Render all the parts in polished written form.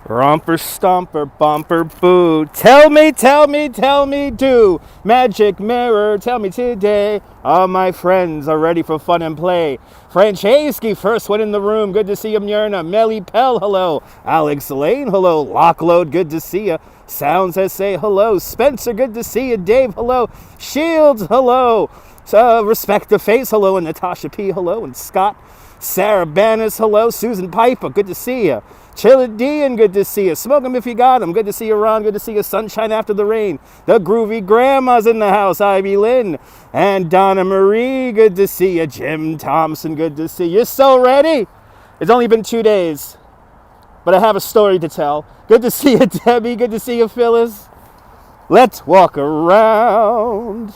Romper, stomper, bumper, boo. Tell me, do. Magic mirror, tell me today. All my friends are ready for fun and play. Franceschi, first one in the room. Good to see you, Myrna. Melly Pell, hello. Alex Lane, hello. Lockload, good to see you. Sounds that say hello. Spencer, good to see you. Dave, hello. Shields, hello. Respect the face, hello. And Natasha P, hello. And Scott. Sarah Bannis, hello. Susan Piper, good to see you. Chillidian, good to see you. Smoke 'em if you got 'em. Good to see you, Ron. Good to see you. Sunshine after the rain. The groovy grandma's in the house. Ivy Lynn. And Donna Marie, good to see you. Jim Thompson, good to see you. You're so ready? It's only been 2 days, but I have a story to tell. Good to see you, Debbie. Good to see you, Phyllis. Let's walk around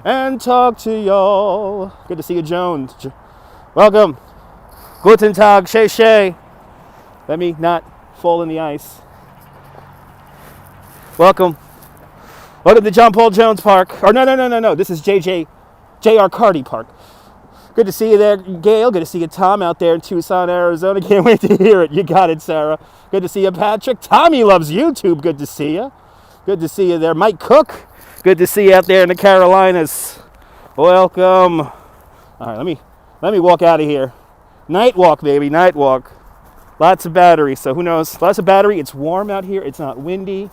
and talk to y'all. Good to see you, Jones. Welcome. Guten Tag, Shay Shay. Let me not fall in the ice. Welcome. Welcome to John Paul Jones Park. Or no. This is J.R. Carty Park. Good to see you there, Gail. Good to see you, Tom, out there in Tucson, Arizona. Can't wait to hear it. You got it, Sarah. Good to see you, Patrick. Tommy loves YouTube. Good to see you. Good to see you there. Mike Cook. Good to see you out there in the Carolinas. Welcome. All right, let me walk out of here. Night walk, baby. Night walk. Lots of battery, so who knows? Lots of battery. It's warm out here. It's not windy.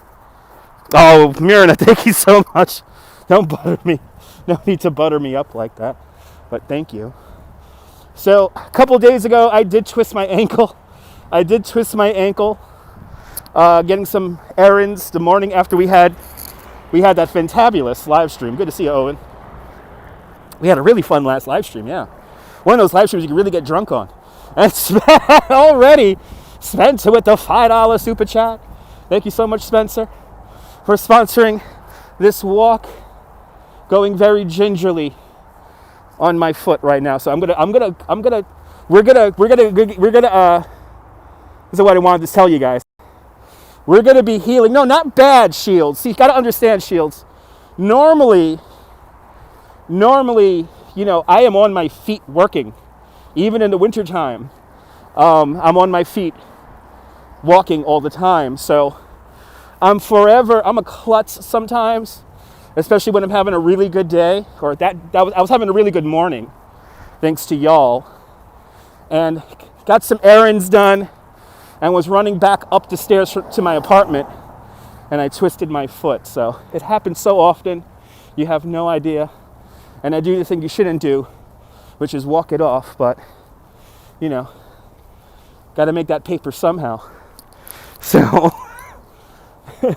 Oh, Myrna, thank you so much. Don't butter me. No need to butter me up like that, but thank you. So a couple days ago, I did twist my ankle. Getting some errands the morning after we had that fantabulous live stream. Good to see you, Owen. We had a really fun last live stream, yeah. One of those live streams you can really get drunk on. And already, Spencer with the $5 super chat. Thank you so much, Spencer, for sponsoring this walk. Going very gingerly on my foot right now. So we're gonna. This is what I wanted to tell you guys. We're gonna be healing. No, not bad, Shields. See, you gotta understand, Shields. Normally, I am on my feet working. Even in the wintertime, I'm on my feet walking all the time. So I'm a klutz sometimes, especially when I'm having a really good day, or I was having a really good morning, thanks to y'all. And got some errands done and was running back up the stairs to my apartment, and I twisted my foot. So it happens so often, you have no idea. And I do the thing you shouldn't do, which is walk it off, but, got to make that paper somehow. So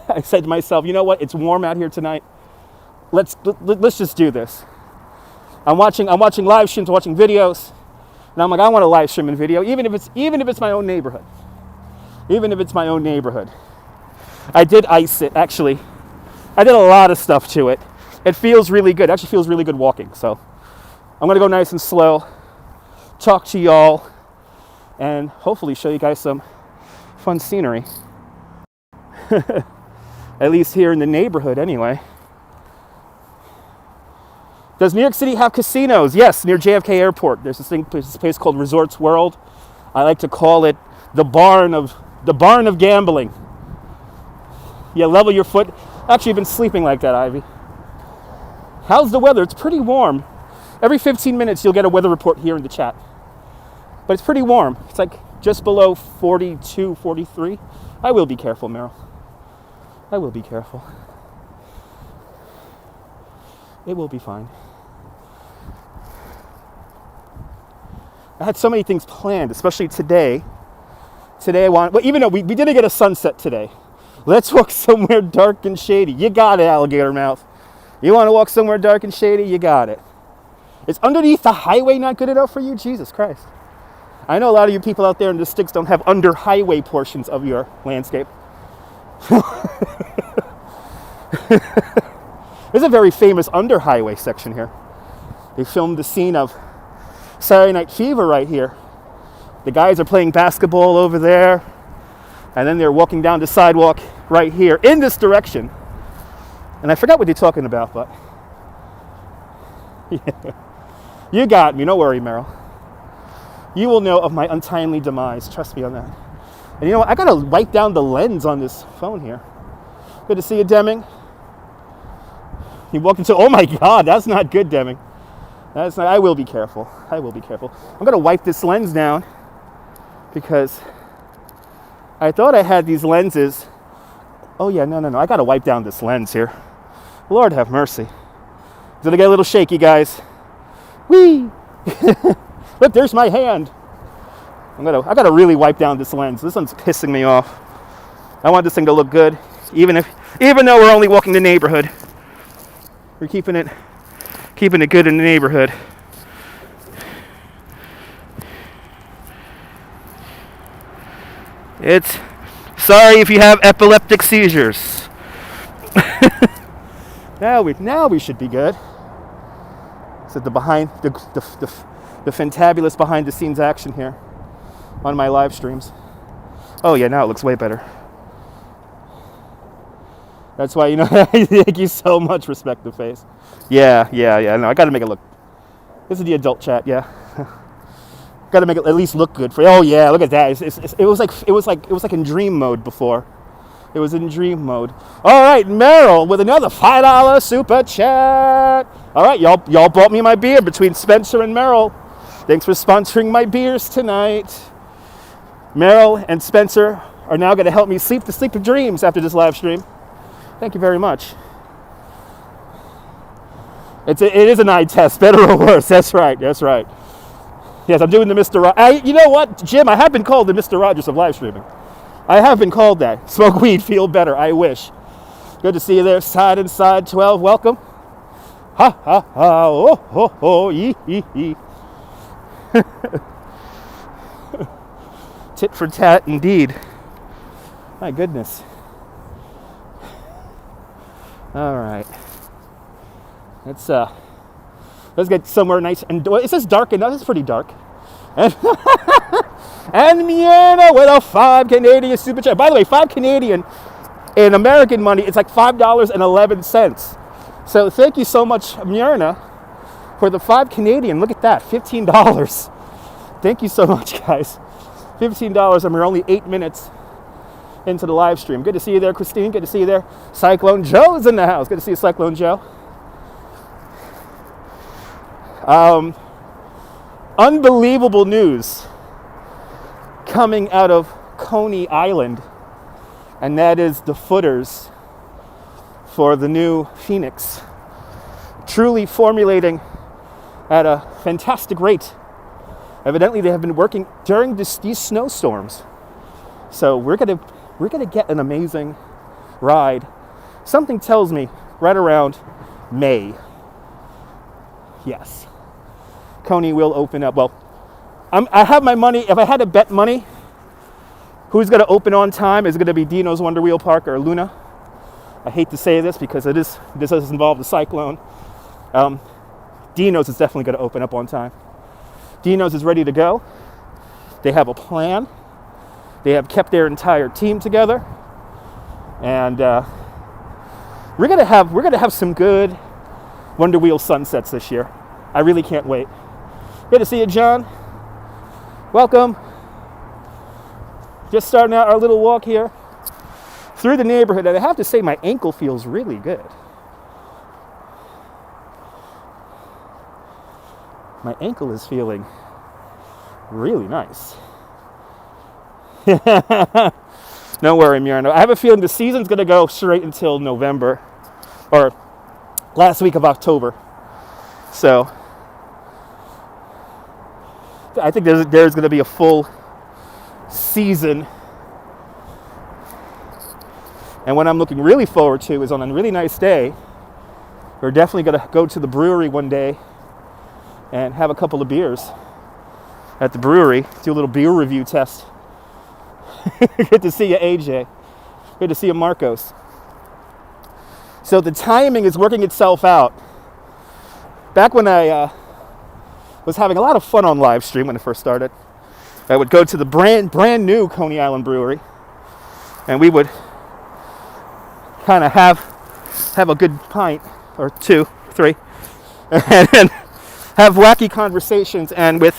I said to myself, you know what? It's warm out here tonight. Let's just do this. I'm watching live streams, watching videos, and I'm like, I want a live stream and video, even if it's my own neighborhood. Even if it's my own neighborhood. I did ice it, actually. I did a lot of stuff to it. It feels really good. It actually feels really good walking. So I'm going to go nice and slow, talk to y'all, and hopefully show you guys some fun scenery. At least here in the neighborhood, anyway. Does New York City have casinos? Yes, near JFK Airport. There's this place called Resorts World. I like to call it the barn of gambling. Yeah, level your foot. Actually, I've been sleeping like that, Ivy. How's the weather? It's pretty warm. Every 15 minutes, you'll get a weather report here in the chat. But it's pretty warm. It's like just below 42, 43. I will be careful, Meryl. I will be careful. It will be fine. I had so many things planned, especially today. Even though we didn't get a sunset today. Let's walk somewhere dark and shady. You got it, alligator mouth. You want to walk somewhere dark and shady? You got it. Is underneath the highway not good enough for you? Jesus Christ. I know a lot of you people out there in the sticks don't have under highway portions of your landscape. There's a very famous under highway section here. They filmed the scene of Saturday Night Fever right here. The guys are playing basketball over there, and then they're walking down the sidewalk right here in this direction. And I forgot what they're talking about, but yeah. You got me. Don't worry, Meryl. You will know of my untimely demise. Trust me on that. And you know what? I gotta wipe down the lens on this phone here. Good to see you, Deming. You walked into, oh my God, that's not good, Deming. That's not, I will be careful. I will be careful. I'm gonna wipe this lens down because I thought I had these lenses. Oh yeah, no. I gotta wipe down this lens here. Lord have mercy. It's gonna get a little shaky, guys. Whee! Look, there's my hand. I gotta really wipe down this lens. This one's pissing me off. I want this thing to look good, even though we're only walking the neighborhood. We're keeping it good in the neighborhood. It's sorry if you have epileptic seizures. Now we should be good. So the fantabulous behind the scenes action here on my live streams. Oh yeah, now it looks way better. That's why, thank you so much, respect the face. Yeah, no, I gotta make it look. This is the adult chat, yeah. Gotta make it at least look good for you. Oh yeah, look at that. It was like in dream mode before. It was in dream mode. All right, Meryl with another $5 super chat. All right, y'all bought me my beer between Spencer and Meryl. Thanks for sponsoring my beers tonight. Meryl and Spencer are now going to help me sleep the sleep of dreams after this live stream. Thank you very much. It is an eye test, better or worse. That's right. Yes, I'm doing the Mr. Rogers. You know what, Jim? I have been called the Mr. Rogers of live streaming. I have been called that. Smoke weed, feel better. I wish. Good to see you there, Side and Side 12. Welcome. Ha ha ha. Oh ho ho. Yee yee yee. Tit for tat, indeed. My goodness. All right. Let's get somewhere nice and is this dark enough? It's pretty dark. And Miana with a 5 Canadian super chat. By the way, 5 Canadian in American money, it's like $5.11. So thank you so much, Miana, for the 5 Canadian. Look at that, $15. Thank you so much, guys. $15, and we're only 8 minutes into the live stream. Good to see you there, Christine. Good to see you there. Cyclone Joe's in the house. Good to see you, Cyclone Joe. Unbelievable news coming out of Coney Island, and that is the footers for the new Phoenix. Truly formulating at a fantastic rate. Evidently, they have been working during these snowstorms. So we're gonna get an amazing ride. Something tells me right around May. Yes. Coney will open up. Well, I have my money. If I had to bet money, who's going to open on time? Is it going to be Dino's Wonder Wheel Park or Luna? I hate to say this because this does involve the cyclone. Dino's is definitely going to open up on time. Dino's is ready to go. They have a plan. They have kept their entire team together, and we're gonna have some good Wonder Wheel sunsets this year. I really can't wait. Good to see you, John. Welcome. Just starting out our little walk here through the neighborhood, and I have to say my ankle feels really good. My ankle is feeling really nice. Don't worry, Myrna. I have a feeling the season's going to go straight until November or last week of October. So I think there's going to be a full season. And what I'm looking really forward to is on a really nice day, we're definitely going to go to the brewery one day and have a couple of beers at the brewery, do a little beer review test. Good to see you, AJ. Good to see you, Marcos. So the timing is working itself out. Back when I was having a lot of fun on live stream when I first started, I would go to the brand new Coney Island brewery, and we would kind of have a good pint or 2, 3, and have wacky conversations. And with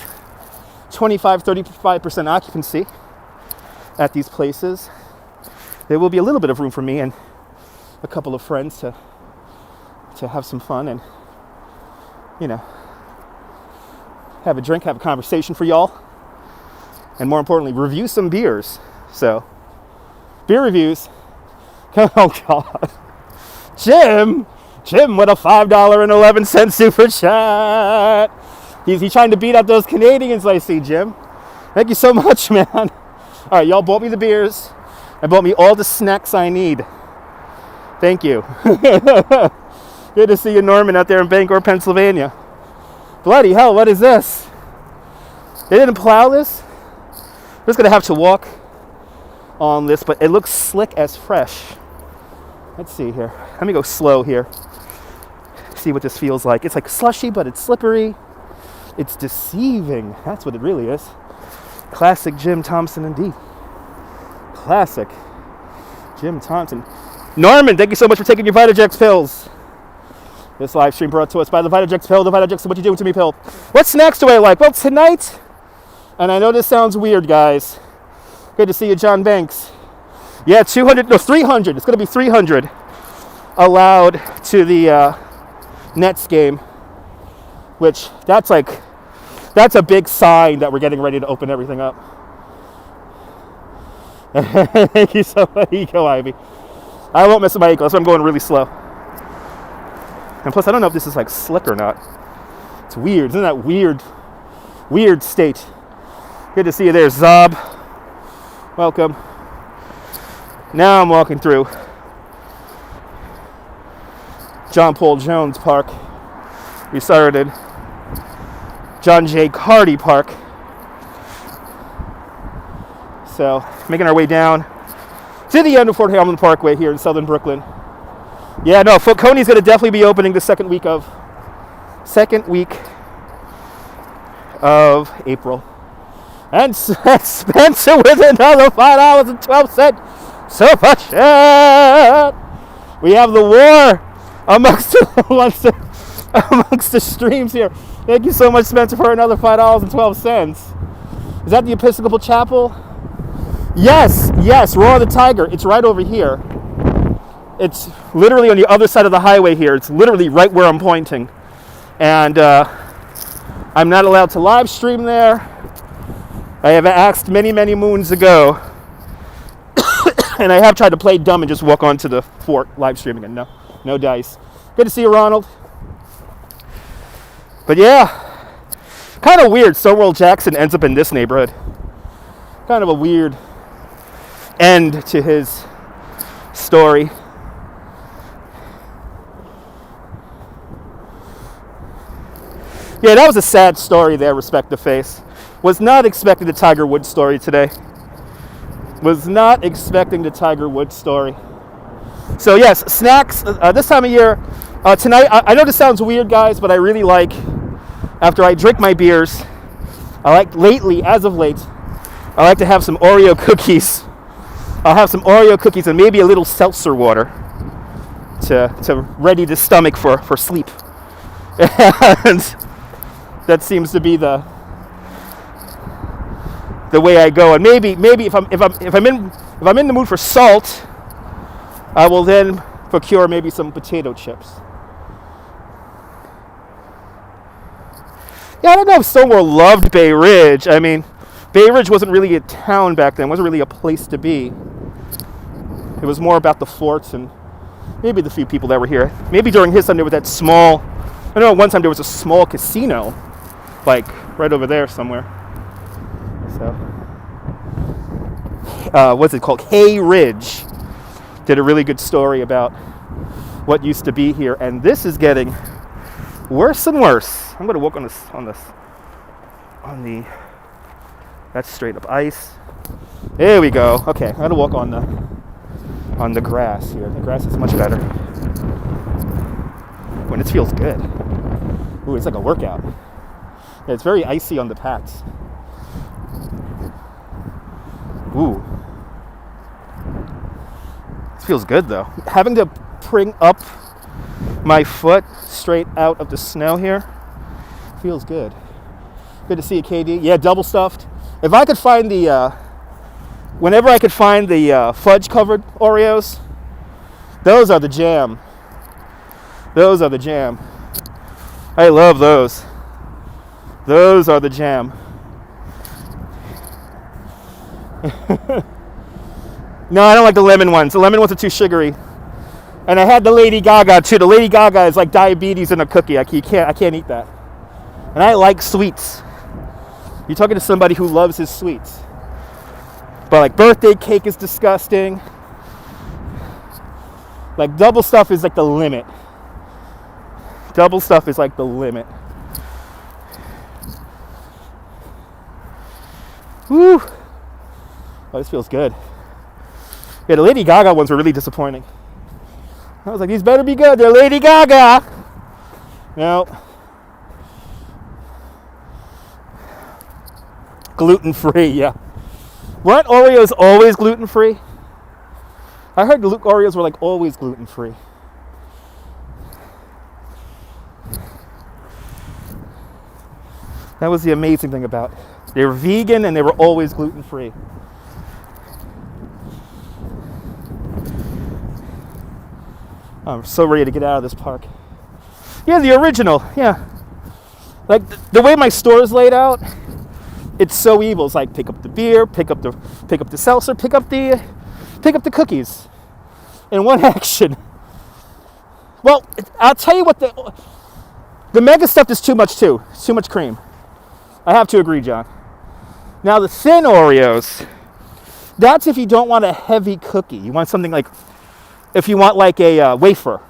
25-35% occupancy, at these places, there will be a little bit of room for me and a couple of friends to have some fun and, you know, have a drink, have a conversation for y'all, and more importantly, review some beers. So, beer reviews. Oh God, Jim with a $5.11 super chat. He's trying to beat out those Canadians, I see, Jim. Thank you so much, man. All right, y'all bought me the beers and bought me all the snacks I need. Thank you. Good to see you, Norman, out there in Bangor, Pennsylvania. Bloody hell, what is this? They didn't plow this? We're just gonna have to walk on this, but it looks slick as fresh. Let's see here. Let me go slow here. See what this feels like. It's like slushy, but it's slippery. It's deceiving. That's what it really is. Classic Jim Thompson indeed. Classic Jim Thompson. Norman, thank you so much for taking your Vitajex pills. This live stream brought to us by the Vitajex pill. The Vitajex is what you doing to me pill. What snacks do I like? Well, tonight, and I know this sounds weird, guys. Good to see you, John Banks. Yeah, 300. It's going to be 300 allowed to the Nets game, which that's a big sign that we're getting ready to open everything up. Thank you so much. Here you go, Ivy. I won't mess with my ankle, so I'm going really slow. And plus, I don't know if this is like slick or not. It's weird. Isn't that weird state? Good to see you there, Zob. Welcome. Now I'm walking through John Paul Jones Park. We started John J. Carty Park. So, making our way down to the end of Fort Hamilton Parkway here in southern Brooklyn. Yeah, no, Coney's going to definitely be opening the second week of April. And Spencer with another $5.12 super chat. We have the war amongst the streams here. Thank you so much, Spencer, for another $5.12. Is that the Episcopal Chapel? Yes, Roar the Tiger. It's right over here. It's literally on the other side of the highway here. It's literally right where I'm pointing. And I'm not allowed to live stream there. I have asked many, many moons ago. And I have tried to play dumb and just walk onto the fort live streaming. And no dice. Good to see you, Ronald. But yeah, kind of weird. Stonewall Jackson ends up in this neighborhood. Kind of a weird end to his story. Yeah, that was a sad story there, Respect the Face. Was not expecting the Tiger Woods story today. Was not expecting the Tiger Woods story. So yes, snacks this time of year. Tonight, I know this sounds weird, guys, but I really like, after I drink my beers, as of late, I like to have some Oreo cookies. I'll have some Oreo cookies and maybe a little seltzer water to ready the stomach for sleep. And that seems to be the way I go. And maybe if I'm in the mood for salt, I will then procure maybe some potato chips. Yeah, I don't know if Stonewall loved Bay Ridge. I mean, Bay Ridge wasn't really a town back then. It wasn't really a place to be. It was more about the forts and maybe the few people that were here. Maybe during his time there was that small, I know one time there was a small casino, like right over there somewhere. So, what's it called? Hay Ridge did a really good story about what used to be here. And this is getting worse and worse. I'm going to walk on the, that's straight up ice. There we go. Okay, I'm going to walk on the grass here. The grass is much better. When it feels good. Ooh, it's like a workout. Yeah, it's very icy on the pads. Ooh. It feels good though. Having to bring up my foot straight out of the snow here feels good. Good to see you, KD. Yeah, double stuffed. If I could find the Whenever I could find the fudge-covered Oreos, those are the jam. Those are the jam. I love those. Those are the jam. No, I don't like the lemon ones. The lemon ones are too sugary. And I had the Lady Gaga too. The Lady Gaga is like diabetes in a cookie. I can't eat that. And I like sweets. You're talking to somebody who loves his sweets. But like birthday cake is disgusting. Like double stuff is like the limit. Double stuff is like the limit. Woo! Oh, this feels good. Yeah, the Lady Gaga ones were really disappointing. I was like, these better be good. They're Lady Gaga. No. Gluten-free, yeah. Weren't Oreos always gluten-free? I heard Oreos were like always gluten-free. That was the amazing thing about it. They were vegan and they were always gluten-free. I'm so ready to get out of this park. Yeah, the original, yeah. Like the way my store is laid out, it's so evil. It's like pick up the beer, pick up the seltzer, pick up the cookies in one action. Well, I'll tell you what, the mega stuff is too much too. It's too much cream. I have to agree, John. Now the thin Oreos, that's if you don't want a heavy cookie. You want something like, if you want like a wafer.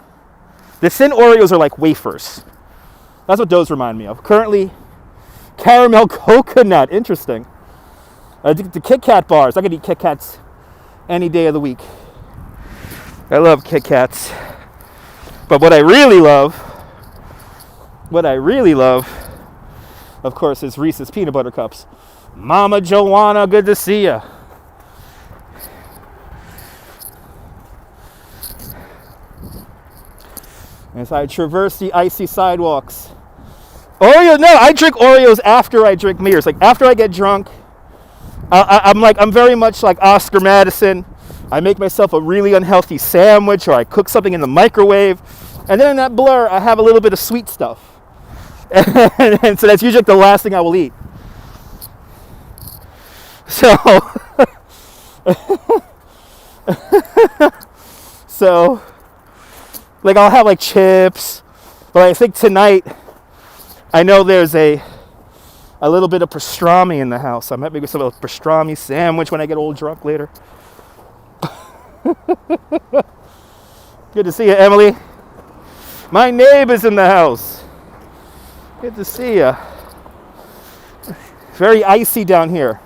The thin Oreos are like wafers. That's what those remind me of. Currently, caramel coconut. Interesting. The Kit Kat bars. I could eat Kit Kats any day of the week. I love Kit Kats. But what I really love, of course, is Reese's Peanut Butter Cups. Mama Joanna, good to see ya. As I traverse the icy sidewalks. Oreo, no, I drink Oreos after I drink beers. Like after I get drunk, I'm very much like Oscar Madison. I make myself a really unhealthy sandwich, or I cook something in the microwave, and then in that blur, I have a little bit of sweet stuff. And so that's usually like the last thing I will eat. So, like I'll have like chips, but I think tonight, I know there's a little bit of pastrami in the house. I might make myself a pastrami sandwich when I get old drunk later. Good to see you, Emily. My neighbor's in the house. Good to see you. Very icy down here.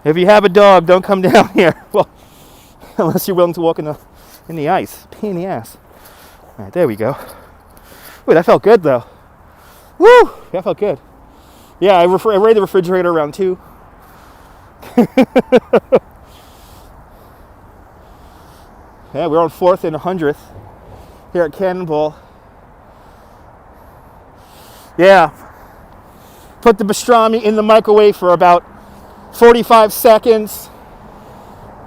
If you have a dog, don't come down here. Well, unless you're willing to walk in the ice. Pain in the ass. All right, there we go. Ooh, that felt good though. Woo! That felt good. Yeah, I raided the refrigerator around 2. Yeah, we're on 4th and 100th here at Cannonball. Yeah. Put the pastrami in the microwave for about 45 seconds.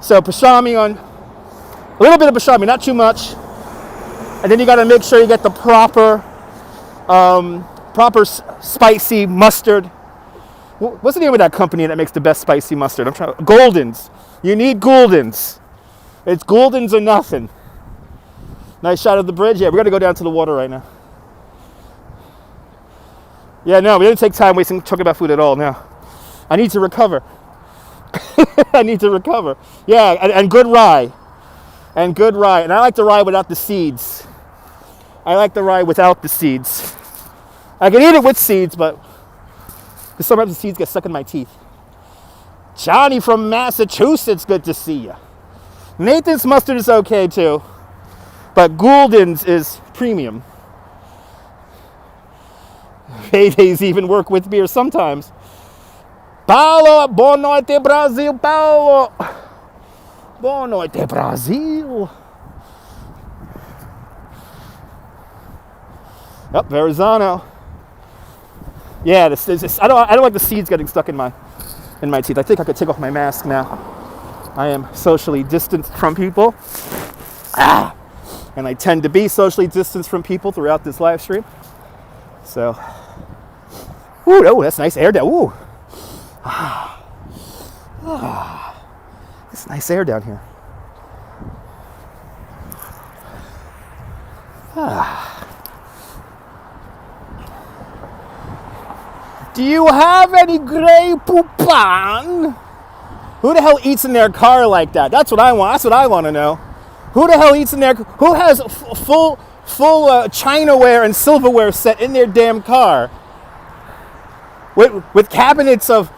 So pastrami on, a little bit of pastrami, not too much. And then you got to make sure you get the proper spicy mustard. What's the name of that company that makes the best spicy mustard? Golden's. You need Golden's. It's Golden's or nothing. Nice shot of the bridge. Yeah, we're going to go down to the water right now. Yeah, no, we didn't take time wasting talking about food at all. No. I need to recover. I need to recover. Yeah, and good rye. And good rye. And I like the rye without the seeds. I like the rye without the seeds. I can eat it with seeds, but sometimes the seeds get stuck in my teeth. Johnny from Massachusetts, good to see you. Nathan's mustard is okay too, but Goulden's is premium. Paydays even work with beer sometimes. Paulo, boa noite Brasil, Paulo. Boa noite Brasil. Yep, Verrazano. Yeah, I don't like the seeds getting stuck in my teeth. I think I could take off my mask now. I am socially distanced from people. And I tend to be socially distanced from people throughout this live stream. So, ooh, oh, that's nice air down. Ooh. It's nice air down here. Do you have any Grey Poupon? Who the hell eats in their car like that? That's what I want. That's what I want to know. Who the hell eats in their? Who has full chinaware and silverware set in their damn car? With cabinets of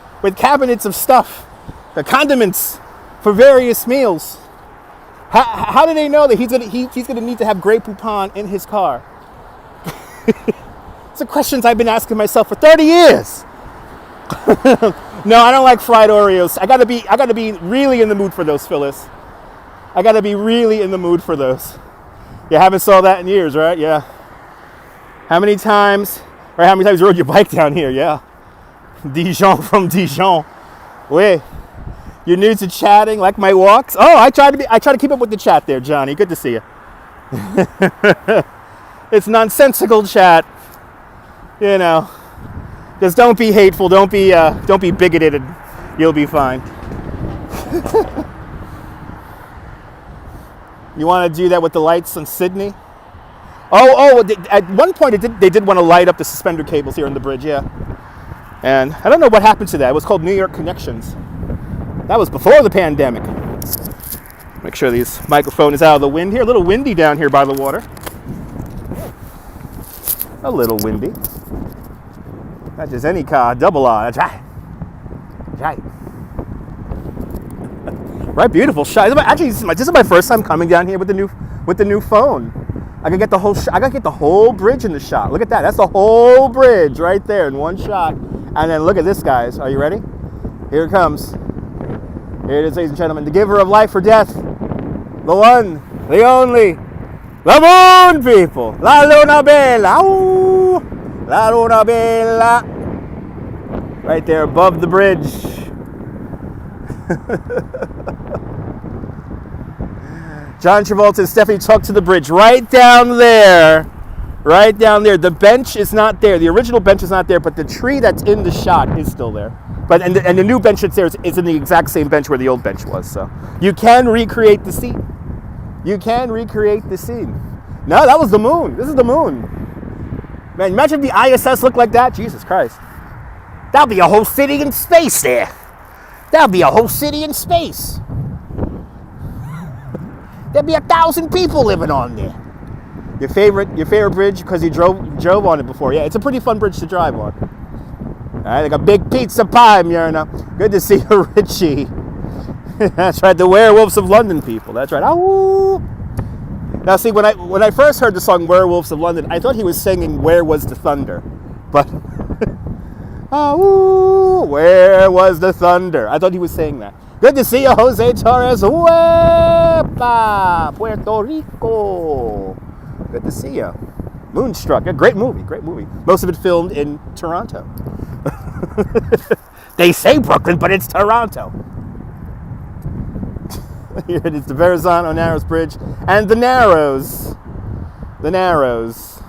stuff, the condiments for various meals. How do they know that he's gonna need to have Grey Poupon in his car? It's the questions I've been asking myself for 30 years. No, I don't like fried Oreos. I gotta be really in the mood for those, Phyllis. I gotta be really in the mood for those. You haven't saw that in years, right? Yeah. How many times you rode your bike down here? Yeah. Dijon from Dijon. Wait. You're new to chatting, like my walks? Oh, I try to keep up with the chat there, Johnny. Good to see you. It's nonsensical chat. You know. Just don't be hateful, don't be bigoted, and you'll be fine. You want to do that with the lights on Sydney? At one point they did want to light up the suspender cables here on the bridge, yeah. And I don't know what happened to that. It was called New York Connections. That was before the pandemic. Make sure this microphone is out of the wind here. A little windy down here by the water. A little windy. Not just any car, double R. That's right. That's right. Right, beautiful shot. Actually, this is my first time coming down here with the new phone. I can get the whole bridge in the shot. Look at that. That's the whole bridge right there in one shot. And then look at this, guys. Are you ready? Here it comes. Here it is, ladies and gentlemen. The giver of life or death. The one, the only, the moon people. La Luna Bella. Ooh. La Luna Bella. Right there above the bridge. John Travolta and Stephanie talk to the bridge. Right down there. Right down there. The bench is not there. The original bench is not there, but the tree that's in the shot is still there. But and the new bench that's there is in the exact same bench where the old bench was. So you can recreate the scene. You can recreate the scene. No, that was the moon. This is the moon. Man, imagine if the ISS looked like that. Jesus Christ. That'll be a whole city in space there. That'll be a whole city in space. There'd be 1,000 people living on there. Your favorite bridge because you drove on it before. Yeah, it's a pretty fun bridge to drive on. All right, like a big pizza pie, Myrna. Good to see you, Richie. That's right, the Werewolves of London people. That's right. Ow! Now, see, when I first heard the song Werewolves of London, I thought he was singing Where Was the Thunder? But, oh, where was the thunder? I thought he was saying that. Good to see you, Jose Torres. Uepa, Puerto Rico. Good to see you. Moonstruck, a great movie. Most of it filmed in Toronto. They say Brooklyn, but it's Toronto. Here it is, the Verrazano Narrows Bridge and the Narrows. The Narrows.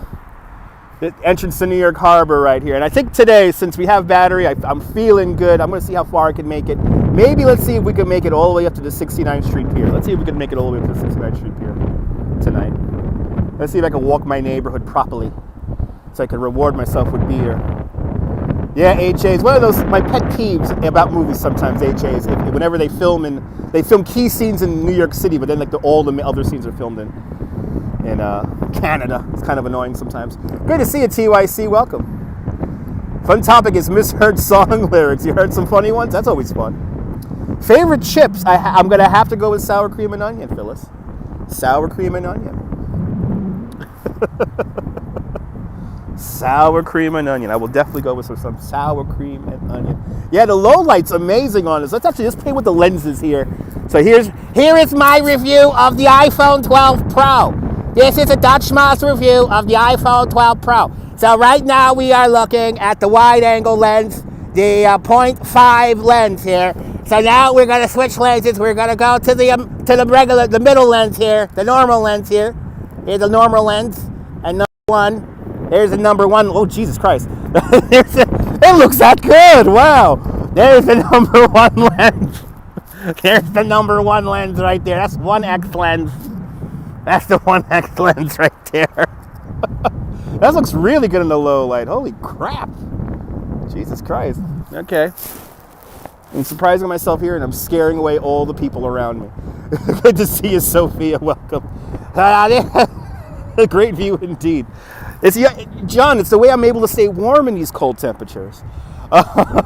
The entrance to New York Harbor right here. And I think today, since we have battery, I'm feeling good. I'm going to see how far I can make it. Maybe let's see if we can make it all the way up to the 69th Street Pier. Let's see if we can make it all the way up to the 69th Street Pier tonight. Let's see if I can walk my neighborhood properly so I can reward myself with beer. Yeah, HAs. One of those, my pet peeves about movies sometimes, HAs. Whenever they film key scenes in New York City, but then like all the other scenes are filmed in Canada. It's kind of annoying sometimes. Good to see you, TYC. Welcome. Fun topic is misheard song lyrics. You heard some funny ones? That's always fun. Favorite chips? I'm going to have to go with sour cream and onion, Phyllis. Sour cream and onion. Sour cream and onion. I will definitely go with some sour cream and onion. Yeah, the low light's amazing on this. Let's play with the lenses here. So here is my review of the iPhone 12 Pro. This is a Dutch Moss review of the iPhone 12 Pro. So right now we are looking at the wide angle lens, the 0.5 lens here. So now we're gonna switch lenses. We're gonna go to the middle lens here, the normal lens here. Here's the normal lens, and number one. There's the number one. Oh, Jesus Christ! It looks that good. Wow. There's the number one lens. There's the number one lens right there. That's 1X lens. That's the 1X lens right there. That looks really good in the low light. Holy crap. Jesus Christ. Okay. I'm surprising myself here, and I'm scaring away all the people around me. Good to see you, Sophia. Welcome. A great view indeed. John, it's the way I'm able to stay warm in these cold temperatures. That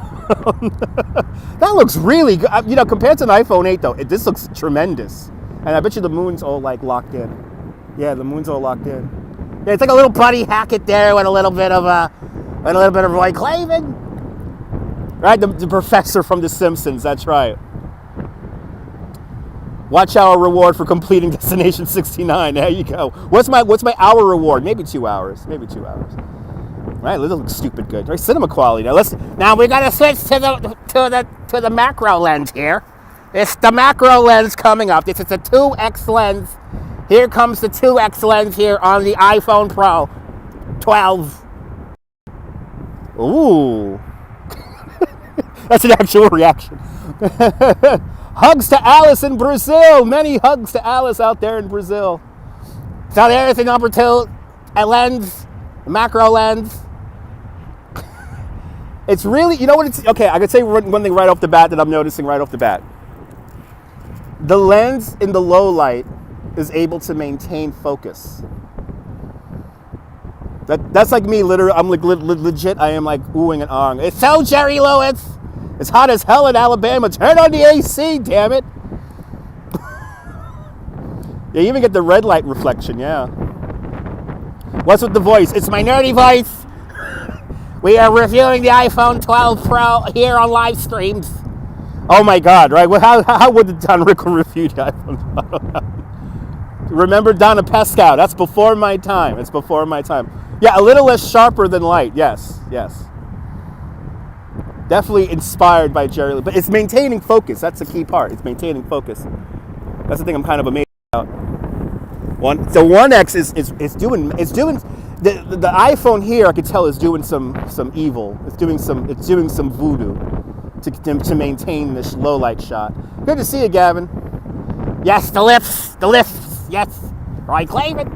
looks really good. You know, compared to an iPhone 8, though, this looks tremendous. And I bet you the moon's all, like, locked in. Yeah, the moon's all locked in. Yeah, it's like a little Buddy Hackett there with a little bit of Roy Clavin. Right, the professor from The Simpsons, that's right. Watch our reward for completing Destination 69. There you go. What's my hour reward? Maybe 2 hours. Maybe 2 hours. Right, this looks stupid good. Right, cinema quality. Now we're gonna switch to the macro lens here. It's the macro lens coming up. This is a 2X lens. Here comes the 2X lens here on the iPhone Pro 12. Ooh. That's an actual reaction. Hugs to Alice in Brazil. Many hugs to Alice out there in Brazil. So there's the number 2 lens, the macro lens. It's really, you know what it's, okay, I could say one thing right off the bat that I'm noticing right off the bat. The lens in the low light is able to maintain focus. That's like me, literally, I'm like legit, I am like oohing and ahhing. It's so Jerry Lewis. It's hot as hell in Alabama. Turn on the AC, damn it. Yeah, you even get the red light reflection, yeah. What's with the voice? It's my nerdy voice. We are reviewing the iPhone 12 Pro here on live streams. Oh my God, right? Well, how would Don Rickle review the iPhone 12? Remember Donna Pescow? That's before my time. It's before my time. Yeah, a little less sharper than light. Yes, yes. Definitely inspired by Jerry Lee, but it's maintaining focus. That's the key part. It's maintaining focus. That's the thing I'm kind of amazed about. So 1X is doing the iPhone here. I could tell is doing some evil. It's doing some voodoo to maintain this low light shot. Good to see you, Gavin. Yes, the lifts. Yes, Roy Clavin.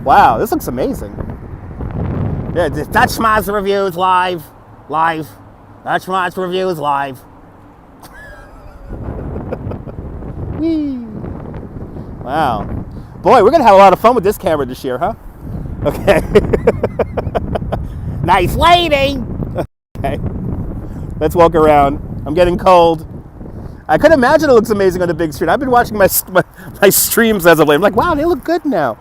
Wow, this looks amazing. Yeah, Dutch Mods Reviews live. Dutch Mods Reviews live. Whee. Wow. Boy, we're going to have a lot of fun with this camera this year, huh? Okay. Nice lady. Okay. Let's walk around. I'm getting cold. I could imagine it looks amazing on the big screen. I've been watching my streams as of late. I'm like, wow, they look good now.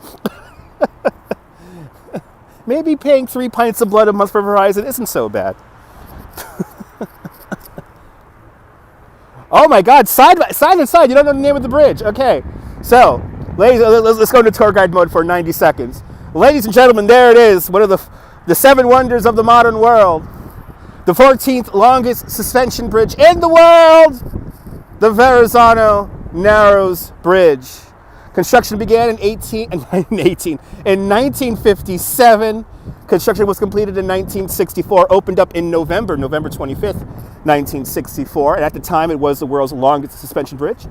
Maybe paying 3 pints of blood a month for Verizon isn't so bad. Oh my God, side by side. You don't know the name of the bridge. Okay, so ladies, let's go into tour guide mode for 90 seconds. Ladies and gentlemen, there it is. One of the 7 wonders of the modern world. The 14th longest suspension bridge in the world. The Verrazano Narrows Bridge. Construction began in 1957. Construction was completed in 1964, opened up in November 25th, 1964. And at the time, it was the world's longest suspension bridge.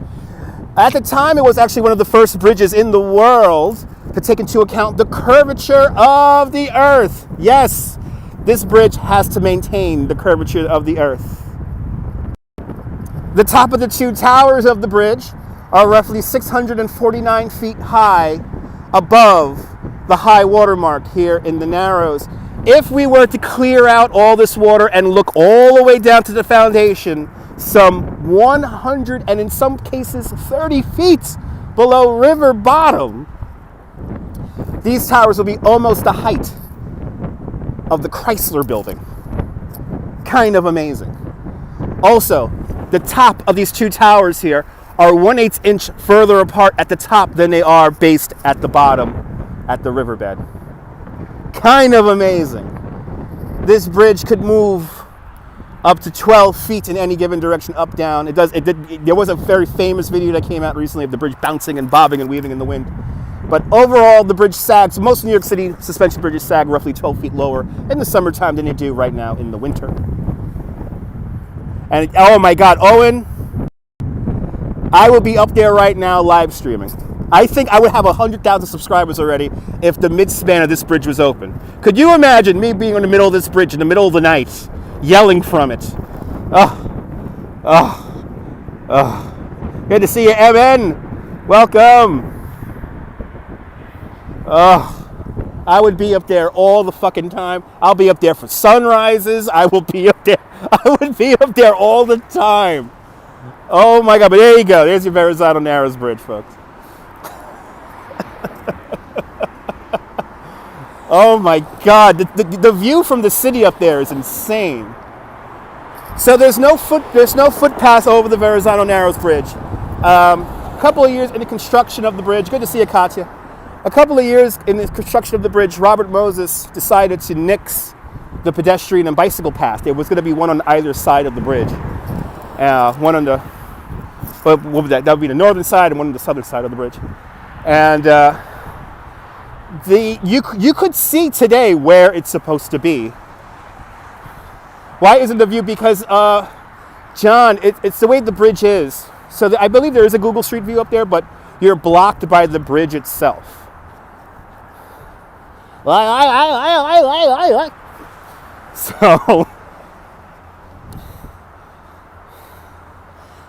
At the time, it was actually one of the first bridges in the world to take into account the curvature of the Earth. Yes, this bridge has to maintain the curvature of the Earth. The top of the 2 towers of the bridge are roughly 649 feet high above the high water mark here in the Narrows. If we were to clear out all this water and look all the way down to the foundation, some 100 and in some cases 30 feet below river bottom, these towers will be almost the height of the Chrysler Building. Kind of amazing. Also, the top of these 2 towers here are 1/8 inch further apart at the top than they are based at the bottom at the riverbed. Kind of amazing. This bridge could move up to 12 feet in any given direction, up, down. There was a very famous video that came out recently of the bridge bouncing and bobbing and weaving in the wind. But overall, the bridge sags. Most New York City suspension bridges sag roughly 12 feet lower in the summertime than they do right now in the winter. And oh my God, Owen, I will be up there right now live streaming. I think I would have 100,000 subscribers already if the mid-span of this bridge was open. Could you imagine me being in the middle of this bridge in the middle of the night, yelling from it? Good to see you, MN. Welcome. I would be up there all the fucking time. I'll be up there for sunrises. I would be up there all the time. Oh my God, but there you go. There's your Verrazano Narrows Bridge, folks. Oh my God, the view from the city up there is insane. So there's no footpath over the Verrazano Narrows Bridge. A couple of years in the construction of the bridge, good to see you, Katya. A couple of years in the construction of the bridge, Robert Moses decided to nix the pedestrian and bicycle path. There was going to be one on either side of the bridge. One on the, what would that would be the northern side and one on the southern side of the bridge. And you could see today where it's supposed to be. Why isn't the view? Because, John, it's the way the bridge is. So I believe there is a Google Street View up there, but you're blocked by the bridge itself. So,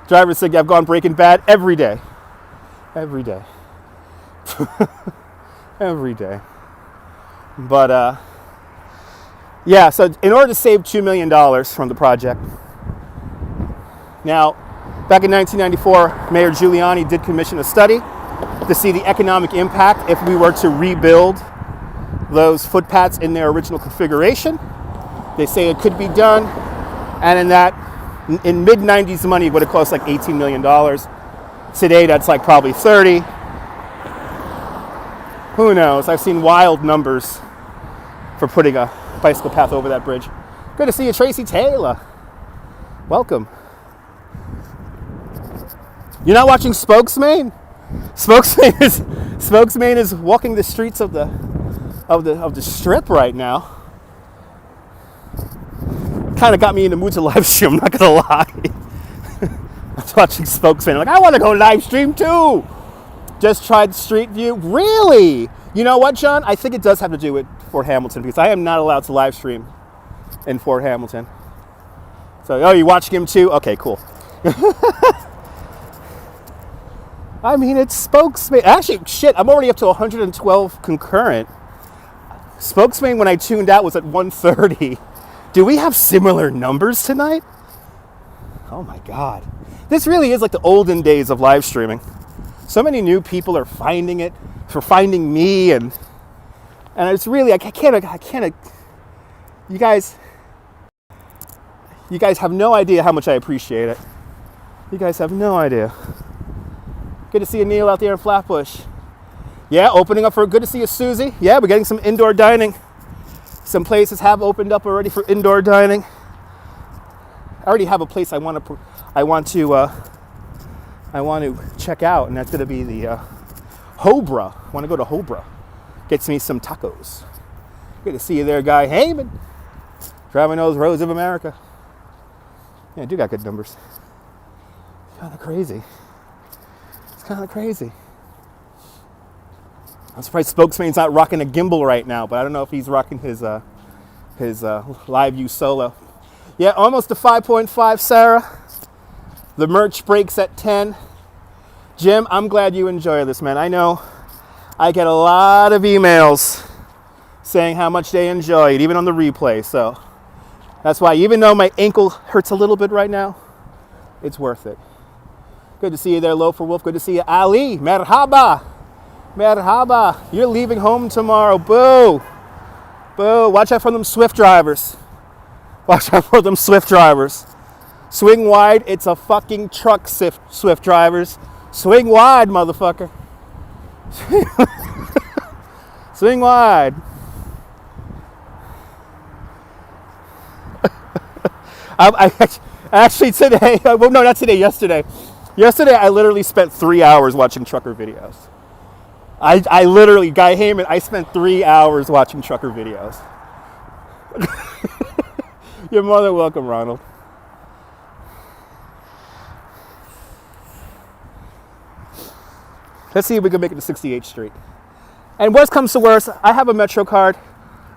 driver said, I've gone Breaking Bad every day. Every day. Every day. But, yeah, so in order to save $2 million from the project, now, back in 1994, Mayor Giuliani did commission a study to see the economic impact if we were to rebuild those footpaths in their original configuration. They say it could be done, and in mid-90s money, it would have cost like $18 million. Today, that's like probably 30. Who knows? I've seen wild numbers for putting a bicycle path over that bridge. Good to see you, Tracy Taylor. Welcome. You're not watching Spokesman? Spokesman is walking the streets of the strip right now. Kind of got me in the mood to live stream, I'm not gonna lie. I was watching Spokesman, like, I want to go live stream too. Just tried Street View. Really? You know what, John? I think it does have to do with Fort Hamilton, because I am not allowed to live stream in Fort Hamilton. So, oh, you watching him too? Okay, cool. I mean, it's Spokesman. Actually, shit, I'm already up to 112 concurrent. Spokesman, when I tuned out, was at 130. Do we have similar numbers tonight? Oh my God. This really is like the olden days of live streaming. So many new people are finding it, for finding me, and it's really, I can't, you guys have no idea how much I appreciate it. You guys have no idea. Good to see you, Neil, out there in Flatbush. Yeah, opening up good to see you, Susie. Yeah, we're getting some indoor dining. Some places have opened up already for indoor dining. I already have a place I want to check out, and that's going to be the Hobra. I want to go to Hobra. Gets me some tacos. Good to see you there, Guy Heyman. Driving those roads of America. Yeah, I do got good numbers. Kind of crazy. It's kind of crazy. I'm surprised Spokesman's not rocking a Gimble right now, but I don't know if he's rocking his Live View Solo. Yeah, almost to 5.5, Sarah. The merch breaks at 10. Jim, I'm glad you enjoy this, man. I know I get a lot of emails saying how much they enjoy it, even on the replay. So that's why, even though my ankle hurts a little bit right now, it's worth it. Good to see you there, Loafer Wolf. Good to see you, Ali. Merhaba. Merhaba. You're leaving home tomorrow. Boo. Boo. Watch out for them Swift drivers. Watch out for them Swift drivers. Swing wide. It's a fucking truck, Swift drivers. Swing wide, motherfucker. Swing wide. I actually today, well, no, not today, yesterday. Yesterday, I literally spent 3 hours watching trucker videos. I literally, Guy Heyman, I spent 3 hours watching trucker videos. You're more than welcome, Ronald. Let's see if we can make it to 68th Street. And worst comes to worst, I have a Metro card.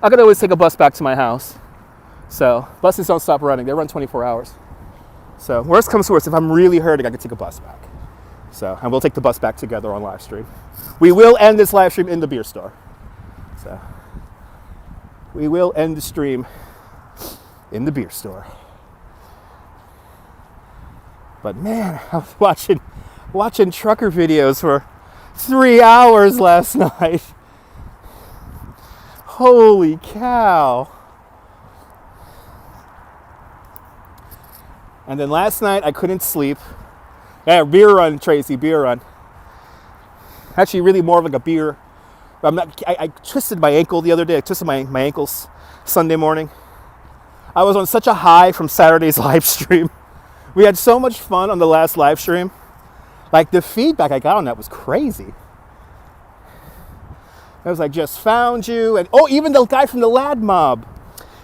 I could always take a bus back to my house. So buses don't stop running. They run 24 hours. So worst comes to worst, if I'm really hurting, I could take a bus back. So, and we'll take the bus back together on live stream. We will end this live stream in the beer store. So we will end the stream in the beer store. But man, I was watching trucker videos for 3 hours last night. Holy cow. And then last night I couldn't sleep. Yeah, beer run, Tracy, beer run. Actually, really more of like a beer. I twisted my ankle the other day. I twisted my ankles Sunday morning. I was on such a high from Saturday's live stream. We had so much fun on the last live stream. Like the feedback I got on that was crazy. I was like, just found you. And oh, even the guy from the Lad Mob.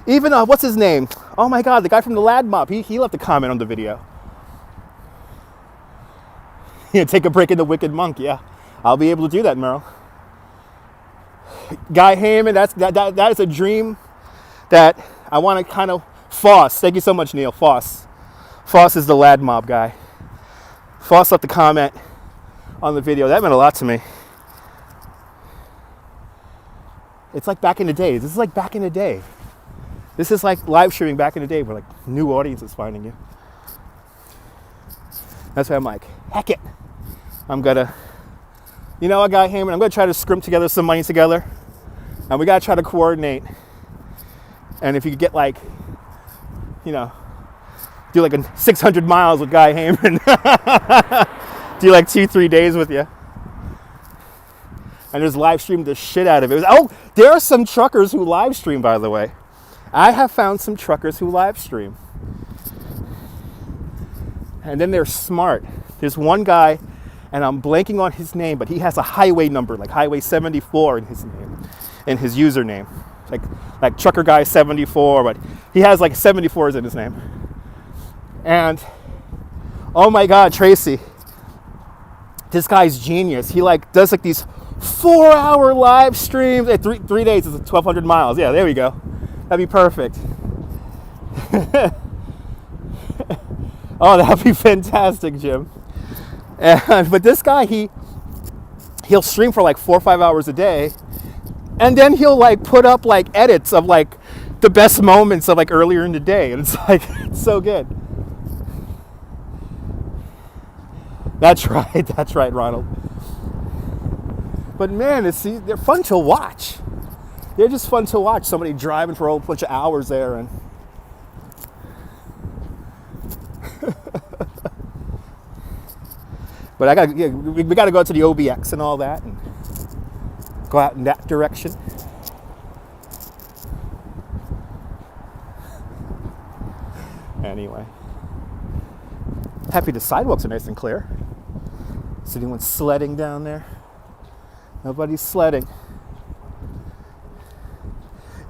Even, what's his name? Oh my God, the guy from the Lad Mob. He left a comment on the video. Yeah, take a break in the Wicked Monk. Yeah, I'll be able to do that, Merle. Guy Heyman, that is a dream that I want to kind of, Foss. Thank you so much, Neil. Foss is the Lad Mob guy. Foss left a comment on the video. That meant a lot to me. It's like back in the day. This is like back in the day. This is like live streaming back in the day where like new audiences finding you. That's why I'm like, heck it. I'm gonna, you know what, Guy Heyman, I'm gonna try to scrimp together some money together. And we gotta try to coordinate. And if you could get like, you know, do like a 600 miles with Guy Heyman. Do like 2-3 days with you. And just live stream the shit out of it. Oh, there are some truckers who live stream, by the way. I have found some truckers who live stream. And then they're smart. There's one guy, and I'm blanking on his name, but he has a highway number, like Highway 74 in his name, in his username. Like Trucker Guy 74, but he has like 74s in his name. And oh my God, Tracy, this guy's genius. He like does like these 4-hour live streams. 3 days is 1,200 miles. Yeah, there we go. That'd be perfect. Oh, that'd be fantastic, Jim. But this guy, he'll stream for like 4 or 5 hours a day, and then he'll like put up like edits of like the best moments of like earlier in the day, and it's like it's so good. That's right, Ronald. But man, they're fun to watch. They're just fun to watch. Somebody driving for a whole bunch of hours there, and but we got to go to the OBX and all that, and go out in that direction. Anyway, happy the sidewalks are nice and clear. Is anyone sledding down there? Nobody's sledding.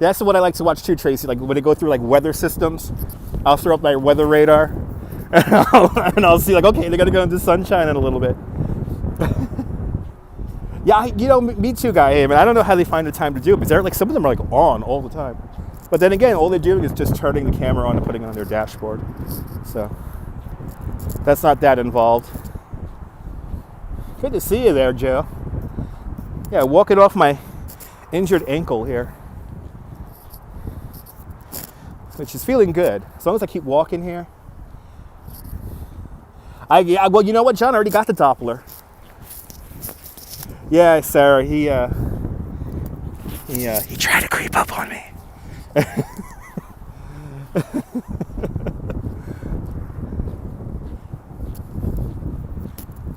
That's what I like to watch too, Tracy. Like when they go through like weather systems, I'll throw up my weather radar, and I'll see like, okay, they're gonna go into sunshine in a little bit. Yeah, me too, Guy. Hey, man, I don't know how they find the time to do it, because they're like, some of them are like on all the time. But then again, all they're doing is just turning the camera on and putting it on their dashboard. So that's not that involved. Good to see you there, Joe. Yeah, walking off my injured ankle here, which is feeling good as long as I keep walking here. Well, you know what, John? I already got the Doppler. Yeah, Sarah, he tried to creep up on me.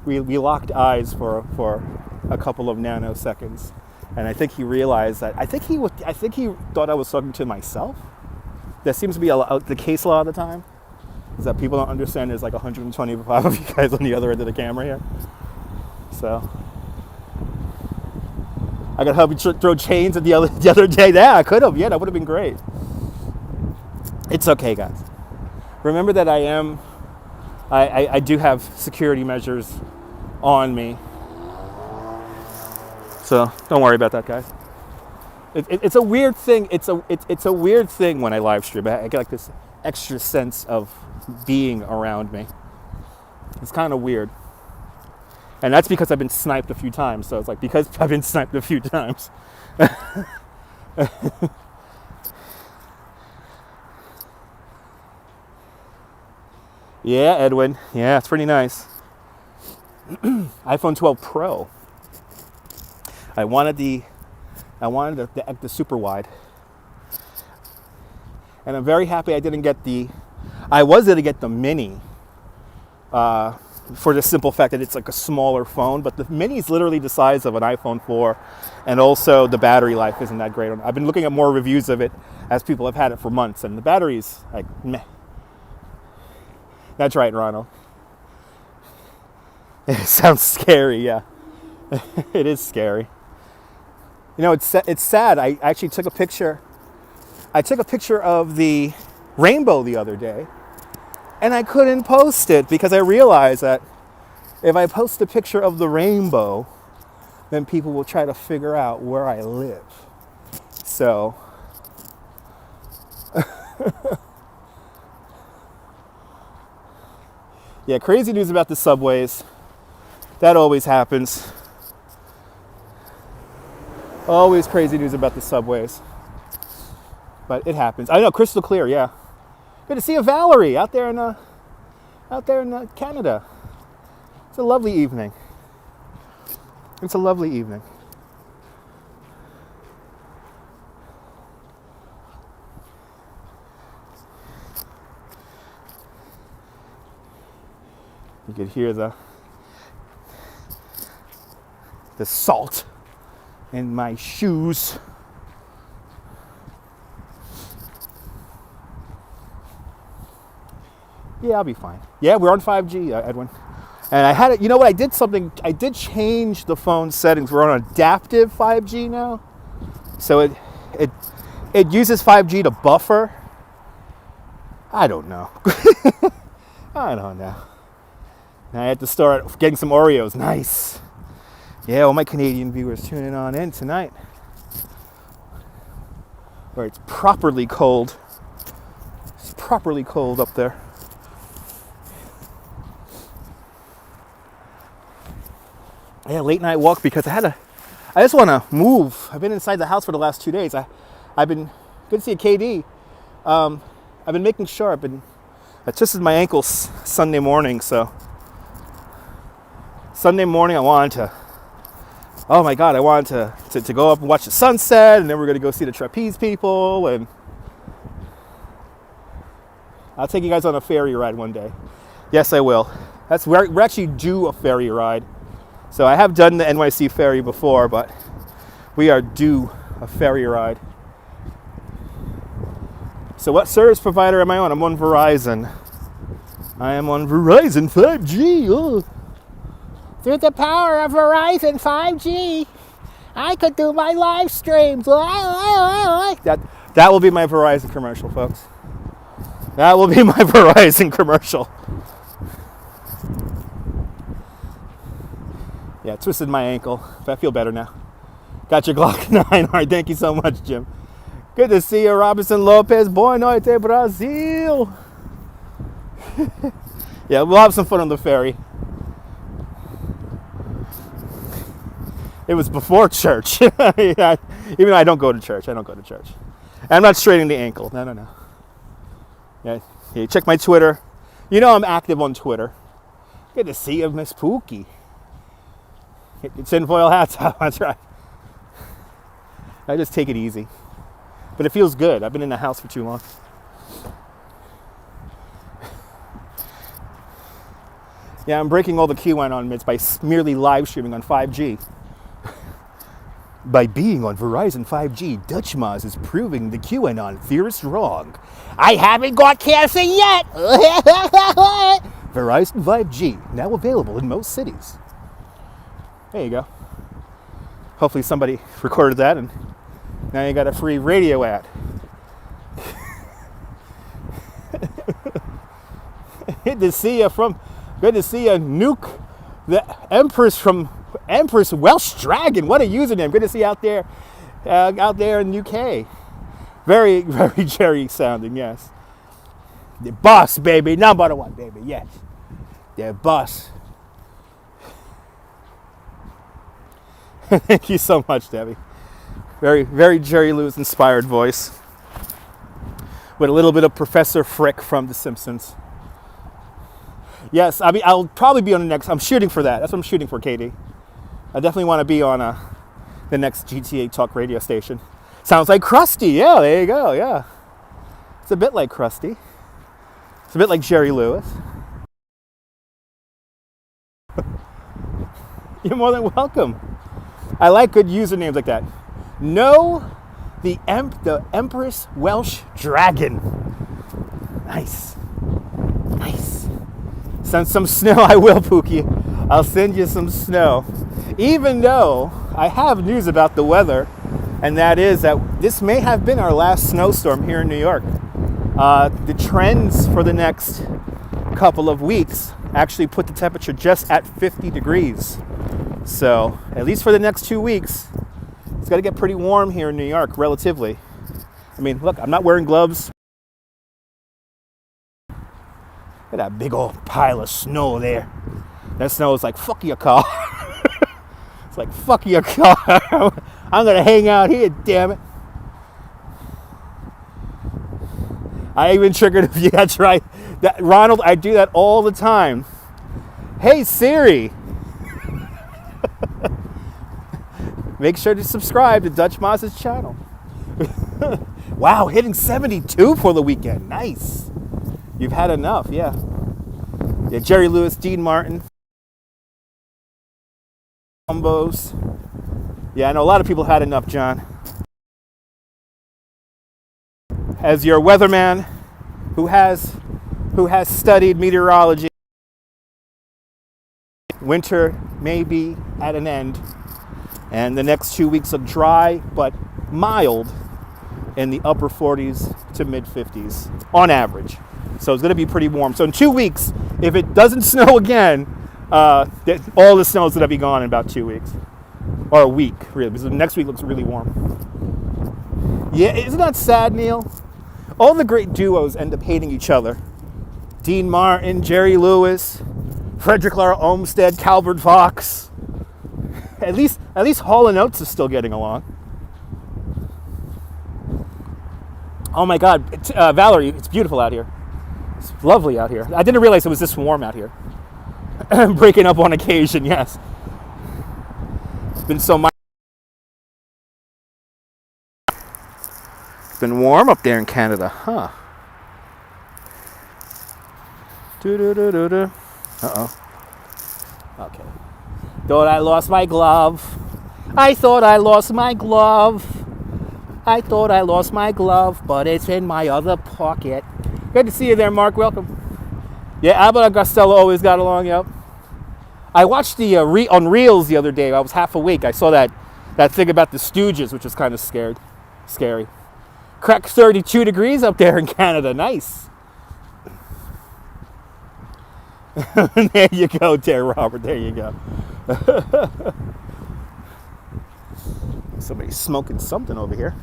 We locked eyes for a couple of nanoseconds, and I think he realized that. I think he thought I was talking to myself. That seems to be the case a lot of the time. is that people don't understand there's like 125 of you guys on the other end of the camera here. So I could help you throw chains at the other day. Yeah, I could have. Yeah, that would have been great. It's okay, guys. Remember that I do have security measures on me. So don't worry about that, guys. It's a weird thing. It's a weird thing when I live stream. I get like this extra sense of being around me. It's kind of weird. And that's because I've been sniped a few times. So it's like, because I've been sniped a few times. Yeah, Edwin. Yeah, it's pretty nice. iPhone 12 Pro. I wanted the super wide. And I'm very happy I didn't get I was going to get the mini. For the simple fact that it's like a smaller phone, but the mini is literally the size of an iPhone 4, and also the battery life isn't that great. I've been looking at more reviews of it as people have had it for months, and the battery's like meh. That's right, Ronald. It sounds scary, yeah. It is scary. You know, it's sad. I actually took a picture. I took a picture of the rainbow the other day, and I couldn't post it because I realized that if I post a picture of the rainbow, then people will try to figure out where I live. So, yeah, crazy news about the subways. That always happens. Always crazy news about the subways. But it happens. I know, crystal clear, yeah. Good to see you, Valerie, out there in Canada. It's a lovely evening. It's a lovely evening. You could hear the salt in my shoes. Yeah, I'll be fine. Yeah, we're on 5G, Edwin. And I had it, you know what, I did change the phone settings. We're on adaptive 5G now. So it uses 5G to buffer. I don't know. I don't know. Now I had to start getting some Oreos. Nice. Yeah, all my Canadian viewers tuning on in tonight. Where it's properly cold. It's properly cold up there. Yeah, late night walk because I just want to move. I've been inside the house for the last 2 days. I've been, good to see you, KD. I've been making sure I twisted my ankles Sunday morning, so Sunday morning I wanted to go up and watch the sunset, and then we're going to go see the trapeze people, and I'll take you guys on a ferry ride one day. Yes, I will. We're actually due a ferry ride. So I have done the NYC Ferry before, but we are due a ferry ride. So what service provider am I on? I'm on Verizon. I am on Verizon 5G. Oh. Through the power of Verizon 5G, I could do my live streams. That will be my Verizon commercial, folks. That will be my Verizon commercial. Yeah, twisted my ankle, but I feel better now. Got your Glock 9. All right, thank you so much, Jim. Good to see you, Robinson Lopez. Boa noite, Brazil. Yeah, we'll have some fun on the ferry. It was before church. Yeah, even though I don't go to church. And I'm not straightening the ankle. No. Yeah, check my Twitter. You know I'm active on Twitter. Good to see you, Miss Pookie. Tinfoil hats out, that's right. I just take it easy. But it feels good. I've been in the house for too long. Yeah, I'm breaking all the QAnon myths by merely live streaming on 5G. By being on Verizon 5G, Dutch Moz is proving the QAnon theorists wrong. I haven't got cancer yet! Verizon 5G, now available in most cities. There you go. Hopefully somebody recorded that and now you got a free radio ad. Good to see you, Nuke, the Empress Welsh Dragon. What a username. Good to see you out there in UK. Very, very Jerry sounding, yes. The boss, baby. Number one, baby, yes. The boss. Thank you so much, Debbie. Very, very Jerry Lewis inspired voice. With a little bit of Professor Frick from The Simpsons. Yes, I mean, I'll probably be on the next. I'm shooting for that. That's what I'm shooting for, Katie. I definitely want to be on the next GTA Talk radio station. Sounds like Krusty. Yeah, there you go. Yeah. It's a bit like Krusty. It's a bit like Jerry Lewis. You're more than welcome. I like good usernames like that. No, the Empress Welsh Dragon. Nice. Nice. Send some snow, I will, Pookie. I'll send you some snow. Even though I have news about the weather, and that is that this may have been our last snowstorm here in New York. The trends for the next couple of weeks actually put the temperature just at 50 degrees. So, at least for the next 2 weeks, it's got to get pretty warm here in New York, relatively. I mean, look, I'm not wearing gloves. Look at that big old pile of snow there. That snow is like, fuck your car. It's like, fuck your car. I'm going to hang out here, damn it. I even triggered, yeah, that's right. Ronald, I do that all the time. Hey, Siri. Make sure to subscribe to Dutch Moz's channel. Wow, hitting 72 for the weekend. Nice. You've had enough, yeah. Yeah, Jerry Lewis, Dean Martin. Combos. Yeah, I know a lot of people had enough, John. As your weatherman who has studied meteorology, winter may be at an end, and the next 2 weeks look dry but mild in the upper 40s to mid 50s on average. So it's going to be pretty warm. So in 2 weeks, if it doesn't snow again, all the snow is going to be gone in about 2 weeks. Or a week, really, because the next week looks really warm. Yeah, isn't that sad, Neil? All the great duos end up hating each other. Dean Martin, Jerry Lewis, Frederick Laura Olmsted, Calvert Fox. At least Hall & Oates is still getting along. Oh my God, Valerie, it's beautiful out here. It's lovely out here. I didn't realize it was this warm out here. Breaking up on occasion, yes. It's been so much. It's been warm up there in Canada, huh? Uh-oh. Okay. Thought I lost my glove. I thought I lost my glove. I thought I lost my glove, but it's in my other pocket. Good to see you there, Mark. Welcome. Yeah, Abbott and Costello always got along, yep. I watched the on Reels the other day. I was half awake. I saw that thing about the Stooges, which was kind of scary. Crack 32 degrees up there in Canada. Nice. There you go, dear Robert. There you go. Somebody's smoking something over here.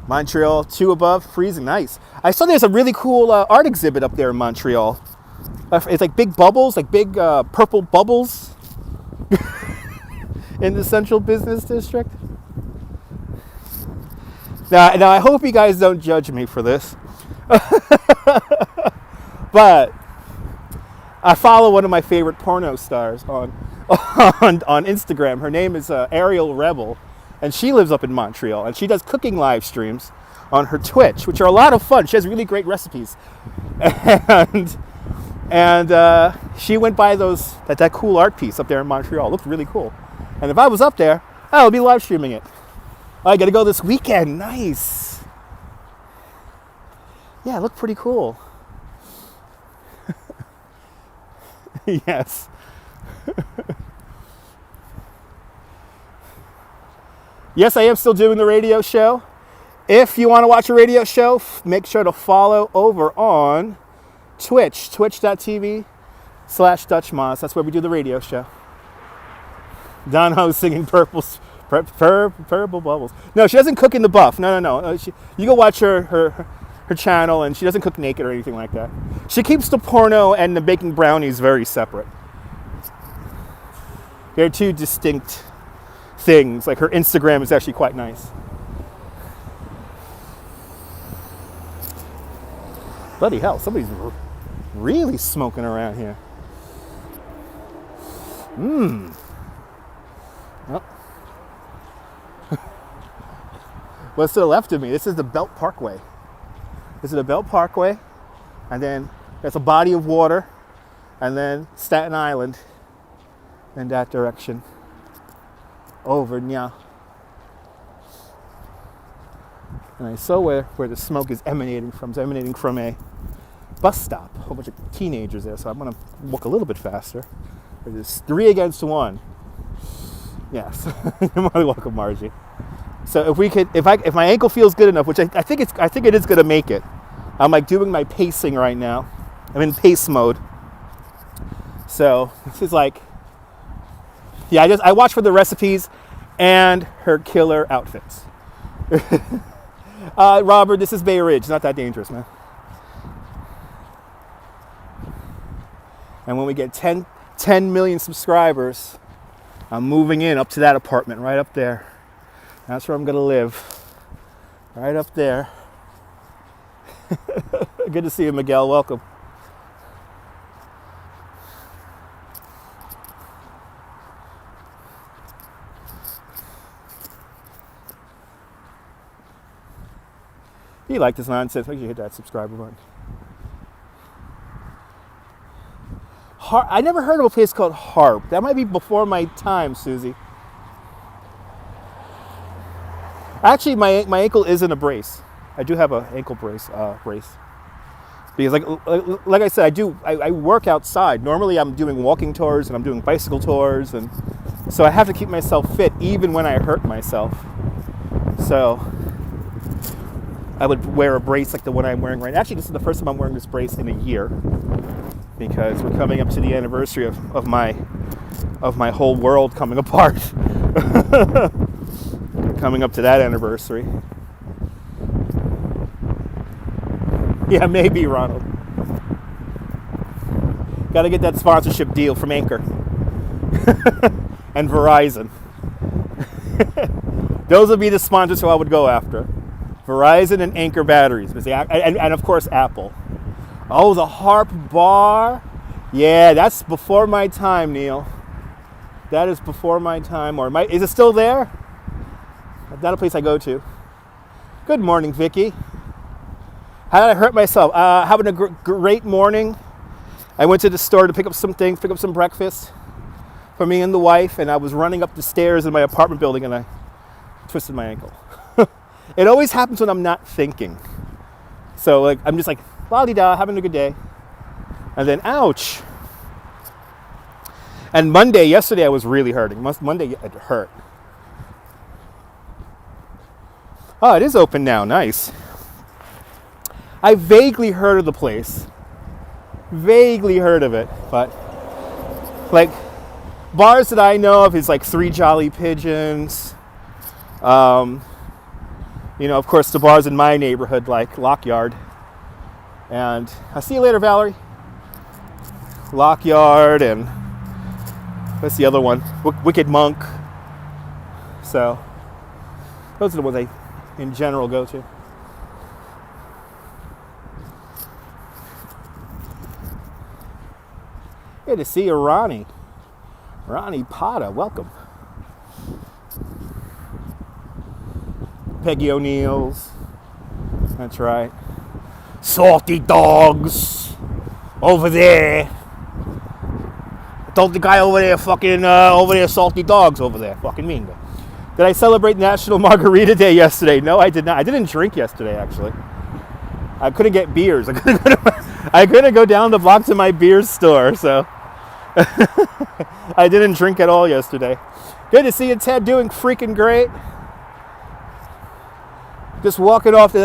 Montreal, 2 above, freezing, nice. I saw there's a really cool art exhibit up there in Montreal. It's like big bubbles, like big purple bubbles in the central business district. Now, I hope you guys don't judge me for this. But I follow one of my favorite porno stars on Instagram. Her name is Ariel Rebel, and she lives up in Montreal, and she does cooking live streams on her Twitch, which are a lot of fun. She has really great recipes, and she went by that cool art piece up there in Montreal. It looked really cool. And if I was up there, Oh, I'll be live streaming it. Oh, I got to go this weekend. Nice. Yeah, it looked pretty cool. Yes. Yes, I am still doing the radio show. If you want to watch a radio show, make sure to follow over on Twitch, twitch.tv/DutchMoz. That's where we do the radio show. Don Ho's singing Purple Bubbles. No, she doesn't cook in the buff. No. You go watch her channel, and she doesn't cook naked or anything like that. She keeps the porno and the baking brownies very separate. They're two distinct things. Like her Instagram is actually quite nice. Bloody hell, somebody's really smoking around here. Oh. What's to the left of me? This is the Belt Parkway. This is the Belt Parkway, and then there's a body of water, and then Staten Island in that direction. Over now. And I saw where the smoke is emanating from. It's emanating from a bus stop. A whole bunch of teenagers there, so I'm gonna walk a little bit faster. There's 3 against 1. Yes. You're more than welcome, Margie. So if my ankle feels good enough, which I think it is gonna make it. I'm like doing my pacing right now. I'm in pace mode. So this is like, yeah, I watch for the recipes and her killer outfits. Robert, this is Bay Ridge. It's not that dangerous, man. And when we get 10 million subscribers, I'm moving in up to that apartment right up there. That's where I'm going to live. Right up there. Good to see you, Miguel. Welcome. If you like this nonsense, make sure you hit that subscriber button. I never heard of a place called Harp. That might be before my time, Susie. Actually, my ankle is in a brace. I do have an ankle brace. Because like I said, I work outside. Normally I'm doing walking tours and I'm doing bicycle tours, and so I have to keep myself fit even when I hurt myself. So I would wear a brace like the one I'm wearing right now. Actually, this is the first time I'm wearing this brace in a year, because we're coming up to the anniversary of my whole world coming apart. Coming up to that anniversary. Yeah, maybe, Ronald. Got to get that sponsorship deal from Anchor and Verizon. Those would be the sponsors who I would go after. Verizon and Anchor batteries. And of course, Apple. Oh, the Harp Bar. Yeah, that's before my time, Neil. That is before my time. Is it still there? Not a place I go to. Good morning, Vicky. How did I hurt myself? Having a great morning. I went to the store to pick up some breakfast for me and the wife, and I was running up the stairs in my apartment building, and I twisted my ankle. It always happens when I'm not thinking. So like I'm just like, la-di-da, having a good day. And then, ouch. And yesterday I was really hurting. Monday it hurt. Oh, it is open now. Nice. I vaguely heard of the place. Vaguely heard of it. But, like, bars that I know of is like Three Jolly Pigeons. Of course, the bars in my neighborhood, like Lockyard. And I'll see you later, Valerie. Lockyard, and what's the other one? Wicked Monk. So, those are the ones I, in general, go to. Good to see you, Ronnie. Ronnie Potter, welcome. Peggy O'Neill's. That's right. Salty dogs. Over there. I told the guy over there, salty dogs over there. Fucking mean. Did I celebrate National Margarita Day yesterday? No, I did not. I didn't drink yesterday, actually. I couldn't get beers. I couldn't go down the block to my beer store, so I didn't drink at all yesterday. Good to see you, Ted. Doing freaking great. Just walking off.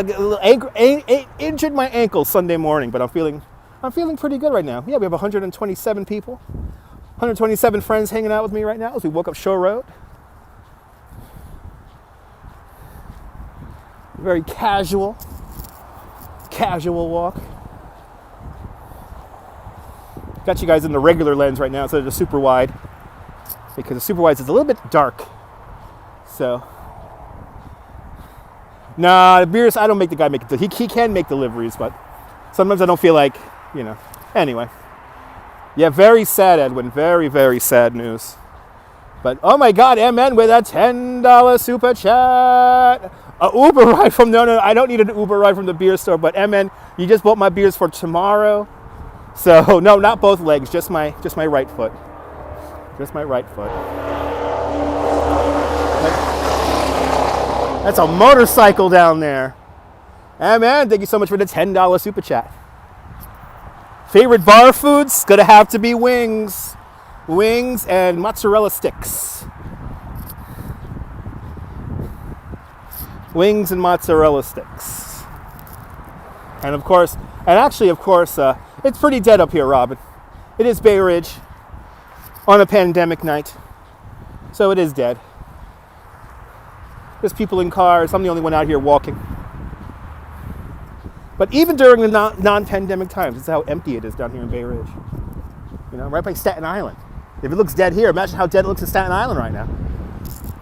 Injured my ankle Sunday morning, but I'm feeling pretty good right now. Yeah, we have 127 people, 127 friends hanging out with me right now as we walk up Shore Road. Very casual walk. Got you guys in the regular lens right now instead of the super wide, because the super wide is a little bit dark. So, nah, the beers, I don't make the guy make it. He can make deliveries, but sometimes I don't feel like, Anyway. Yeah, very sad, Edwin. Very, very sad news. But, oh my God, MN with a $10 super chat. A Uber ride from, no, I don't need an Uber ride from the beer store, but MN, you just bought my beers for tomorrow. So, no, not both legs, just my right foot. Just my right foot. That's a motorcycle down there. MN, thank you so much for the $10 super chat. Favorite bar foods? Gonna have to be wings. Wings and mozzarella sticks. Wings and mozzarella sticks. And of course, it's pretty dead up here, Robin. It is Bay Ridge on a pandemic night. So it is dead. There's people in cars. I'm the only one out here walking. But even during the non-pandemic times, this is how empty it is down here in Bay Ridge. Right by Staten Island. If it looks dead here, imagine how dead it looks in Staten Island right now.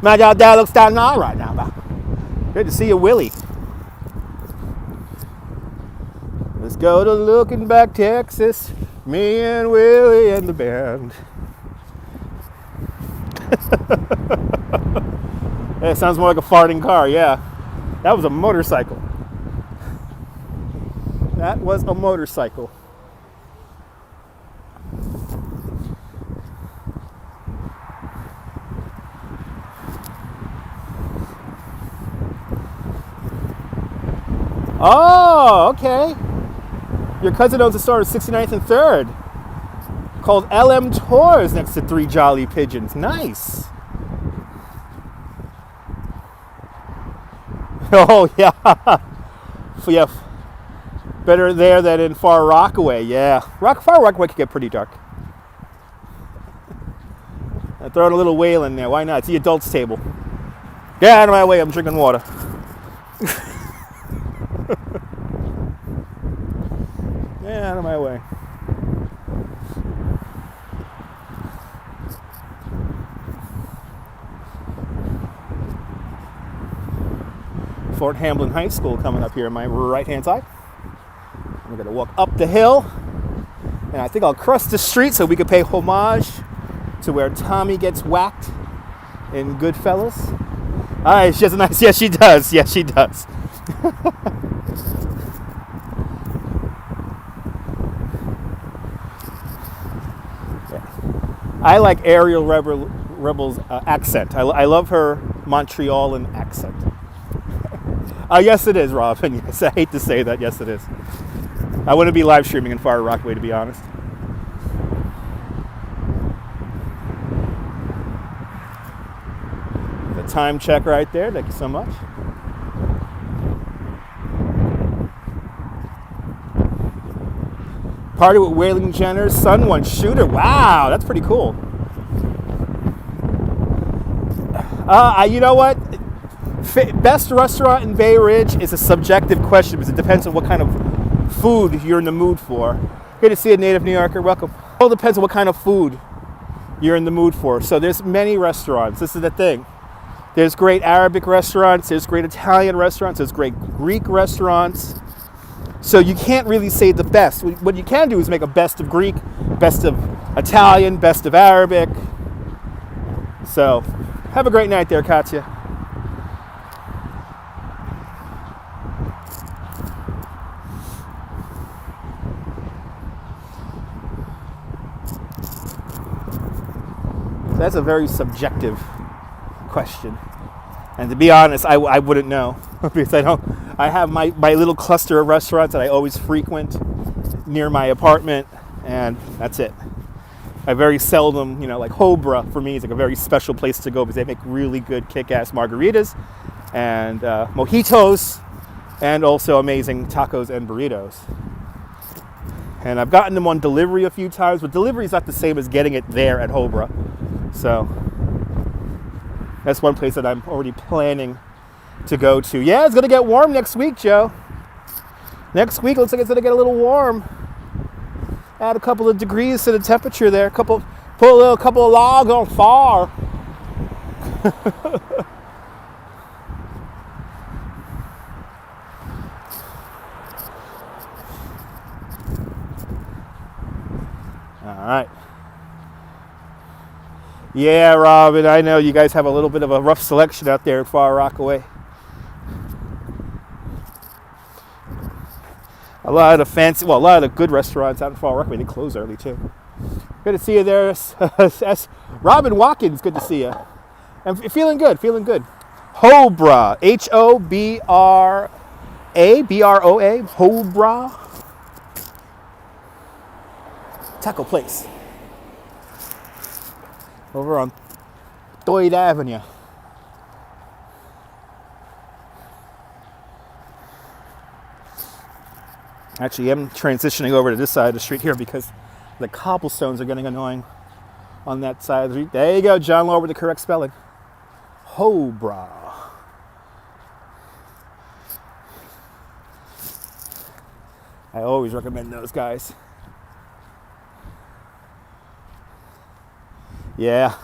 Imagine how dead it looks in Staten Island right now. Good to see you, Willie. Let's go to Looking Back, Texas. Me and Willie and the band. It sounds more like a farting car, yeah. That was a motorcycle. That was a motorcycle. Oh, okay. Your cousin owns a store at 69th and 3rd called LM Tours next to Three Jolly Pigeons. Nice. Oh, yeah. Yeah. Better there than in Far Rockaway. Yeah. Far Rockaway could get pretty dark. I throw in a little whale in there. Why not? It's the adults table. Get out of my way. I'm drinking water. Get out of my way. Fort Hamlin High School coming up here on my right-hand side. We're going to walk up the hill, and I think I'll cross the street so we can pay homage to where Tommy gets whacked in Goodfellas. All right, she has a nice, yes, she does. Yes, she does. I like Ariel Rebel's accent. I love her Montrealan accent. Yes, it is, Robin. Yes, I hate to say that. Yes, it is. I wouldn't be live streaming in Far Rockaway, to be honest. The time check right there. Thank you so much. Party with Waylon Jenner's son, one shooter. Wow, that's pretty cool. You know what? Best restaurant in Bay Ridge is a subjective question because it depends on what kind of food you're in the mood for. Good to see a native New Yorker. Welcome. It all depends on what kind of food you're in the mood for. So there's many restaurants. This is the thing. There's great Arabic restaurants. There's great Italian restaurants. There's great Greek restaurants. So you can't really say the best. What you can do is make a best of Greek, best of Italian, best of Arabic. So have a great night there, Katya. That's a very subjective question. And to be honest, I wouldn't know because I have my little cluster of restaurants that I always frequent near my apartment, and that's it. I very seldom, like Hobra for me is like a very special place to go because they make really good kick-ass margaritas and mojitos and also amazing tacos and burritos. And I've gotten them on delivery a few times, but delivery is not the same as getting it there at Hobra. So that's one place that I'm already planning to go to. Yeah, it's going to get warm next week, Joe. Next week looks like it's going to get a little warm. Add a couple of degrees to the temperature there. Couple of logs on fire. All right. Yeah, Robin, I know you guys have a little bit of a rough selection out there at Far Rockaway. A lot of the good restaurants out in Far Rockaway, they close early too. Good to see you there, Robin Watkins. Good to see you. And feeling good. Hobra, Hobra, Broa, Hobra taco place over on 3rd Avenue. Actually, I'm transitioning over to this side of the street here because the cobblestones are getting annoying on that side of the street. There you go, John Law with the correct spelling. Hobra. I always recommend those guys. Yeah.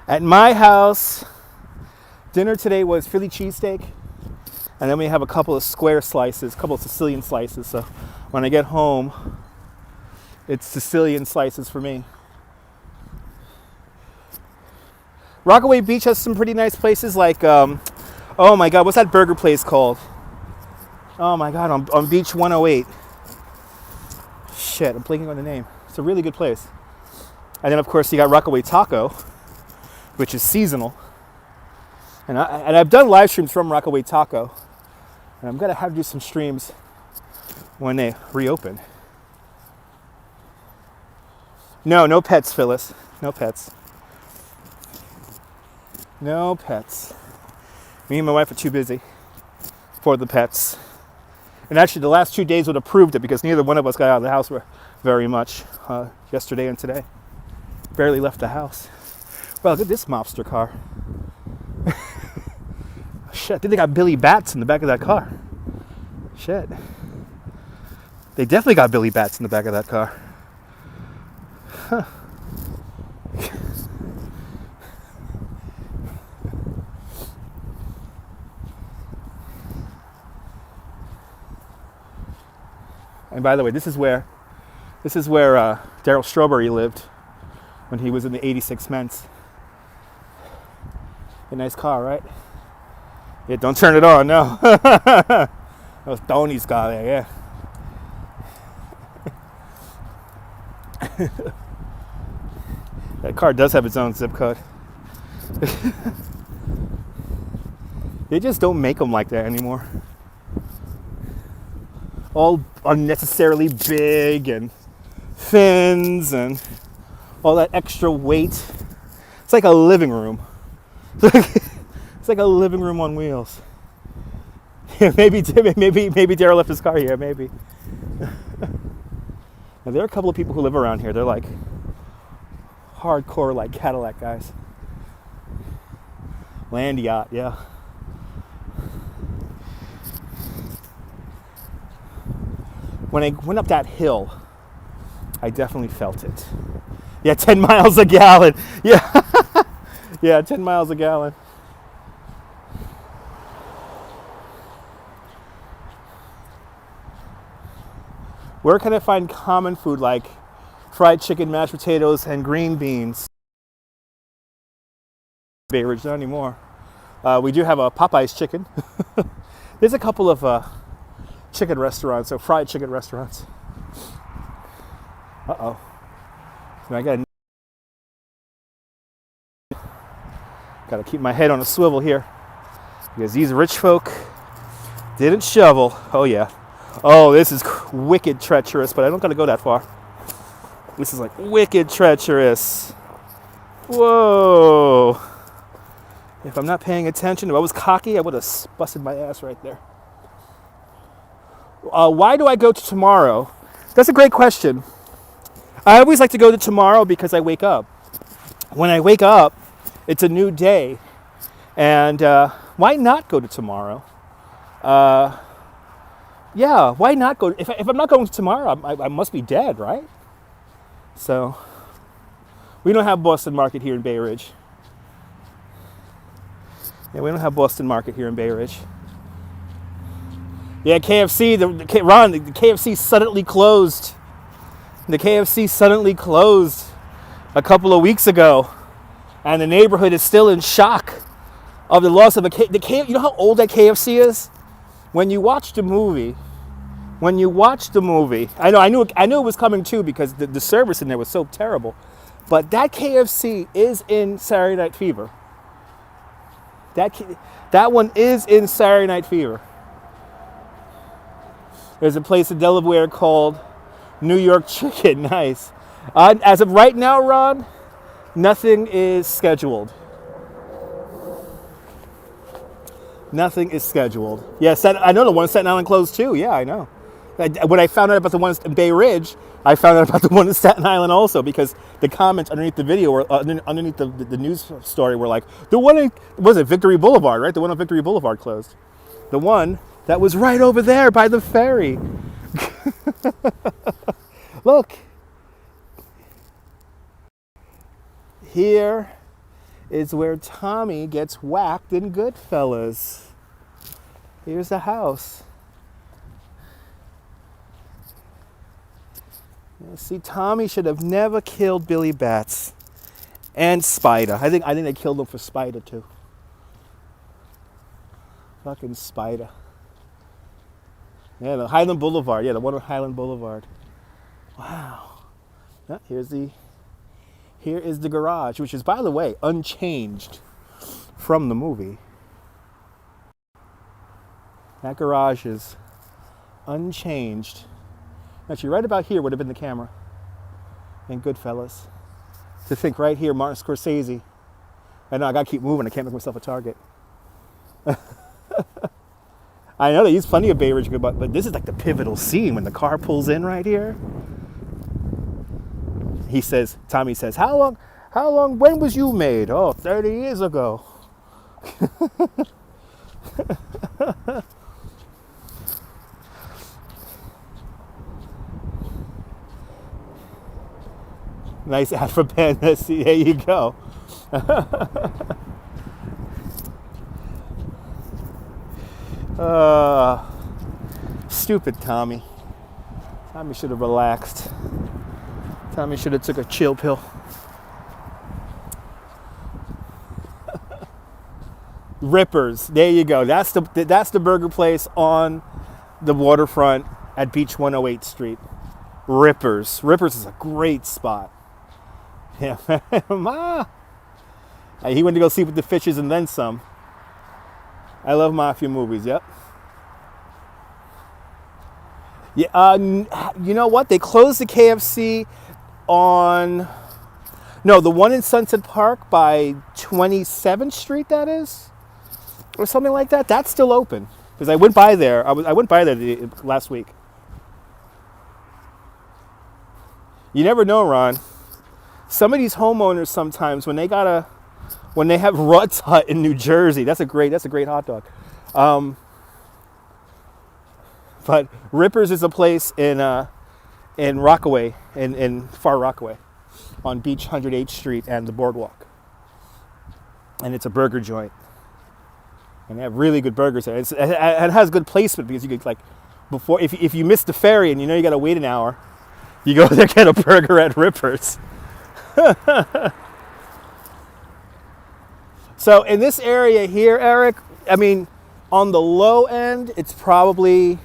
At my house, dinner today was Philly cheesesteak. And then we have a couple of square slices, a couple of Sicilian slices. So when I get home, it's Sicilian slices for me. Rockaway Beach has some pretty nice places like, oh my God, what's that burger place called? Oh my God, on Beach 108. Shit, I'm blanking on the name. It's a really good place. And then, of course, you got Rockaway Taco, which is seasonal. And I've done live streams from Rockaway Taco. And I'm going to have to do some streams when they reopen. No pets, Phyllis. No pets. No pets. Me and my wife are too busy for the pets. And actually, the last 2 days would have proved it because neither one of us got out of the house very much yesterday and today. Barely left the house. Well, look at this mobster car. Shit, I think they got Billy Bats in the back of that car. Shit. They definitely got Billy Bats in the back of that car. Huh. And by the way, this is where Daryl Strawberry lived when he was in the 86 Men's. A nice car, right? Yeah, don't turn it on, no. That was Tony's car there, yeah. That car does have its own zip code. They just don't make them like that anymore. All unnecessarily big and fins and all that extra weight. It's like a living room. It's like a living room on wheels. Yeah, maybe Daryl left his car here, maybe. Now, there are a couple of people who live around here. They're like hardcore, like Cadillac guys. Land yacht, yeah. When I went up that hill, I definitely felt it. Yeah, 10 miles a gallon. Yeah, yeah, 10 miles a gallon. Where can I find common food like fried chicken, mashed potatoes, and green beans? Not anymore. We do have a Popeye's chicken. There's a couple of chicken restaurants, so fried chicken restaurants. Uh-oh. I got Gotta keep my head on a swivel here because these rich folk didn't shovel. Oh yeah. Oh, this is wicked treacherous, but I don't gotta go that far. This is like wicked treacherous. Whoa. If I'm not paying attention, if I was cocky, I would have busted my ass right there. Why do I go to tomorrow? That's a great question. I always like to go to tomorrow because I wake up. When I wake up, it's a new day. And why not go to tomorrow? Yeah, why not go? If I'm not going to tomorrow, I must be dead, right? So, we don't have Boston Market here in Bay Ridge. Yeah, we don't have Boston Market here in Bay Ridge. Yeah, KFC, Ron, the KFC suddenly closed. The KFC suddenly closed a couple of weeks ago. And the neighborhood is still in shock of the loss of you know how old that KFC is? When you watch the movie, I knew it was coming too because the service in there was so terrible. But that KFC is in Saturday Night Fever. That one is in Saturday Night Fever. There's a place in Delaware called New York Chicken. Nice. As of right now, Ron, nothing is scheduled. Nothing is scheduled. Yes, I know the one in Staten Island closed too. Yeah, I know. When I found out about the ones in Bay Ridge, I found out about the one in Staten Island also because the comments underneath the video or underneath the news story were like, the one in, was it Victory Boulevard, right? The one on Victory Boulevard closed. The one that was right over there by the ferry. Look. Here is where Tommy gets whacked in Goodfellas. Here's the house. See, Tommy should have never killed Billy Batts and Spider. I think they killed him for Spider too. Fucking Spider. Yeah, the Highland Boulevard. Yeah, the one on Highland Boulevard. Wow. Yeah, here is the garage, which is, by the way, unchanged from the movie. That garage is unchanged. Actually, right about here would have been the camera in Goodfellas. To think right here, Martin Scorsese. I know, I gotta keep moving. I can't make myself a target. I know they use plenty of Bay Ridge, but this is like the pivotal scene when the car pulls in right here. Tommy says, how long, when was you made? Oh, 30 years ago. Nice ad for Panda. See, there you go. Stupid Tommy. Tommy should have relaxed. Tommy should have took a chill pill. Rippers. There you go. That's the burger place on the waterfront at Beach 108 Street. Rippers. Rippers is a great spot. Yeah. Ma. He went to go sleep with the fishes and then some. I love mafia movies. Yep. Yeah. You know what? They closed the KFC on. No, the one in Sunset Park by 27th Street. That is, or something like that. That's still open because I went by there. I went by there last week. You never know, Ron. Some of these homeowners sometimes when they have Rutt's Hut in New Jersey, that's a great hot dog. But Rippers is a place in Rockaway, in far Rockaway, on Beach 108th Street and the Boardwalk, and it's a burger joint, and they have really good burgers there. It has good placement because you could before if you miss the ferry and you know you got to wait an hour, you go there get a burger at Rippers. So in this area here, Eric, I mean, on the low end, it's probably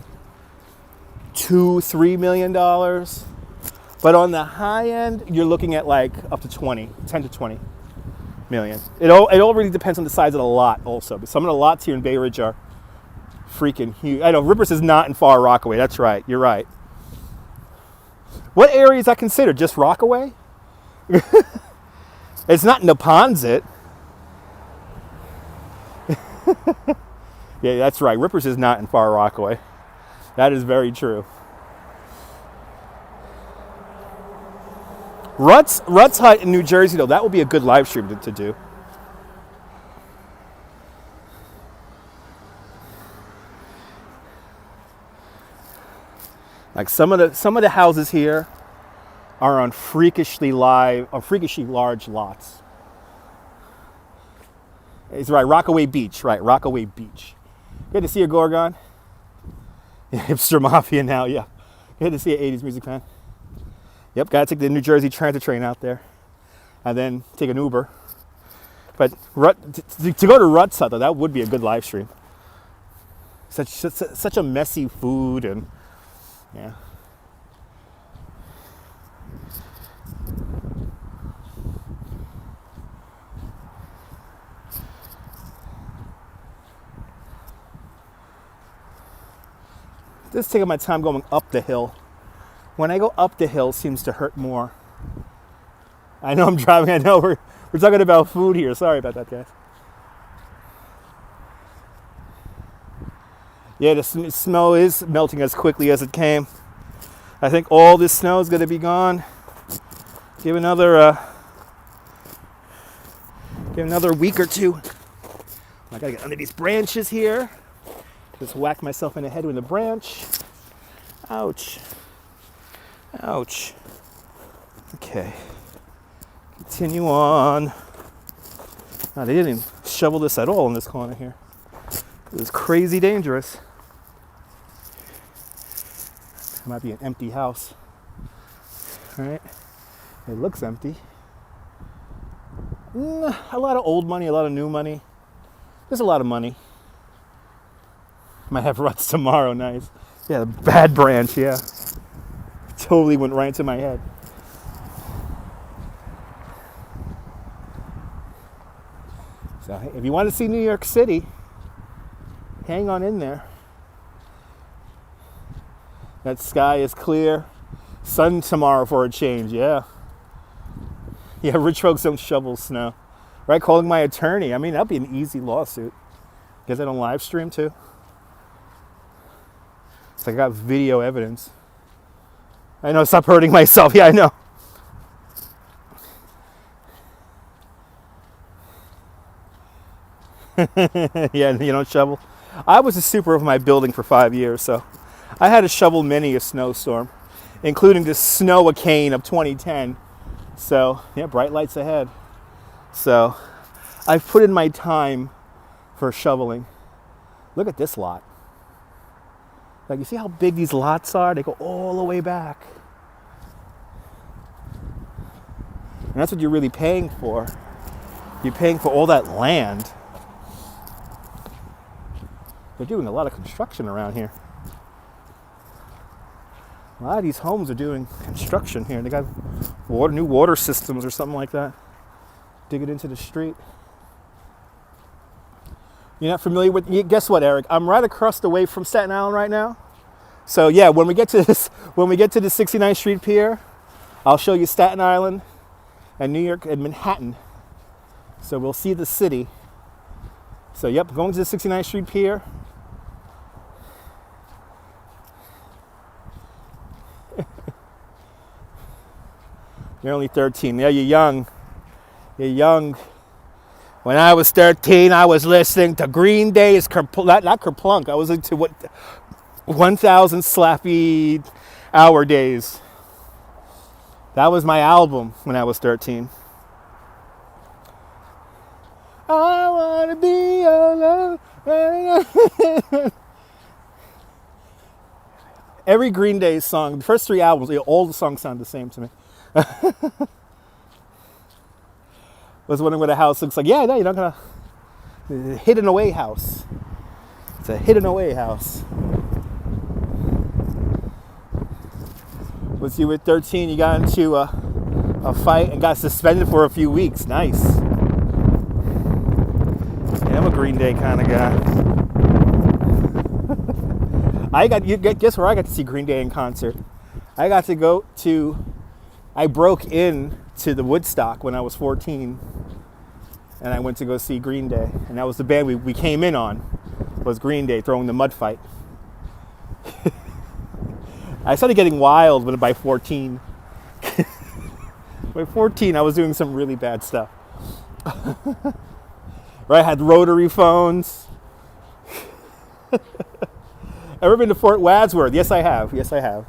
$2-3 million. But on the high end, you're looking at up to 10 to 20. million. It all really depends on the size of the lot also. But some of the lots here in Bay Ridge are freaking huge. I know Rippers is not in far Rockaway. That's right. You're right. What area is that considered? Just Rockaway? It's not Neponsit. Yeah, that's right. Rippers is not in far Rockaway. That is very true. Rutt's Hut in New Jersey, though, that would be a good live stream to do. Like some of the houses here are on freakishly large lots. It's right, Rockaway Beach, right, Rockaway Beach. Good to see you, Gorgon. Hipster Mafia now, yeah. Good to see you, 80s music fan. Yep, gotta take the New Jersey Transit train out there and then take an Uber. But to go to Rutt's Hut, though, that would be a good live stream. Such a messy food and, yeah. Just taking my time going up the hill. When I go up the hill, it seems to hurt more. I know I'm driving. I know we're talking about food here. Sorry about that, guys. Yeah, the snow is melting as quickly as it came. I think all this snow is going to be gone. Give another week or two. I gotta get under these branches here. Just whack myself in the head with a branch. Ouch. Ouch. Okay. Continue on. Oh, they didn't shovel this at all in this corner here. It was crazy dangerous. It might be an empty house. All right. It looks empty. A lot of old money, a lot of new money. There's a lot of money. Might have ruts tomorrow, nice. Yeah, the bad branch, yeah. Totally went right into my head. So if you want to see New York City, hang on in there. That sky is clear. Sun tomorrow for a change, yeah. Yeah, rich folks don't shovel snow. Right, calling my attorney. I mean, that'd be an easy lawsuit. Get that on live stream too. So I got video evidence. I know, stop hurting myself. Yeah, I know. Yeah, you don't shovel. I was a super of my building for 5 years, so I had to shovel many a snowstorm, including the snow-a-cane of 2010. So, yeah, bright lights ahead. So, I've put in my time for shoveling. Look at this lot. Like, you see how big these lots are? They go all the way back. And that's what you're really paying for. You're paying for all that land. They're doing a lot of construction around here. A lot of these homes are doing construction here. They got new water systems or something like that. Dig it into the street. You're not familiar with, guess what, Eric? I'm right across the way from Staten Island right now. So yeah, when we get to the 69th Street Pier, I'll show you Staten Island and New York and Manhattan. So we'll see the city. So yep, going to the 69th Street Pier. You're only 13. Yeah, you're young. You're young. When I was 13, I was listening to Green Day's not Kerplunk. I was into 1,000 Slappy Hour Days. That was my album when I was 13. I wanna be alone. Every Green Day song, the first 3 albums, all the songs sound the same to me. Was wondering what a house looks like. Yeah, no, you're not gonna. A hidden away house. It's a hidden away house. Was you at 13? You got into a fight and got suspended for a few weeks. Nice. Green Day kind of guy. Guess where I got to see Green Day in concert? I broke in to the Woodstock when I was 14, and I went to go see Green Day, and that was the band we came in on, was Green Day throwing the mud fight. I started getting wild by 14. By 14, I was doing some really bad stuff. Right, I had rotary phones. Ever been to Fort Wadsworth? Yes, I have.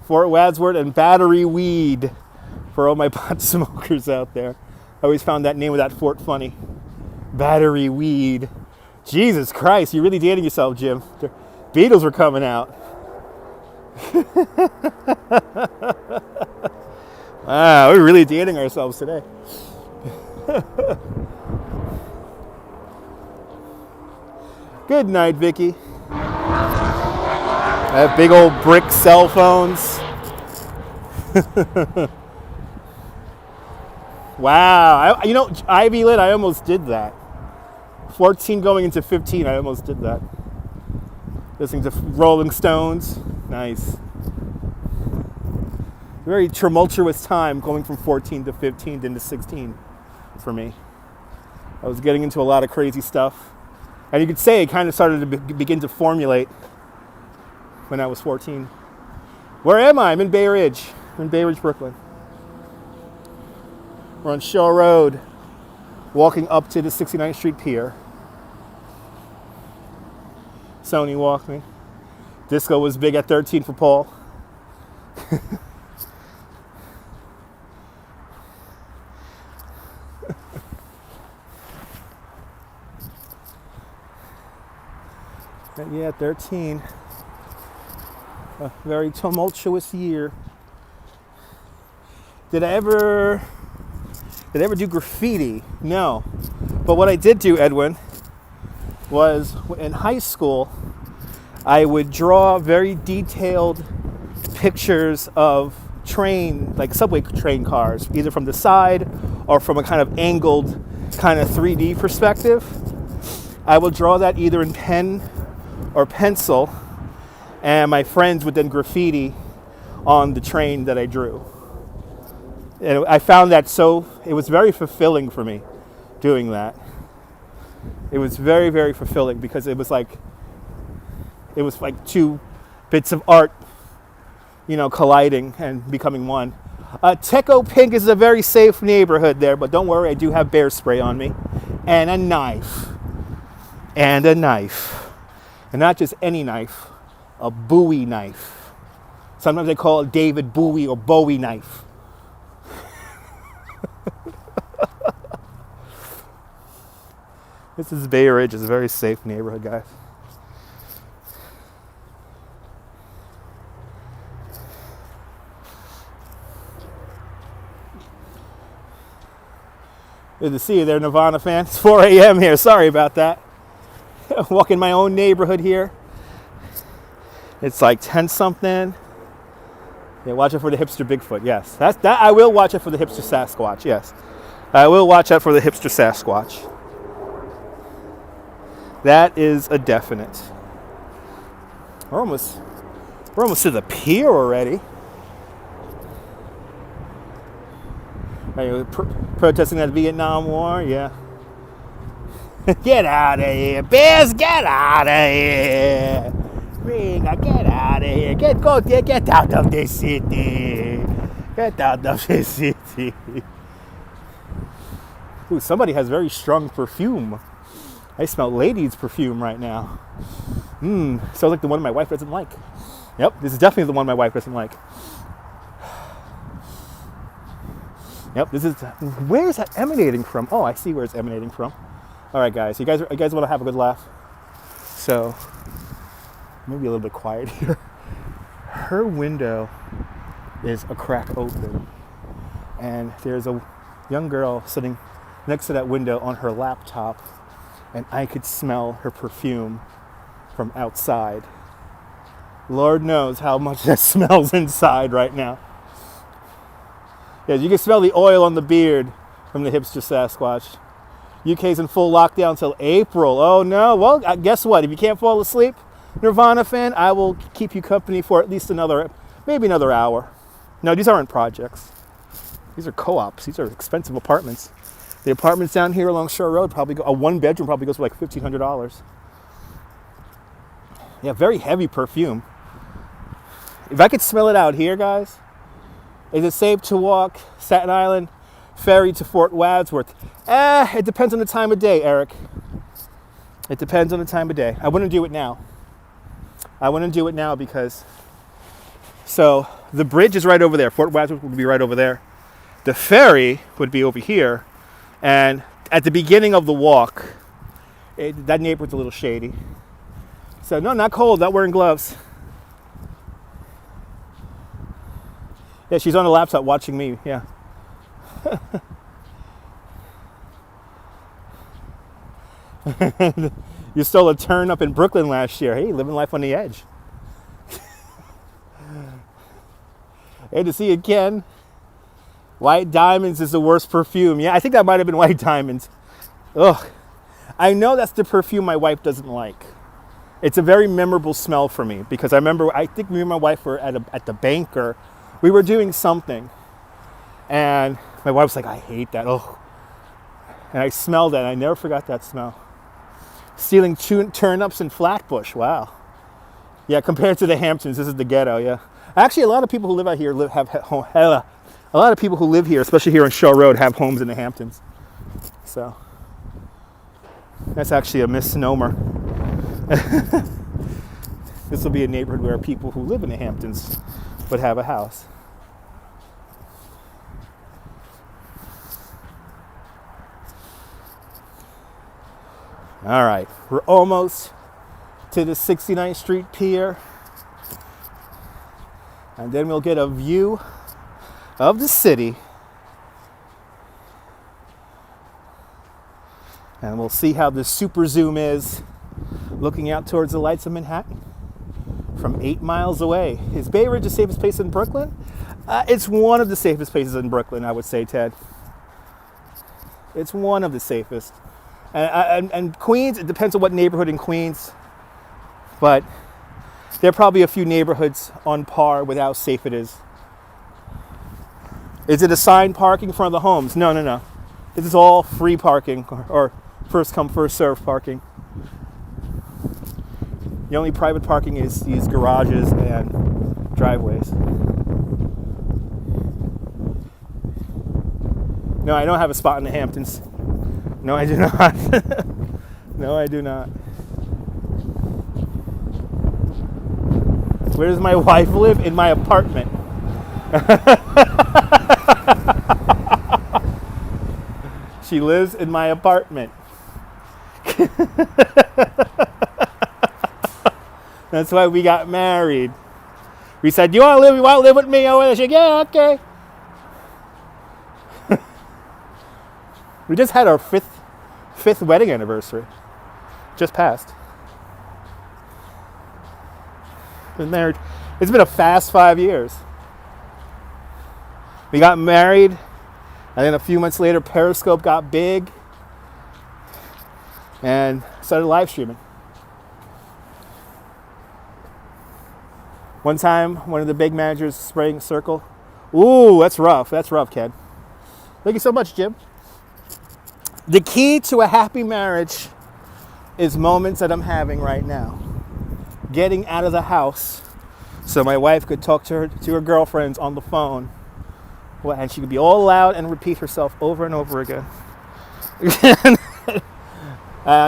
Fort Wadsworth and battery weed for all my pot smokers out there. I always found that name of that fort funny. Battery weed. Jesus Christ, you're really dating yourself, Jim. The Beatles were coming out. Wow, we're really dating ourselves today. Good night, Vicky. I have big old brick cell phones. Wow, Ivy Lit, I almost did that. 14 going into 15, I almost did that. Listening to Rolling Stones, nice. Very tumultuous time going from 14 to 15 into 16 for me. I was getting into a lot of crazy stuff. And you could say it kind of started to begin to formulate when I was 14. Where am I? I'm in Bay Ridge. I'm in Bay Ridge, Brooklyn. We're on Shaw Road, walking up to the 69th Street Pier. Sony walked me. Disco was big at 13 for Paul. Yeah, 13. A very tumultuous year. Did I ever do graffiti? No. But what I did do, Edwin, was in high school, I would draw very detailed pictures of like subway train cars, either from the side or from a kind of angled kind of 3D perspective. I would draw that either in pen or pencil, and my friends would then graffiti on the train that I drew. And I found that it was very fulfilling for me doing that. It was very, very fulfilling because it was like two bits of art, colliding and becoming one. Teco Pink is a very safe neighborhood there, but don't worry, I do have bear spray on me. And a knife. And not just any knife, a Bowie knife. Sometimes they call it David Bowie or Bowie knife. This is Bay Ridge. It's a very safe neighborhood, guys. Good to see you there, Nirvana fan. It's 4 a.m. here. Sorry about that. Walking my own neighborhood here. It's like 10 something. Yeah, watch out for the hipster Bigfoot. Yes, that I will watch out for the hipster Sasquatch. Yes, I will watch out for the hipster Sasquatch. That is a definite. We're almost to the pier already. Are you protesting that Vietnam War? Yeah. Get out of here, Bears! Get out of here! Ringo, get out of here! Get out of this city! Get out of this city! Ooh, somebody has very strong perfume. I smell ladies' perfume right now. Sounds like the one my wife doesn't like. Yep, this is definitely the one my wife doesn't like. Yep, this is. Where is that emanating from? Oh, I see where it's emanating from. All right, guys. You guys want to have a good laugh? So, maybe a little bit quiet here. Her window is a crack open, and there's a young girl sitting next to that window on her laptop, and I could smell her perfume from outside. Lord knows how much that smells inside right now. Yeah, you can smell the oil on the beard from the hipster Sasquatch. UK's in full lockdown until April. Oh no. Well, guess what? If you can't fall asleep, Nirvana fan, I will keep you company for at least maybe another hour. No, these aren't projects. These are co-ops. These are expensive apartments. The apartments down here along Shore Road a one bedroom probably goes for like $1,500. Yeah, very heavy perfume. If I could smell it out here, guys. Is it safe to walk Staten Island Ferry to Fort Wadsworth? It depends on the time of day, Eric. It depends on the time of day. I wouldn't do it now. Because, so the bridge is right over there. Fort Wadsworth would be right over there. The ferry would be over here. And at the beginning of the walk, that neighborhood's a little shady. So no, not cold, not wearing gloves. Yeah, she's on a laptop watching me, yeah. You stole a turn up in Brooklyn last year. Hey, living life on the edge. Hey, to see you, Ken. White Diamonds is the worst perfume. Yeah, I think that might have been White Diamonds. Ugh. I know that's the perfume my wife doesn't like. It's a very memorable smell for me because I think me and my wife were at the bank or we were doing something. And my wife was like, I hate that. Oh. And I smelled it and I never forgot that smell. Stealing turnips in Flatbush. Wow. Yeah, compared to the Hamptons, this is the ghetto, yeah. Actually, a lot of people who live out here a lot of people who live here, especially here on Shore Road, have homes in the Hamptons. So that's actually a misnomer. This will be a neighborhood where people who live in the Hamptons would have a house. All right, we're almost to the 69th Street Pier. And then we'll get a view of the city. And we'll see how the super zoom is looking out towards the lights of Manhattan from 8 miles away. Is Bay Ridge the safest place in Brooklyn? It's one of the safest places in Brooklyn, I would say, Ted. It's one of the safest. And Queens, it depends on what neighborhood in Queens. But there are probably a few neighborhoods on par with how safe it is. Is it assigned parking in front of the homes? No. This is all free parking or first come, first serve parking. The only private parking is these garages and driveways. No, I don't have a spot in the Hamptons. No, I do not. No, I do not. Where does my wife live? In my apartment. She lives in my apartment. That's why we got married. We said, you want to live with me? Oh, she said, yeah, okay. We just had our fifth wedding anniversary. Just passed. Been married. It's been a fast 5 years. We got married, and then a few months later, Periscope got big, and started live streaming. One time, one of the big managers spraying a circle. Ooh, that's rough. That's rough, Ken. Thank you so much, Jim. The key to a happy marriage is moments that I'm having right now. Getting out of the house so my wife could talk to her girlfriends on the phone. And she could be all loud and repeat herself over and over again.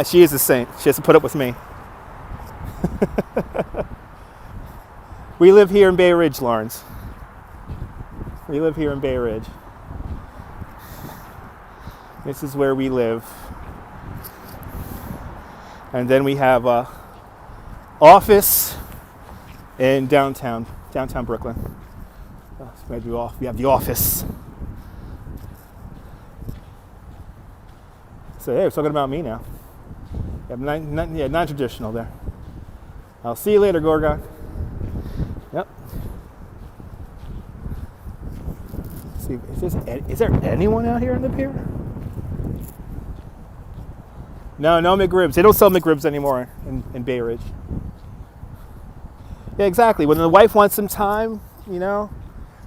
She is a saint. She has to put up with me. We live here in Bay Ridge, Lawrence. We live here in Bay Ridge. This is where we live. And then we have a office in downtown Brooklyn. We have the office. So hey, we're talking about me now. Yeah, non-traditional there. I'll see you later, Gorgon. Yep. See, is there anyone out here on the pier? No, no McRibs. They don't sell McRibs anymore in Bay Ridge. Yeah, exactly. When the wife wants some time, you know,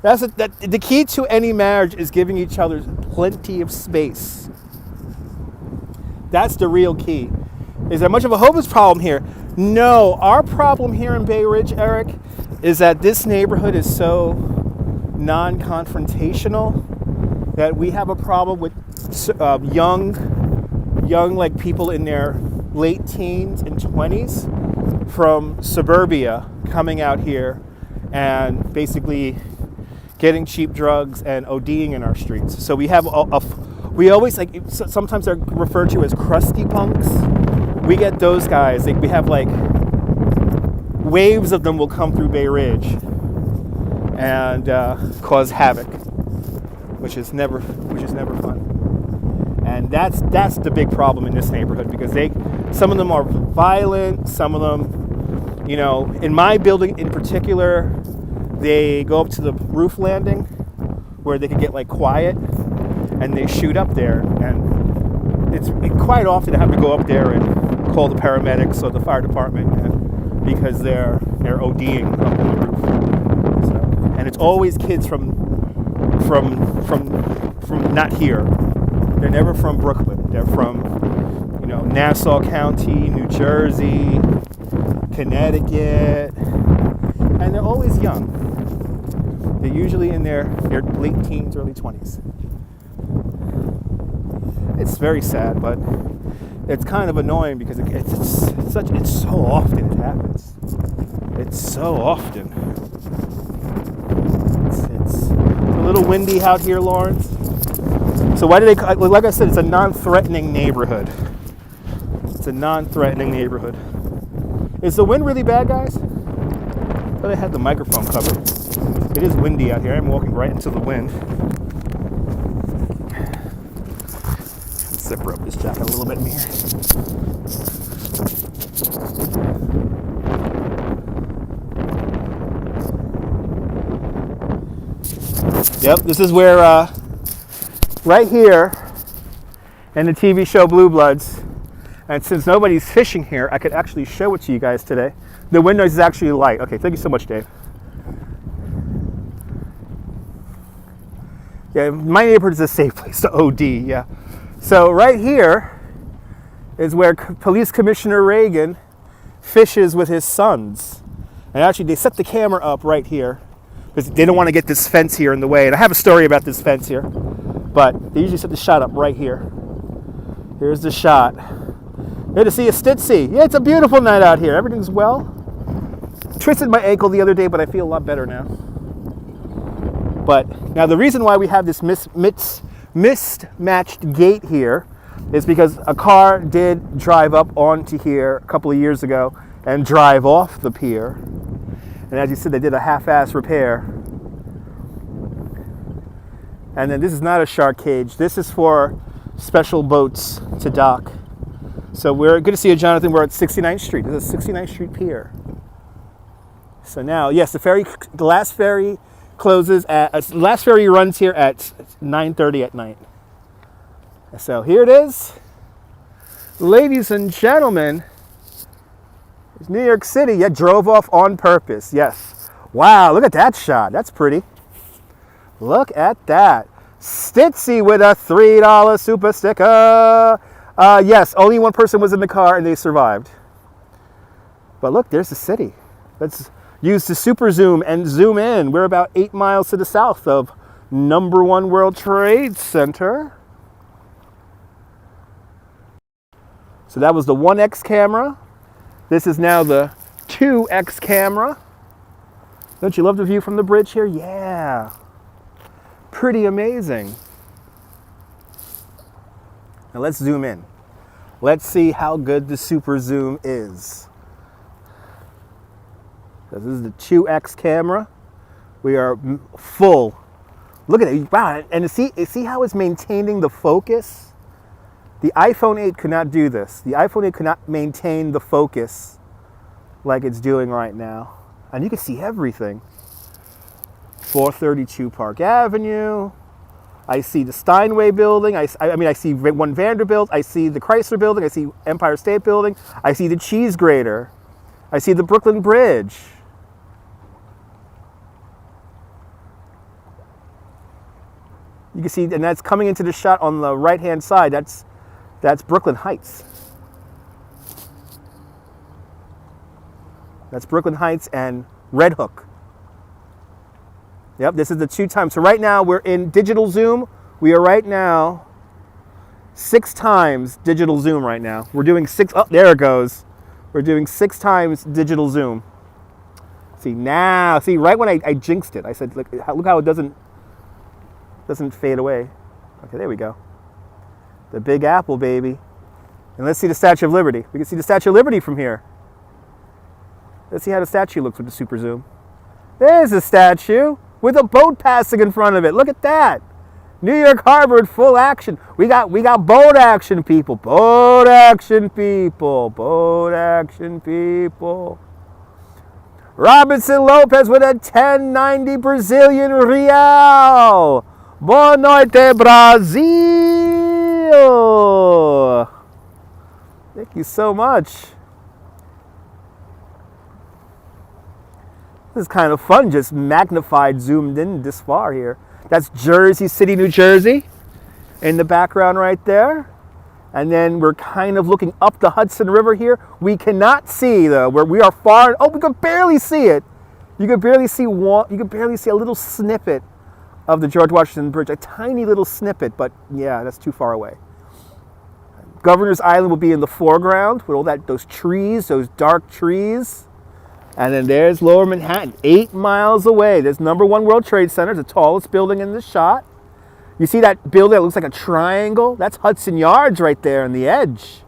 the key to any marriage is giving each other plenty of space. That's the real key. Is there much of a homeless problem here? No. Our problem here in Bay Ridge, Eric, is that this neighborhood is so non-confrontational that we have a problem with young like people in their late teens and 20s from suburbia coming out here and basically getting cheap drugs and ODing in our streets. So we have we always, like, sometimes they're referred to as crusty punks. We get those guys. We have like waves of them will come through Bay Ridge and cause havoc, which is never fun. And that's the big problem in this neighborhood, because some of them are violent, some of them, you know, in my building in particular, they go up to the roof landing where they can get like quiet, and they shoot up there, and it's quite often to have to go up there and call the paramedics or the fire department because they're ODing up on the roof. So, and it's always kids from not here. They're never from Brooklyn. They're from, you know, Nassau County, New Jersey, Connecticut, and they're always young. They're usually in their late teens, early 20s. It's very sad, but it's kind of annoying because it's so often it happens. It's so often. It's a little windy out here, Lawrence. So why do they, like I said, it's a non-threatening neighborhood. It's a non-threatening neighborhood. Is the wind really bad, guys? I thought I had the microphone covered. It is windy out here. I'm walking right into the wind. Zipper up this jacket a little bit in here. Yep, this is where, right here in the TV show Blue Bloods, and since nobody's fishing here, I could actually show it to you guys today. The window is actually light. Okay, thank you so much, Dave. Yeah, my neighborhood is a safe place to OD, yeah. So right here is where Police Commissioner Reagan fishes with his sons. And actually, they set the camera up right here because they don't want to get this fence here in the way. And I have a story about this fence here, but they usually set the shot up right here. Here's the shot. Good to see you, Stitzy. Yeah, it's a beautiful night out here. Everything's well. Twisted my ankle the other day, but I feel a lot better now. But now the reason why we have this mismatched gate here is because a car did drive up onto here a couple of years ago and drive off the pier. And as you said, they did a half-ass repair. And then this is not a shark cage. This is for special boats to dock. So we're good to see you, Jonathan. We're at 69th Street. This is 69th Street Pier. So now, yes, the last ferry runs here at 9:30 at night. So here it is. Ladies and gentlemen, it's New York City. Yeah, drove off on purpose. Yes. Wow, look at that shot. That's pretty. Look at that. Stitzy with a $3 super sticker. Yes, only one person was in the car and they survived. But look, there's the city. Let's use the super zoom and zoom in. We're about 8 miles to the south of #1 World Trade Center. So that was the 1X camera. This is now the 2X camera. Don't you love the view from the bridge here? Yeah. Pretty amazing. Now let's zoom in. Let's see how good the super zoom is. This is the 2X camera. We are full. Look at it. Wow. And see how it's maintaining the focus? The iPhone 8 could not do this. The iPhone 8 could not maintain the focus like it's doing right now. And you can see everything. 432 Park Avenue. I see the Steinway building. I see one Vanderbilt. I see the Chrysler building. I see Empire State Building. I see the cheese grater. I see the Brooklyn Bridge. You can see, and that's coming into the shot on the right-hand side. That's Brooklyn Heights. That's Brooklyn Heights and Red Hook. Yep, this is the 2 times. So right now we're in digital zoom. We are right now 6 times digital zoom right now. We're doing 6, oh, there it goes. We're doing 6 times digital zoom. See now, see right when I jinxed it, I said, look how it doesn't fade away. Okay, there we go. The Big Apple, baby. And let's see the Statue of Liberty. We can see the Statue of Liberty from here. Let's see how the statue looks with the super zoom. There's the statue with a boat passing in front of it. Look at that. New York Harbor in full action. We got boat action, people. Boat action, people. Boat action, people. Robinson Lopez with a 1090 Brazilian real. Boa noite, Brazil. Thank you so much. This is kind of fun, just magnified, zoomed in this far here. That's Jersey City, New Jersey in the background right there. And then we're kind of looking up the Hudson River here. We cannot see though, where we are far. Oh, we can barely see it. You can barely see a little snippet of the George Washington Bridge, a tiny little snippet, but yeah, that's too far away. Governor's Island will be in the foreground with all those trees, those dark trees. And then there's Lower Manhattan, 8 miles away. There's #1 World Trade Center, the tallest building in the shot. You see that building that looks like a triangle? That's Hudson Yards right there on the edge.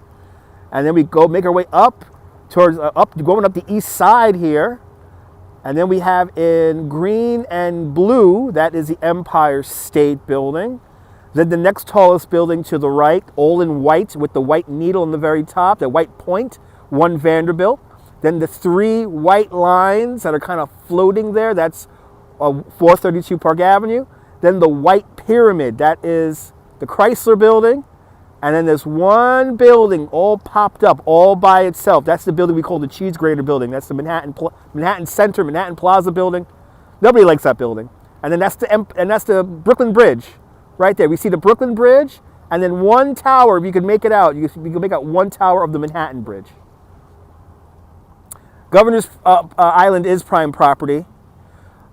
And then we go make our way up towards going up the east side here. And then we have in green and blue, that is the Empire State Building. Then the next tallest building to the right, all in white with the white needle on the very top, the white point, 1 Vanderbilt. Then the 3 white lines that are kind of floating there, that's 432 Park Avenue. Then the white pyramid, that is the Chrysler Building. And then there's 1 building all popped up, all by itself. That's the building we call the Cheese Grater Building. That's the Manhattan Center, Manhattan Plaza Building. Nobody likes that building. And then that's the Brooklyn Bridge right there. We see the Brooklyn Bridge, and then 1 tower, if you can make it out. You can make out 1 tower of the Manhattan Bridge. Governor's Island is prime property,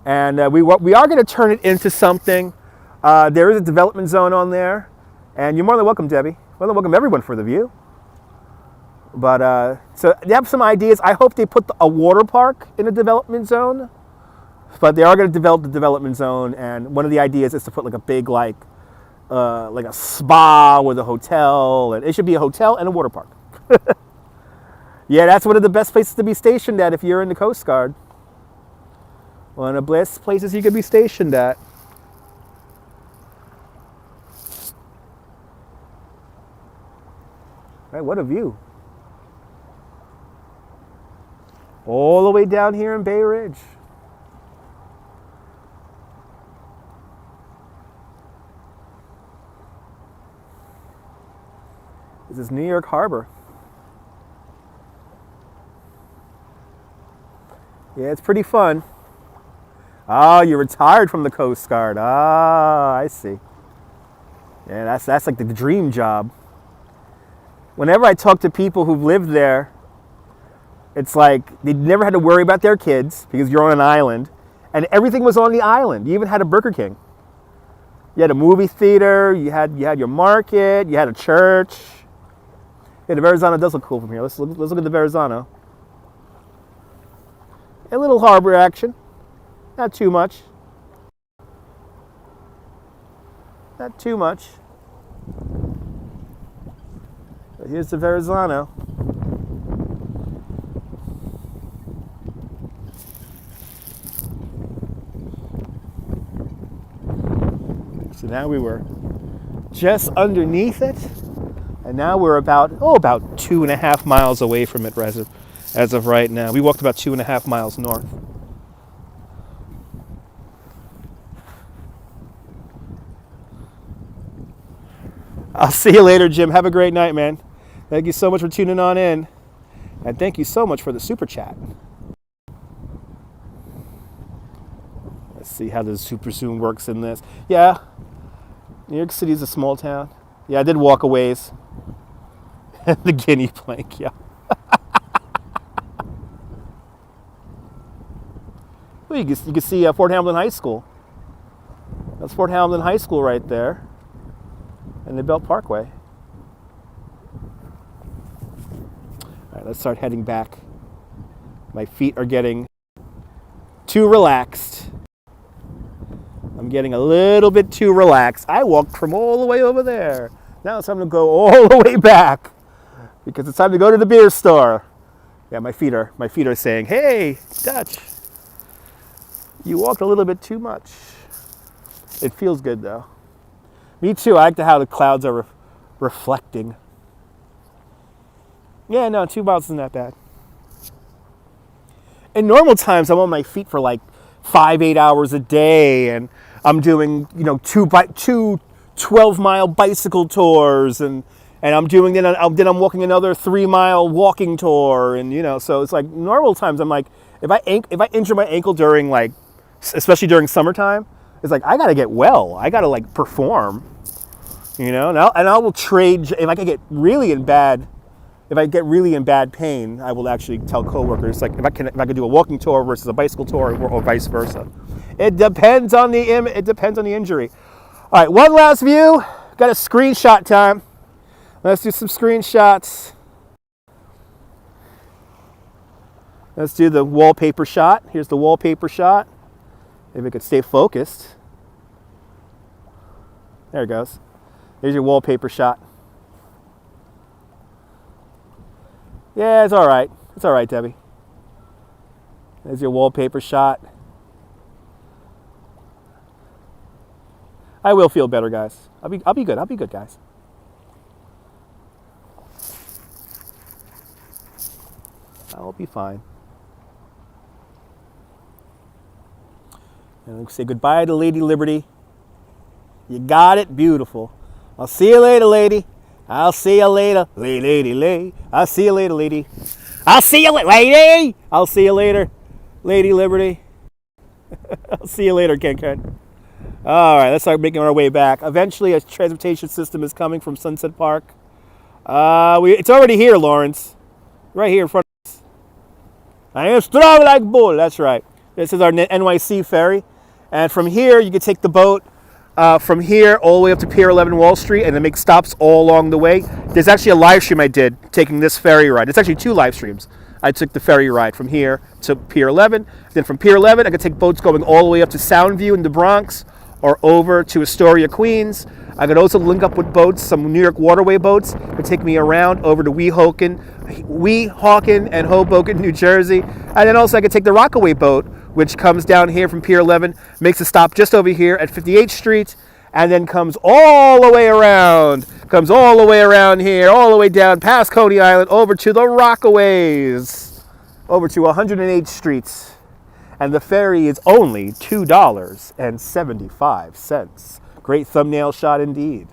and we are going to turn it into something. There is a development zone on there, and you're more than welcome, Debbie. More than welcome, everyone, for the view. But so they have some ideas. I hope they put a water park in a development zone, but they are going to develop the development zone, and one of the ideas is to put like a big like a spa with a hotel, and it should be a hotel and a water park. Yeah, that's one of the best places to be stationed at if you're in the Coast Guard. One of the best places you could be stationed at. Right, what a view. All the way down here in Bay Ridge. This is New York Harbor. Yeah, it's pretty fun. Oh, you're retired from the Coast Guard. Ah, I see. Yeah, that's like the dream job. Whenever I talk to people who've lived there, it's like they never had to worry about their kids because you're on an island, and everything was on the island. You even had a Burger King. You had a movie theater. You had your market. You had a church. Yeah, the Verrazano does look cool from here. Let's look at the Verrazano. A little harbor action, not too much. Not too much. But here's the Verrazano. So now we were just underneath it, and now we're about 2.5 miles away from it as of right now. We walked about 2.5 miles north. I'll see you later, Jim. Have a great night, man. Thank you so much for tuning on in. And thank you so much for the super chat. Let's see how the super soon works in this. Yeah, New York City is a small town. Yeah, I did Walkaways. The guinea plank, yeah. Well, you can see Fort Hamilton High School. That's Fort Hamilton High School right there. And the Belt Parkway. All right, let's start heading back. My feet are getting too relaxed. I'm getting a little bit too relaxed. I walked from all the way over there. Now it's time to go all the way back because it's time to go to the beer store. Yeah, my feet are saying, "Hey, Dutch, you walked a little bit too much." It feels good though. Me too. I like how the clouds are reflecting. Yeah, no, 2 miles isn't that bad. In normal times, I'm on my feet for like 5-8 hours a day, and I'm doing, two 12-mile bicycle tours, and I'm doing then I'm walking another 3-mile walking tour, and so it's like normal times. I'm like, if I injure my ankle during especially during summertime, it's like I gotta get well. I gotta perform, and I will trade if I get really in bad pain. I will actually tell coworkers if I could do a walking tour versus a bicycle tour or vice versa. It depends on the injury. All right, one last view. Got a screenshot time. Let's do some screenshots. Let's do the wallpaper shot. Here's the wallpaper shot. If it could stay focused. There it goes. There's your wallpaper shot. Yeah, it's all right. It's all right, Debbie. There's your wallpaper shot. I will feel better, guys. I'll be good. I'll be good, guys. I'll be fine. And we say goodbye to Lady Liberty. You got it, beautiful. I'll see you later, lady. I'll see you later, lady. I'll see you later, lady. I'll see you later, lady. I'll see you later, Lady Liberty. I'll see you later, Ken. All right, let's start making our way back. Eventually, a transportation system is coming from Sunset Park. It's already here, Lawrence. Right here in front of us. I am strong like bull. That's right. This is our NYC Ferry. And from here, you can take the boat from here all the way up to Pier 11 Wall Street and then make stops all along the way. There's actually a live stream I did taking this ferry ride. It's actually 2 live streams. I took the ferry ride from here to Pier 11. Then from Pier 11, I could take boats going all the way up to Soundview in the Bronx or over to Astoria, Queens. I could also link up with boats, some New York Waterway boats that take me around over to Weehawken and Hoboken, New Jersey. And then also I could take the Rockaway boat, which comes down here from Pier 11, makes a stop just over here at 58th Street, and then comes all the way around here, all the way down past Coney Island, over to the Rockaways, over to 108th Street. And the ferry is only $2.75. Great thumbnail shot indeed.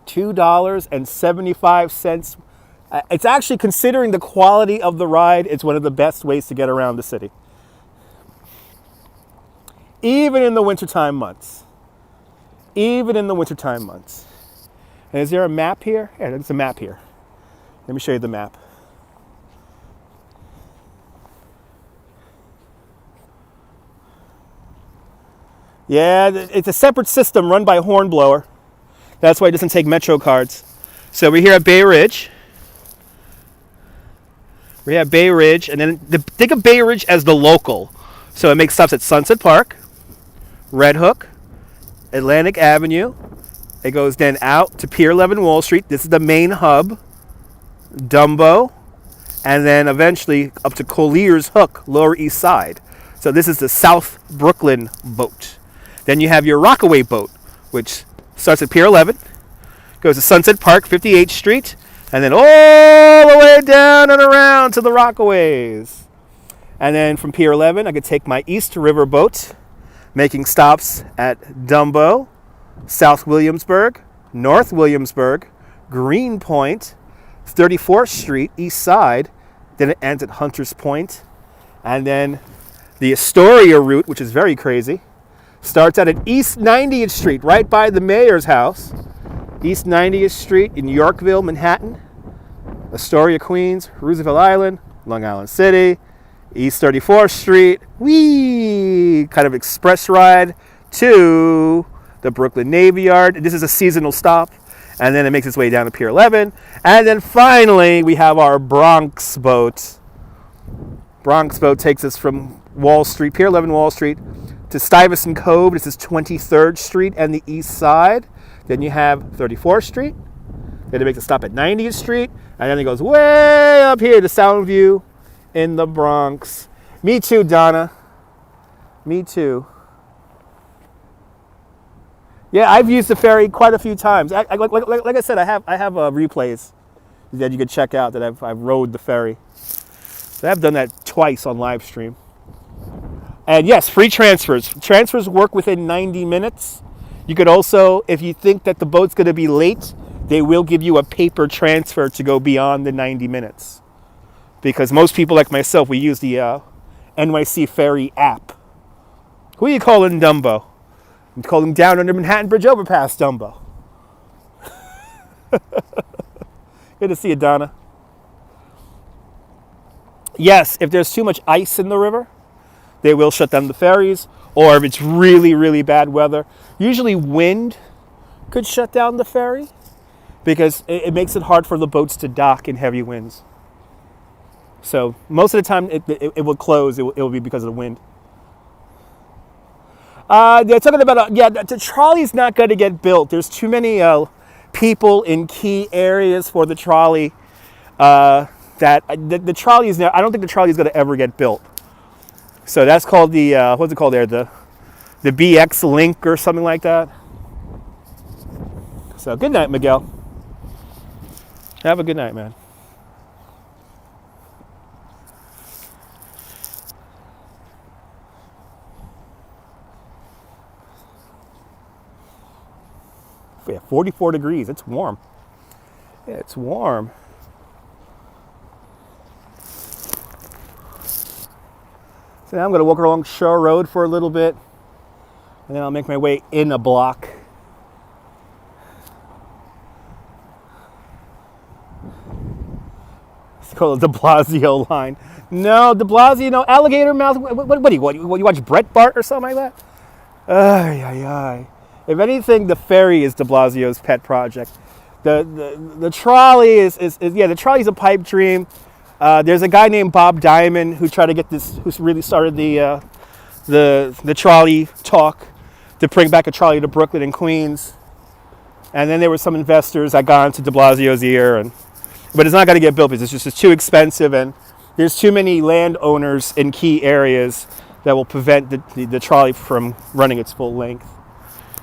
$2.75. It's actually, considering the quality of the ride, it's one of the best ways to get around the city. Even in the wintertime months. And is there a map here? Yeah, there's a map here. Let me show you the map. Yeah, it's a separate system run by Hornblower. That's why it doesn't take Metro cards. So we're here at Bay Ridge. We have Bay Ridge, and then think of Bay Ridge as the local. So it makes stops at Sunset Park, Red Hook, Atlantic Avenue. It goes then out to Pier 11 Wall Street. This is the main hub, Dumbo, and then eventually up to Collier's Hook, Lower East Side. So this is the South Brooklyn boat. Then you have your Rockaway boat, which starts at Pier 11, goes to Sunset Park, 58th Street, and then all the way down and around to the Rockaways. And then from Pier 11, I could take my East River boat, making stops at Dumbo, South Williamsburg, North Williamsburg, Greenpoint, 34th Street, East Side. Then it ends at Hunters Point. And then the Astoria route, which is very crazy, starts out at East 90th Street, right by the mayor's house. East 90th Street in Yorkville, Manhattan. Astoria, Queens, Roosevelt Island, Long Island City, East 34th Street. Whee! Kind of express ride to the Brooklyn Navy Yard. This is a seasonal stop. And then it makes its way down to Pier 11. And then finally, we have our Bronx boat. Bronx boat takes us from Wall Street, Pier 11 Wall Street, to Stuyvesant Cove. This is 23rd Street and the East Side. Then you have 34th Street. Then it makes a stop at 90th Street. And then it goes way up here to Soundview in the Bronx. Me too, Donna. Me too. Yeah, I've used the ferry quite a few times. Like I said, I have replays that you can check out that I've rode the ferry. So I've done that twice on live stream. And yes, free transfers. Transfers work within 90 minutes. You could also, if you think that the boat's going to be late, they will give you a paper transfer to go beyond the 90 minutes. Because most people like myself, we use the NYC Ferry app. Who are you calling Dumbo? I'm calling down under Manhattan Bridge overpass Dumbo. Good to see you, Donna. Yes, if there's too much ice in the river, they will shut down the ferries. Or if it's really, really bad weather, usually wind could shut down the ferry because it makes it hard for the boats to dock in heavy winds. So most of the time it will close. It will be because of the wind. They're talking about, the trolley's not going to get built. There's too many people in key areas for the trolley that the trolley is now, I don't think the trolley is going to ever get built. So that's called the, what's it called there? The BX link or something like that. So good night, Miguel. Have a good night, man. Yeah, 44 degrees. It's warm. Yeah, it's warm. So now I'm going to walk along Shore Road for a little bit, and then I'll make my way in a block. It's called the de Blasio line. No, de Blasio, no, alligator mouth. What do you watch Bret Bart or something like that? Ay, ay, ay. If anything, the ferry is de Blasio's pet project. The trolley is the trolley's a pipe dream. There's a guy named Bob Diamond who tried to get this, who's really started the trolley talk to bring back a trolley to Brooklyn and Queens. And then there were some investors that got into de Blasio's ear, but it's not going to get built because it's too expensive, and there's too many landowners in key areas that will prevent the trolley from running its full length.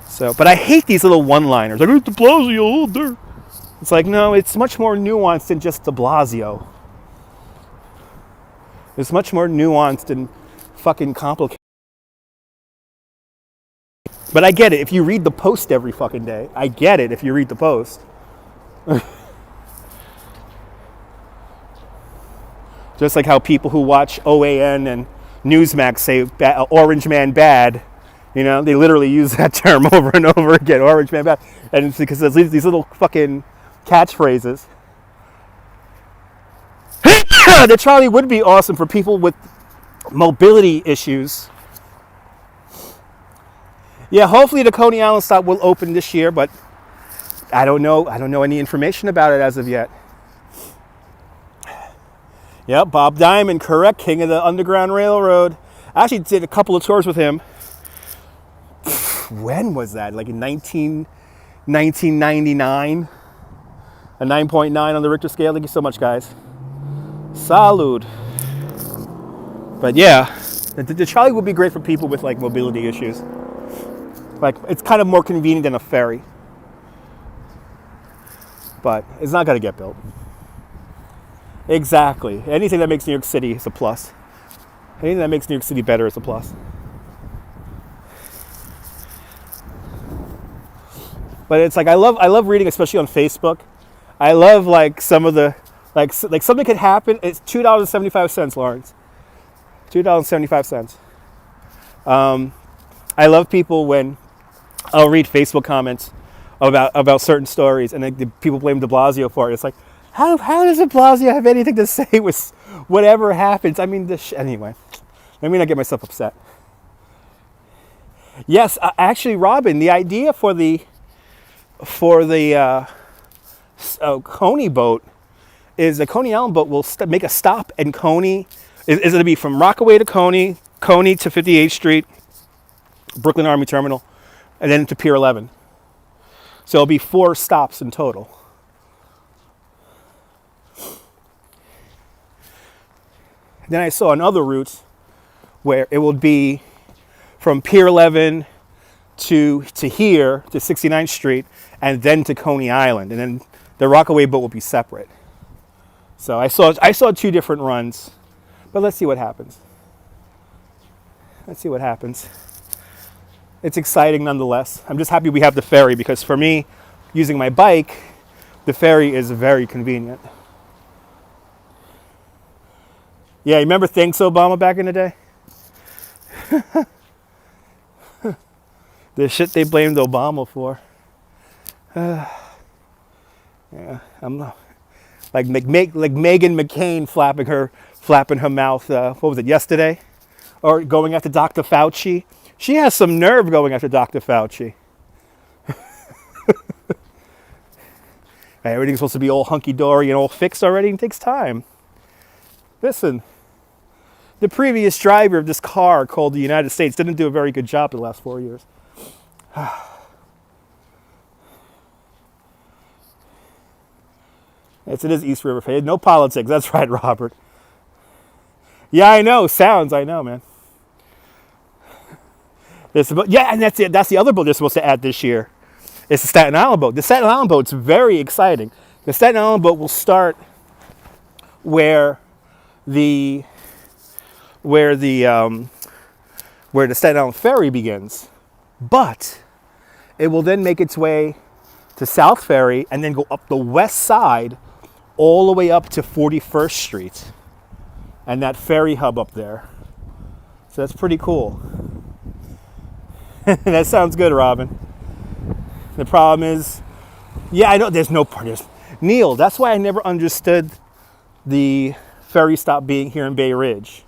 So, but I hate these little one-liners. Like, de Blasio, oh, there. It's like, no, it's much more nuanced than just de Blasio. It's much more nuanced and fucking complicated. But I get it. If you read the Post every fucking day, I get it if you read the Post. Just like how people who watch OAN and Newsmax say Orange Man bad. You know, they literally use that term over and over again, Orange Man bad. And it's because there's these little fucking catchphrases. The trolley would be awesome for people with mobility issues. Yeah, hopefully the Coney Island stop will open this year, but I don't know any information about it as of yet. Yep, Bob Diamond, correct, king of the Underground Railroad. I actually did a couple of tours with him. When was that? Like in 1999? A 9.9 on the Richter scale. Thank you so much, guys. Salud. But yeah, the trolley would be great for people with like mobility issues. Like, it's kind of more convenient than a ferry. But it's not going to get built. Exactly. Anything that makes New York City is a plus. Anything that makes New York City better is a plus. But it's like I love reading, especially on Facebook. I love like some of the like something could happen. It's $2.75, Lawrence. $2.75. I love people when I'll read Facebook comments about certain stories, and then the people blame De Blasio for it. It's like, how does De Blasio have anything to say with whatever happens? I mean, anyway. Let me not get myself upset. Yes, actually, Robin, the idea for the Coney boat is the Coney Island boat will make a stop in Coney. Is going to be from Rockaway to Coney to 58th Street, Brooklyn Army Terminal, and then to Pier 11. So it'll be 4 stops in total. Then I saw another route where it will be from Pier 11 to here, to 69th Street, and then to Coney Island. And then the Rockaway boat will be separate. So I saw 2 different runs, but let's see what happens. It's exciting nonetheless. I'm just happy we have the ferry, because for me, using my bike, the ferry is very convenient. Yeah, you remember Thanks Obama back in the day? The shit they blamed Obama for. Yeah, I'm not, like Meghan McCain flapping her mouth. What was it, yesterday? Or going after Dr. Fauci. She has some nerve going after Dr. Fauci. Everything's supposed to be all hunky-dory and all fixed already. It takes time. Listen, the previous driver of this car called the United States didn't do a very good job the last 4 years. Yes, it is East River Ferry. No politics. That's right, Robert. Yeah, I know. Sounds. I know, man. Yeah, and that's it. That's the other boat they're supposed to add this year. It's the Staten Island boat. The Staten Island boat's very exciting. The Staten Island boat will start where the Staten Island Ferry begins, but it will then make its way to South Ferry and then go up the west side all the way up to 41st Street and that ferry hub up there. So that's pretty cool. That sounds good, Robin. The problem is, yeah, I know there's no part. Neil, that's why I never understood the ferry stop being here in Bay Ridge.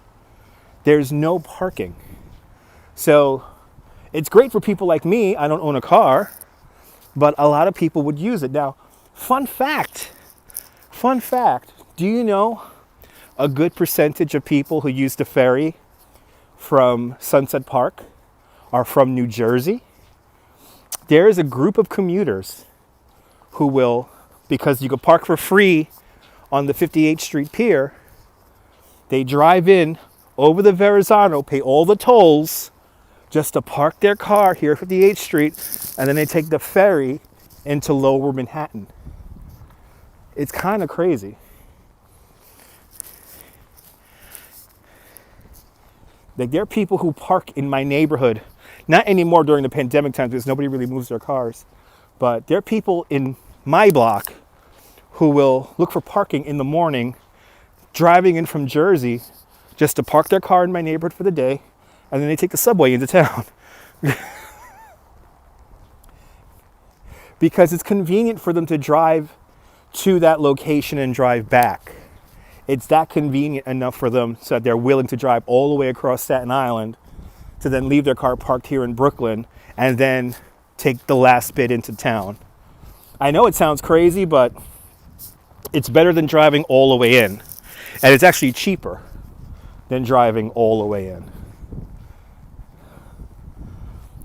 There's no parking. So it's great for people like me. I don't own a car, but a lot of people would use it. Now, fun fact, do you know a good percentage of people who use the ferry from Sunset Park are from New Jersey? There is a group of commuters who will, because you can park for free on the 58th Street Pier, they drive in over the Verrazano, pay all the tolls just to park their car here at 58th Street, and then they take the ferry into Lower Manhattan. It's kind of crazy. Like, there are people who park in my neighborhood, not anymore during the pandemic times because nobody really moves their cars, but there are people in my block who will look for parking in the morning, driving in from Jersey just to park their car in my neighborhood for the day, and then they take the subway into town. Because it's convenient for them to drive to that location and drive back. It's that convenient enough for them so that they're willing to drive all the way across Staten Island to then leave their car parked here in Brooklyn and then take the last bit into town. I know it sounds crazy, but it's better than driving all the way in. And it's actually cheaper than driving all the way in.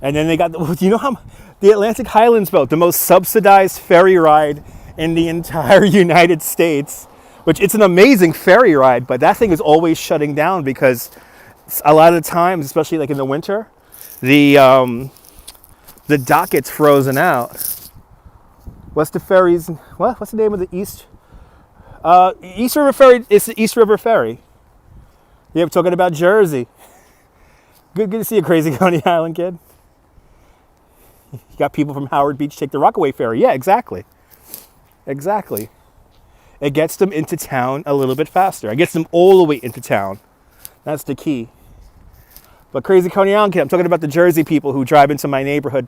And then they got, you know how the Atlantic Highlands boat, the most subsidized ferry ride in the entire United States, which it's an amazing ferry ride, but that thing is always shutting down because a lot of the times, especially like in the winter, the dock gets frozen out. What's the ferry's, what's the name of the East River Ferry? It's the East River Ferry. Yeah, we're talking about Jersey. Good to see you, crazy Coney Island kid. You got people from Howard Beach take the Rockaway ferry. Yeah, exactly. Exactly. It gets them into town a little bit faster. It gets them all the way into town. That's the key. But crazy Coney Island kid, I'm talking about the Jersey people who drive into my neighborhood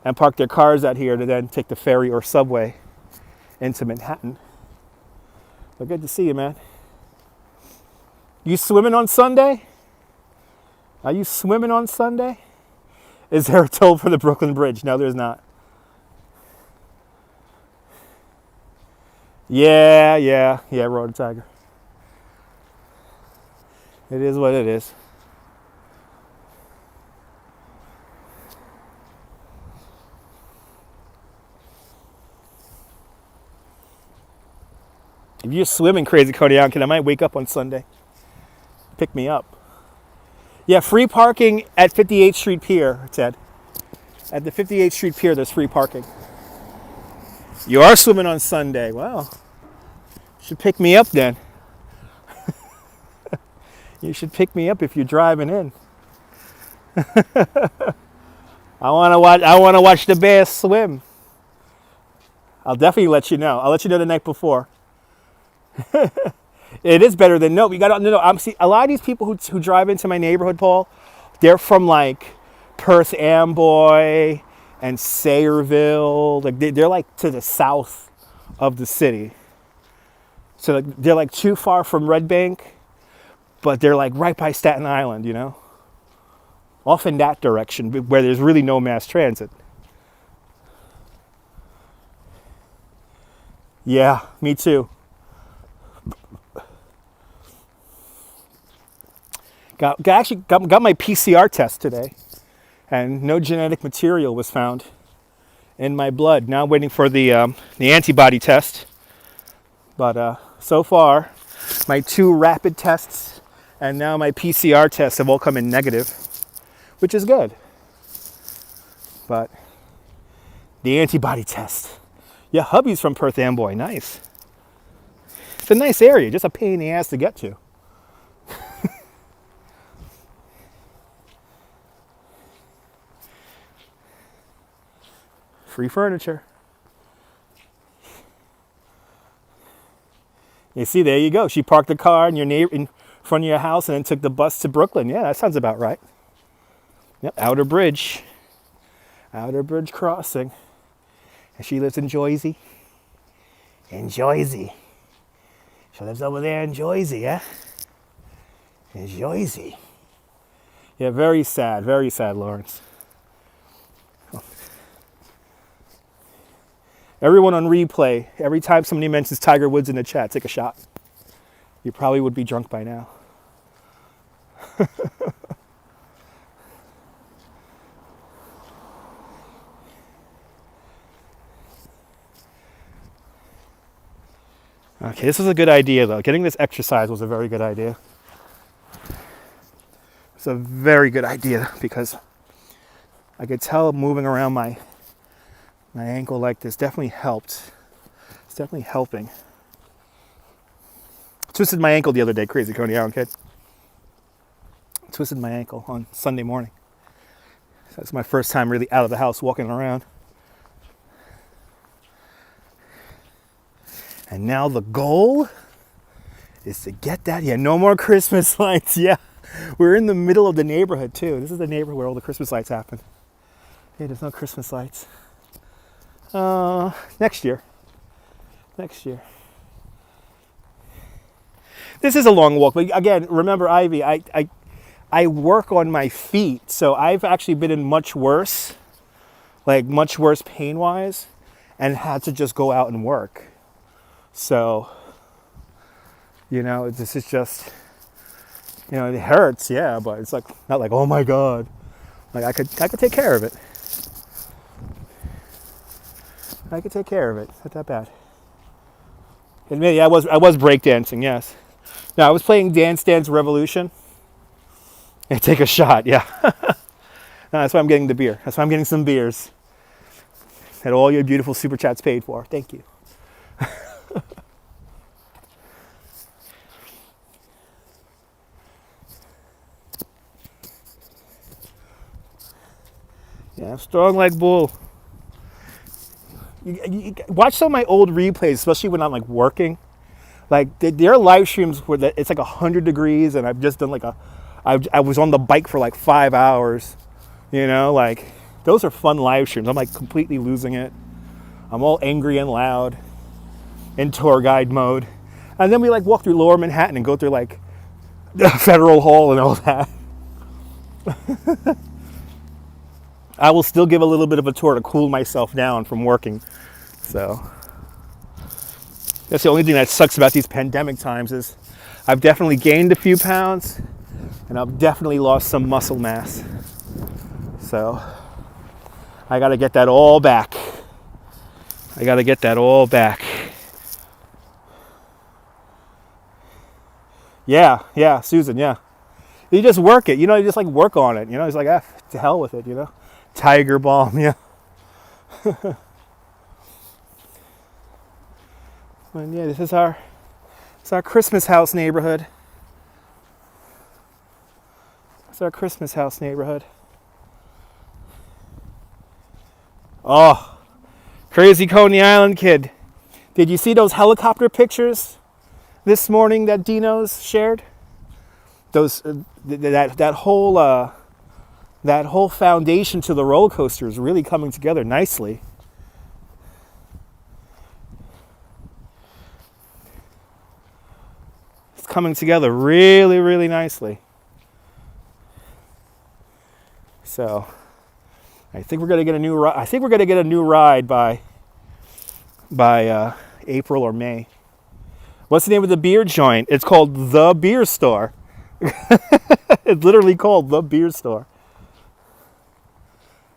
and park their cars out here to then take the ferry or subway into Manhattan. But good to see you, man. You swimming on Sunday? Are you swimming on Sunday? Is there a toll for the Brooklyn Bridge? No, there's not. Yeah, Road Tiger. It is what it is. If you're swimming, crazy Coney Island, I might wake up on Sunday. Pick me up. Yeah, free parking at 58th Street Pier, Ted. At the 58th Street Pier, there's free parking. You are swimming on Sunday. Well, you should pick me up then. You should pick me up if you're driving in. I want to watch the bears swim. I'll definitely let you know. I'll let you know the night before. It is better than no. You got to know. I'm see a lot of these people who drive into my neighborhood, Paul. They're from like Perth Amboy and Sayreville. Like they're like to the south of the city. So like, they're like too far from Red Bank, but they're like right by Staten Island. You know, off in that direction where there's really no mass transit. Yeah, me too. Got my PCR test today, and no genetic material was found in my blood. Now I'm waiting for the antibody test. But so far, my 2 rapid tests and now my PCR tests have all come in negative, which is good. But the antibody test. Yeah, hubby's from Perth Amboy. Nice. It's a nice area, just a pain in the ass to get to. Free furniture. You see, there you go. She parked the car in front of your house and then took the bus to Brooklyn. Yeah, that sounds about right. Yep, Outer Bridge crossing. And she lives in Jersey. In Jersey. She lives over there in Jersey, yeah? In Jersey. Yeah, very sad, Lawrence. Everyone on replay, every time somebody mentions Tiger Woods in the chat, take a shot. You probably would be drunk by now. Okay, this was a good idea though. Getting this exercise was a very good idea. It's a very good idea because I could tell moving around my ankle like this definitely helped. It's definitely helping. Twisted my ankle the other day, crazy Coney Island kid. Twisted my ankle on Sunday morning. So that's my first time really out of the house walking around. And now the goal is to get that. Yeah, no more Christmas lights. Yeah, we're in the middle of the neighborhood too. This is the neighborhood where all the Christmas lights happen. Yeah, there's no Christmas lights. Next year. This is a long walk, but again, remember, Ivy, I work on my feet, so I've actually been in much worse pain-wise, and had to just go out and work. So, this is just, it hurts, yeah, but it's like not like, oh my God, like I could take care of it. I could take care of it. Not that bad. Admit, I was breakdancing, yes. No, I was playing Dance Dance Revolution. And take a shot, yeah. No, that's why I'm getting the beer. That's why I'm getting some beers. That all your beautiful super chats paid for. Thank you. Yeah, strong like bull. You watch some of my old replays, especially when I'm like working. Like there are live streams where it's like 100 degrees, and I've just done like I was on the bike for like 5 hours. You know, like those are fun live streams. I'm like completely losing it. I'm all angry and loud in tour guide mode. And then we like walk through Lower Manhattan and go through like Federal Hall and all that. I will still give a little bit of a tour to cool myself down from working. So that's the only thing that sucks about these pandemic times is I've definitely gained a few pounds and I've definitely lost some muscle mass. So I got to get that all back. Yeah, Susan, yeah. You just work it, you know, you just like work on it, you know, it's like, to hell with it, you know. Tiger balm, yeah. And yeah, this is our Christmas house neighborhood. It's our Christmas house neighborhood. Oh, crazy Coney Island kid. Did you see those helicopter pictures this morning that Dino's shared? Those that whole foundation to the roller coaster is really coming together nicely. It's coming together really, really nicely. So I think we're gonna get a new ride. I think we're gonna get a new ride by April or May. What's the name of the beer joint? It's called The Beer Store. It's literally called The Beer Store.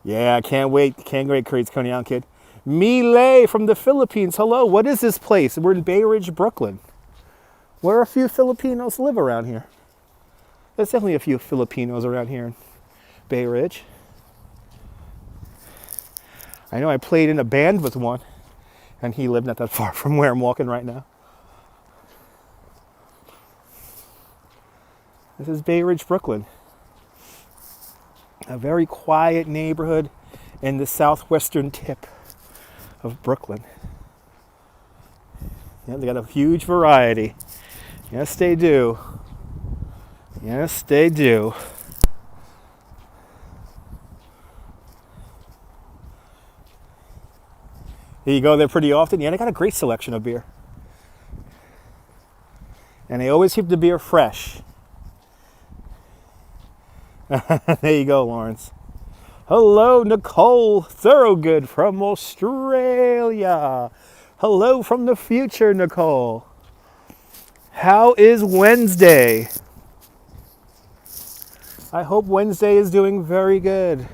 Yeah, I can't wait. Can't wait, crazy Coney Island kid. Milay from the Philippines. Hello, what is this place? We're in Bay Ridge, Brooklyn. Where a few Filipinos live around here. There's definitely a few Filipinos around here in Bay Ridge. I know I played in a band with one, and he lived not that far from where I'm walking right now. This is Bay Ridge, Brooklyn. A very quiet neighborhood in the southwestern tip of Brooklyn. Yeah, they got a huge variety. Yes, they do. Yes, they do. Do you go there pretty often? Yeah, they got a great selection of beer. And they always keep the beer fresh. There you go, Lawrence. Hello, Nicole Thorogood from Australia. Hello from the future, Nicole. How is Wednesday? I hope Wednesday is doing very good.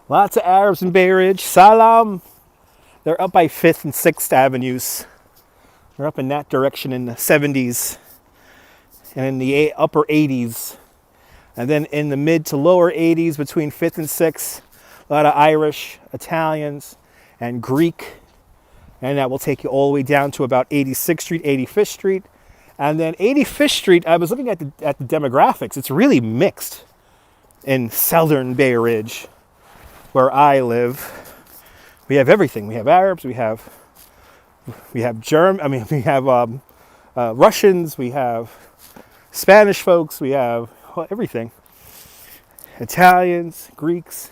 Lots of Arabs in Bay Ridge. Salam. They're up by 5th and 6th Avenues. They're up in that direction in the 70s and in the upper 80s. And then in the mid to lower 80s between 5th and 6th, a lot of Irish, Italians, and Greek. And that will take you all the way down to about 86th Street, 85th Street. And then 85th Street, I was looking at the demographics. It's really mixed in southern Bay Ridge, where I live. We have everything. We have Arabs, we have Russians, we have Spanish folks, we have everything. Italians, Greeks.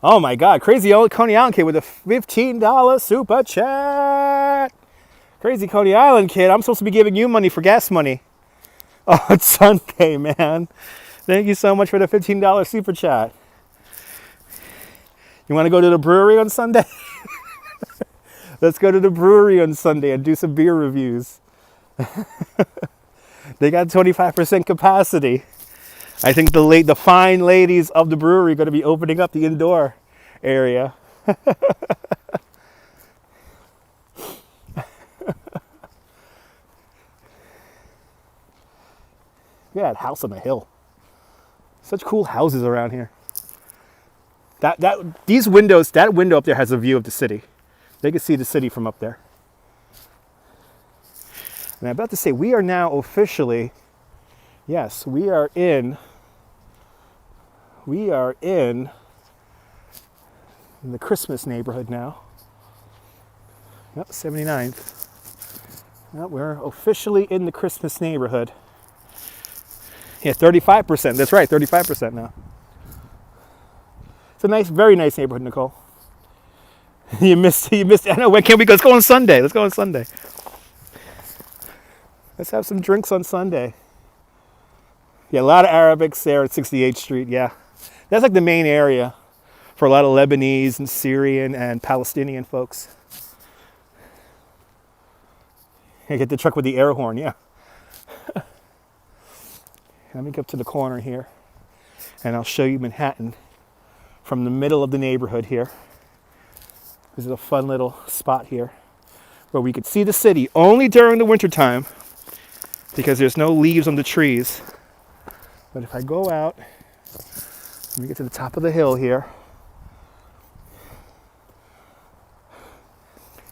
Oh my God, crazy old Coney Island kid with a $15 super chat. Crazy Coney Island kid, I'm supposed to be giving you money for gas money. Oh, it's Sunday, man. Thank you so much for the $15 super chat. You want to go to the brewery on Sunday? Let's go to the brewery on Sunday and do some beer reviews. They got 25% capacity. I think the fine ladies of the brewery are going to be opening up the indoor area. Yeah, house on the hill. Such cool houses around here. These windows, that window up there has a view of the city. They can see the city from up there. And I'm about to say, we are now officially, yes, we are in the Christmas neighborhood now. Yep, 79th. Well, we're officially in the Christmas neighborhood. Yeah, 35%. That's right, 35% now. It's a nice, very nice neighborhood, Nicole. You missed. I know, when can we go? Let's go on Sunday. Let's go on Sunday. Let's have some drinks on Sunday. Yeah, a lot of Arabics there at 68th Street, yeah. That's like the main area for a lot of Lebanese and Syrian and Palestinian folks. I get the truck with the air horn, yeah. Let me get to the corner here, and I'll show you Manhattan from the middle of the neighborhood here. This is a fun little spot here where we could see the city only during the wintertime because there's no leaves on the trees. But if I go out, let me get to the top of the hill here.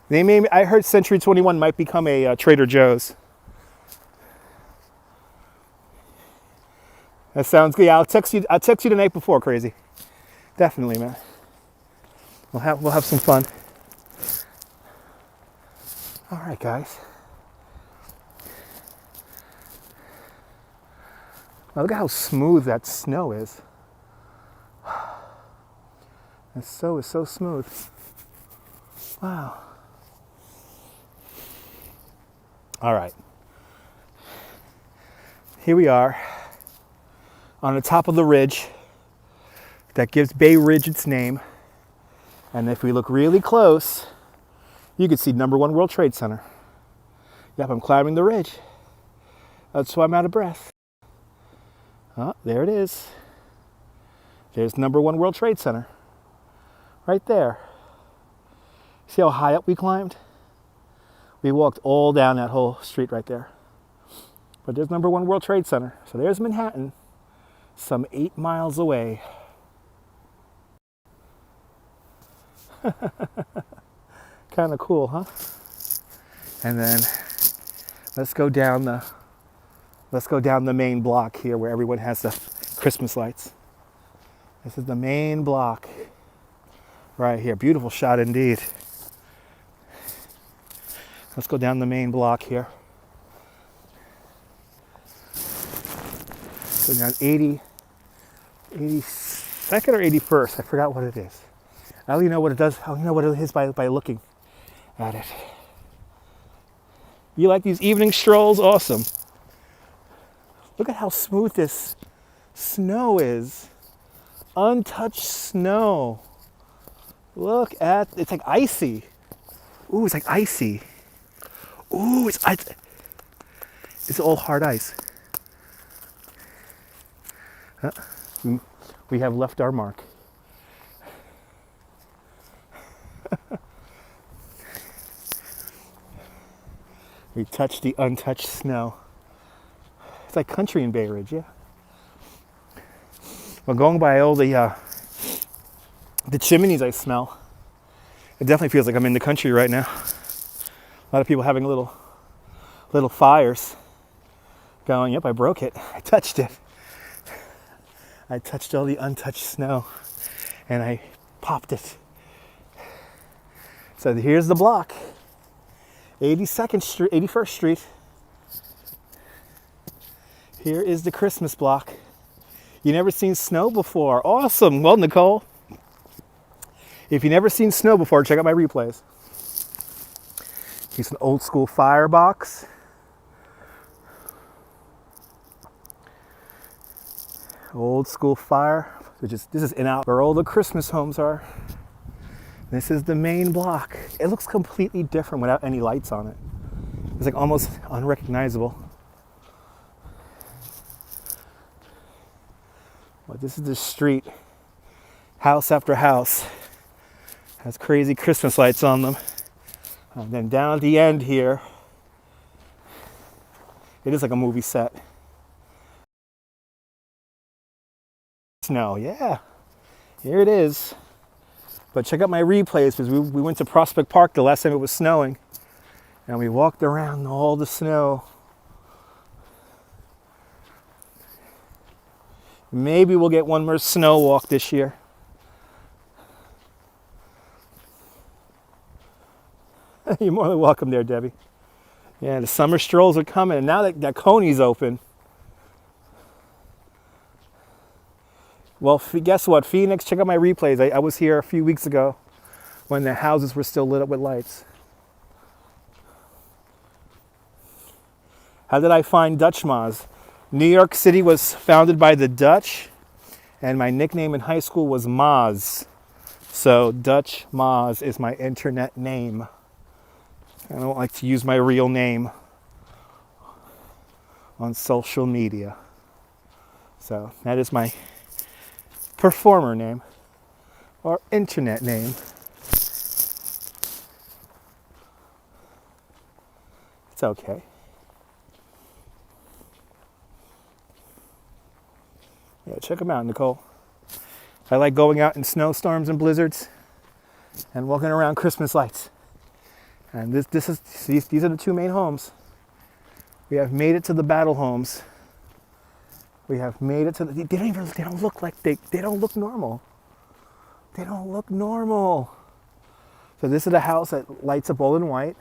I heard Century 21 might become a Trader Joe's. That sounds good. Yeah, I'll text you the night before, crazy. Definitely, man. We'll have some fun. All right, guys. Now look at how smooth that snow is. That snow is so smooth. Wow. All right. Here we are on the top of the ridge that gives Bay Ridge its name. And if we look really close, you can see number 1 World Trade Center. Yep, I'm climbing the ridge. That's why I'm out of breath. Oh, there it is. There's number 1 World Trade Center. Right there. See how high up we climbed? We walked all down that whole street right there. But there's number 1 World Trade Center. So there's Manhattan, some 8 miles away. Kind of cool, huh? And then let's go down the main block here where everyone has the Christmas lights. This is the main block right here. Beautiful shot indeed. Let's go down the main block here. Go down 82nd or 81st. I forgot what it is. I only know what it does. I only know what it is by looking at it. You like these evening strolls? Awesome. Look at how smooth this snow is. Untouched snow. Look at, it's like icy. Ooh, it's like icy. Ooh, it's all hard ice. We have left our mark. We touched the untouched snow. It's like country in Bay Ridge, yeah. Well, going by all the chimneys I smell, it definitely feels like I'm in the country right now. A lot of people having little fires. Going, yep, I broke it. I touched it. I touched all the untouched snow, and I popped it. So here's the block. 82nd Street, 81st Street. Here is the Christmas block. You never seen snow before? Awesome. Well, Nicole, if you never seen snow before, check out my replays. Here's an old school firebox. Old school fire. This is in out where all the Christmas homes are. This is the main block. It looks completely different without any lights on it. It's like almost unrecognizable. But this is the street. House after house has crazy Christmas lights on them. And then down at the end here, it is like a movie set. Snow, yeah. Here it is. But check out my replays because we went to Prospect Park the last time it was snowing. And we walked around all the snow. Maybe we'll get one more snow walk this year. You're more than welcome there, Debbie. Yeah, the summer strolls are coming. And now that Coney's open, well, guess what? Phoenix, check out my replays. I was here a few weeks ago when the houses were still lit up with lights. How did I find Dutch Moz? New York City was founded by the Dutch, and my nickname in high school was Moz. So Dutch Moz is my internet name. I don't like to use my real name on social media. So that is my performer name or internet name. It's okay. Yeah, check them out, Nicole. I like going out in snowstorms and blizzards and walking around Christmas lights. And these are the two main homes. We have made it to the battle homes. We have made it to the, they don't look like they don't look normal. They don't look normal. So this is the house that lights up all in white.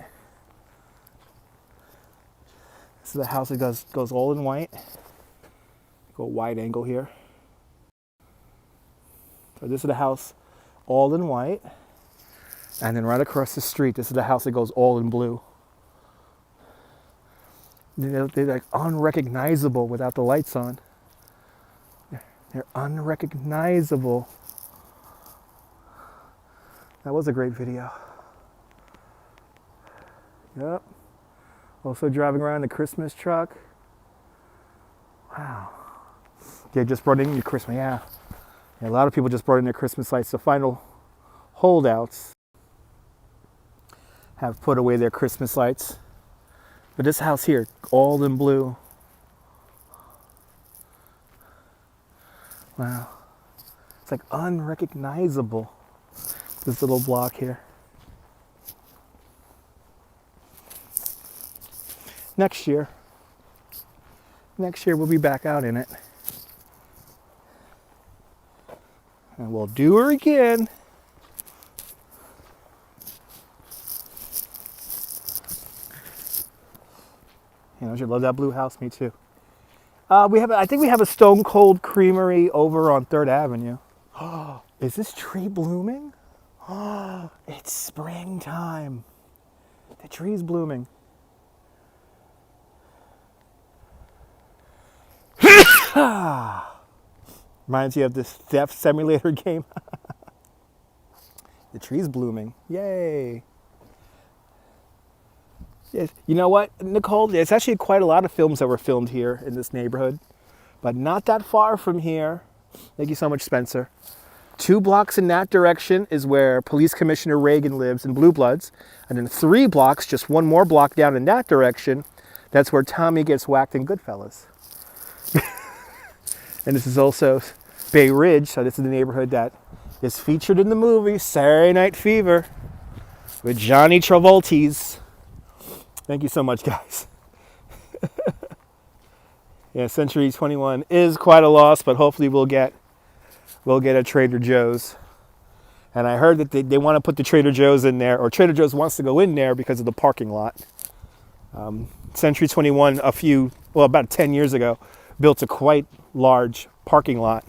This is the house that goes all in white. Go wide angle here. So this is the house all in white. And then right across the street, this is the house that goes all in blue. They're like unrecognizable without the lights on. They're unrecognizable. That was a great video. Yep. Also driving around the Christmas truck. Wow. They just brought in your Christmas, yeah. A lot of people just brought in their Christmas lights. The final holdouts have put away their Christmas lights. But this house here, all in blue. Wow. It's like unrecognizable, this little block here. Next year we'll be back out in it. And we'll do her again. You know, you love that blue house, me too. I think we have a Stone Cold Creamery over on 3rd Avenue. Oh, is this tree blooming? Oh, it's springtime. The tree's blooming. Reminds you of this theft simulator game. The tree's blooming. Yay. Yes. You know what, Nicole? There's actually quite a lot of films that were filmed here in this neighborhood, but not that far from here. Thank you so much, Spencer. 2 blocks in that direction is where Police Commissioner Reagan lives in Blue Bloods. And then 3 blocks, just one more block down in that direction, that's where Tommy gets whacked in Goodfellas. And this is also Bay Ridge, so this is the neighborhood that is featured in the movie Saturday Night Fever with Johnny Travolta's. Thank you so much, guys. Yeah, Century 21 is quite a loss, but hopefully we'll get a Trader Joe's. And I heard that they want to put the Trader Joe's in there, or Trader Joe's wants to go in there because of the parking lot. Century 21, about 10 years ago, built a quite large parking lot.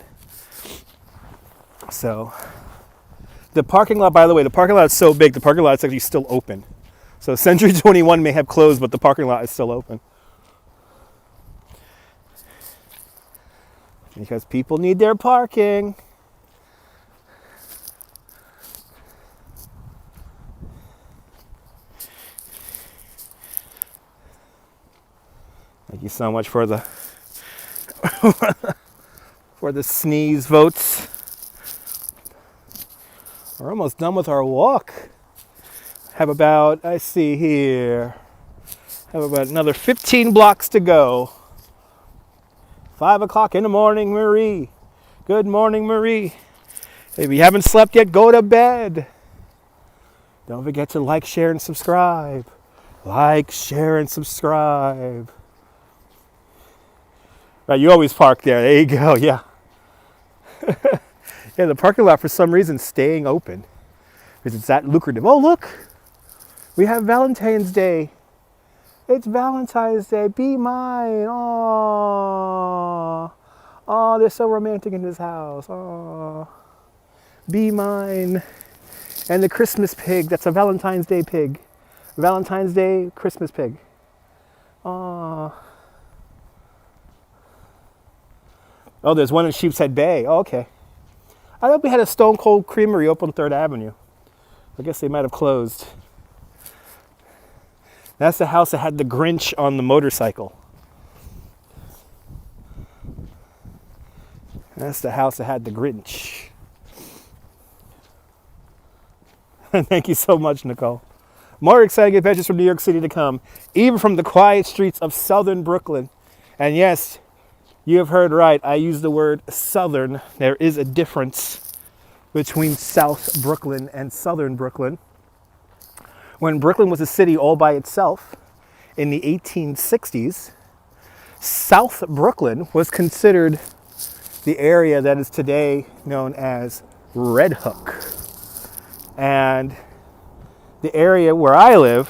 So the parking lot, by the way, the parking lot is so big, the parking lot is actually still open. So Century 21 may have closed, but the parking lot is still open. Because people need their parking. Thank you so much for the for the sneeze votes. We're almost done with our walk. Have about, I see here, have about another 15 blocks to go. 5 o'clock in the morning, Marie. Good morning, Marie. If you haven't slept yet, go to bed. Don't forget to like, share, and subscribe. Like, share, and subscribe. Right, you always park there. There you go, yeah. Yeah, the parking lot for some reason staying open because it's that lucrative. Oh, look, we have Valentine's Day. It's Valentine's Day. Be mine. Oh, oh, they're so romantic in this house. Oh, be mine. And the Christmas pig. That's a Valentine's Day pig. Valentine's Day Christmas pig. Oh. Oh, there's one in Sheepshead Bay. Oh, okay. I thought we had a Stone Cold Creamery up on 3rd Avenue. I guess they might have closed. That's the house that had the Grinch on the motorcycle. That's the house that had the Grinch. Thank you so much, Nicole. More exciting adventures from New York City to come, even from the quiet streets of southern Brooklyn. And yes, you have heard right. I use the word southern. There is a difference between South Brooklyn and Southern Brooklyn. When Brooklyn was a city all by itself in the 1860s, South Brooklyn was considered the area that is today known as Red Hook. And the area where I live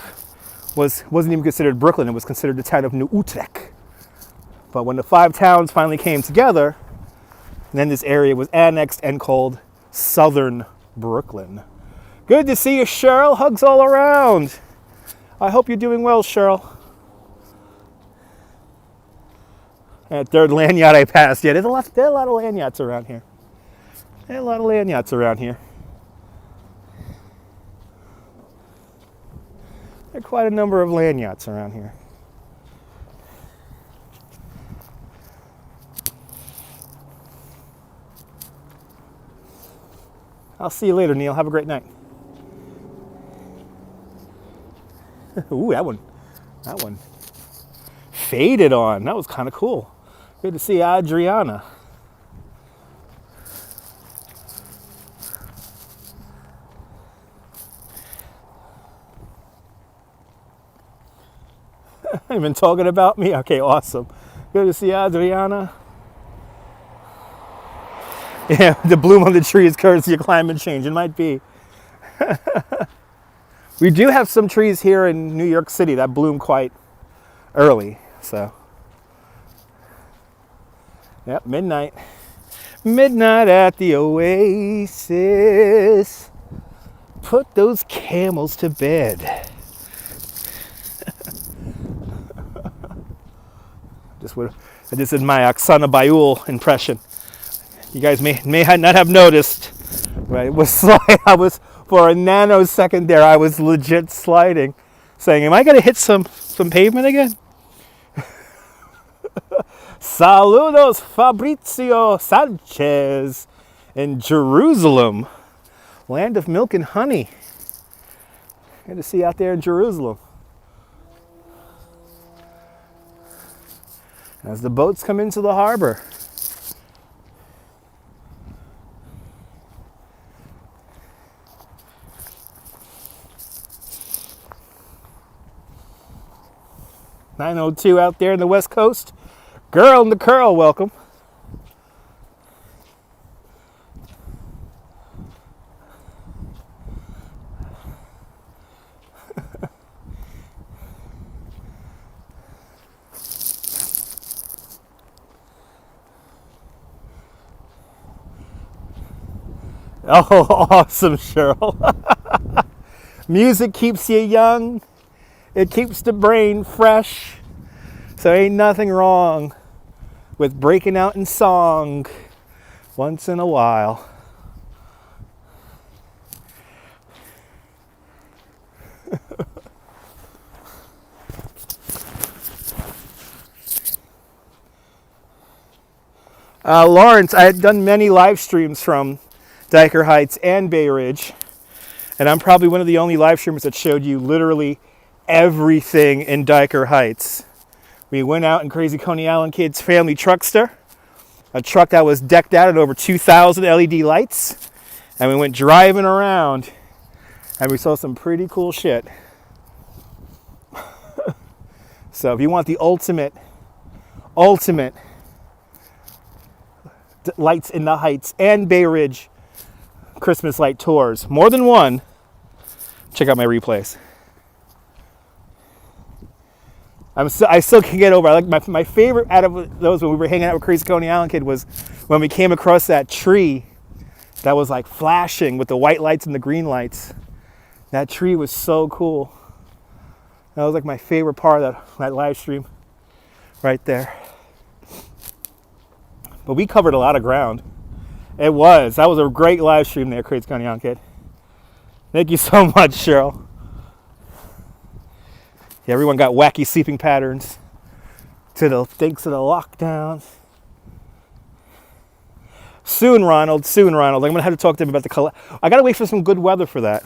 wasn't even considered Brooklyn. It was considered the town of New Utrecht. But when the 5 towns finally came together, then this area was annexed and called Southern Brooklyn. Good to see you, Cheryl. Hugs all around. I hope you're doing well, Cheryl. That 3rd land yacht I passed. Yeah, there are a lot of land yachts around here. There are a lot of land yachts around here. There are quite a number of land yachts around here. I'll see you later, Neil. Have a great night. Ooh, that one faded on. That was kind of cool. Good to see Adriana. You've been talking about me? Okay, awesome. Good to see Adriana. Yeah, the bloom on the tree is courtesy of climate change. It might be. We do have some trees here in New York City that bloom quite early. So, yep, midnight. Midnight at the Oasis. Put those camels to bed. This is my Oksana Bayul impression. You guys may not have noticed, but it was I was, for a nanosecond there, I was legit sliding, saying, am I going to hit some pavement again? Saludos, Fabrizio Sanchez in Jerusalem, land of milk and honey. Good to see you out there in Jerusalem. As the boats come into the harbor. .902 out there in the West Coast. Girl in the curl, welcome. Oh, awesome, Cheryl. Music keeps you young. It keeps the brain fresh. So ain't nothing wrong with breaking out in song once in a while. Lawrence, I had done many live streams from Dyker Heights and Bay Ridge, and I'm probably one of the only live streamers that showed you literally everything in Dyker Heights. We went out in Crazy Coney Island Kids family truckster, a truck that was decked out at over 2,000 LED lights, and we went driving around, and we saw some pretty cool shit. So if you want the ultimate lights in the Heights and Bay Ridge Christmas light tours, more than one, check out my replays. I still can get over. I like my favorite out of those when we were hanging out with Crazy Coney Island Kid was when we came across that tree that was like flashing with the white lights and the green lights. That tree was so cool. That was like my favorite part of that live stream right there. But we covered a lot of ground. That was a great live stream there, Crazy Coney Island Kid. Thank you so much, Cheryl. Yeah, everyone got wacky sleeping patterns thanks to the lockdown. Soon, Ronald. I'm going to have to talk to him about the I got to wait for some good weather for that.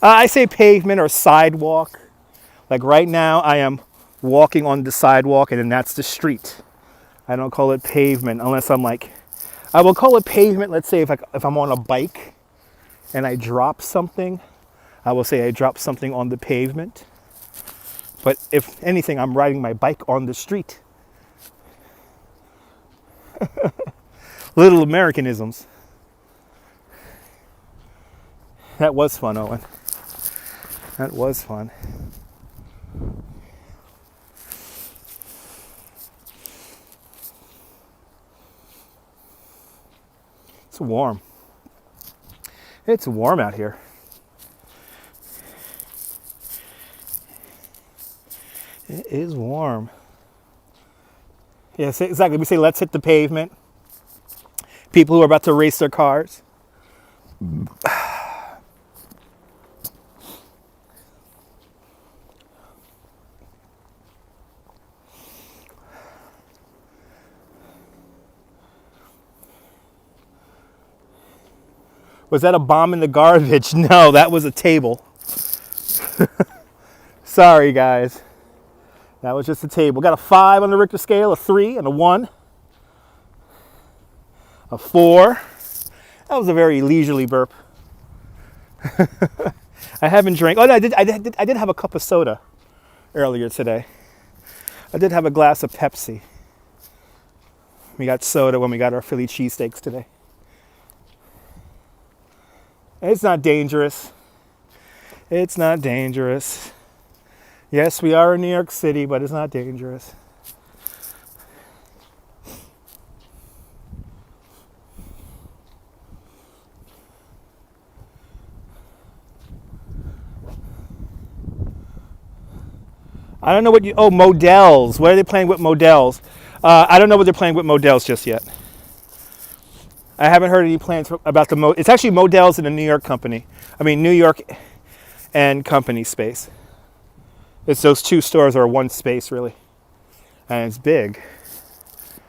I say pavement or sidewalk. Like right now, I am walking on the sidewalk, and then that's the street. I don't call it pavement unless I'm like, I will call it pavement. Let's say if I'm on a bike and I drop something, I will say I dropped something on the pavement. But if anything, I'm riding my bike on the street. Little Americanisms. That was fun, Owen. That was fun. It's warm. It's warm out here. It is warm. Yes, exactly. We say, let's hit the pavement. People who are about to race their cars. Was that a bomb in the garbage? No, that was a table. Sorry, guys. That was just a table. Got a 5 on the Richter scale, a 3, and a 1. A 4. That was a very leisurely burp. I haven't drank. Oh, no, I did have a cup of soda earlier today. I did have a glass of Pepsi. We got soda when we got our Philly cheesesteaks today. It's not dangerous. It's not dangerous. Yes, we are in New York City, but it's not dangerous. I don't know what Models. What are they playing with Models? I don't know what they're playing with Models just yet. I haven't heard any plans about it's actually Models in a New York company. New York and company space. It's those two stores are one space, really. And it's big.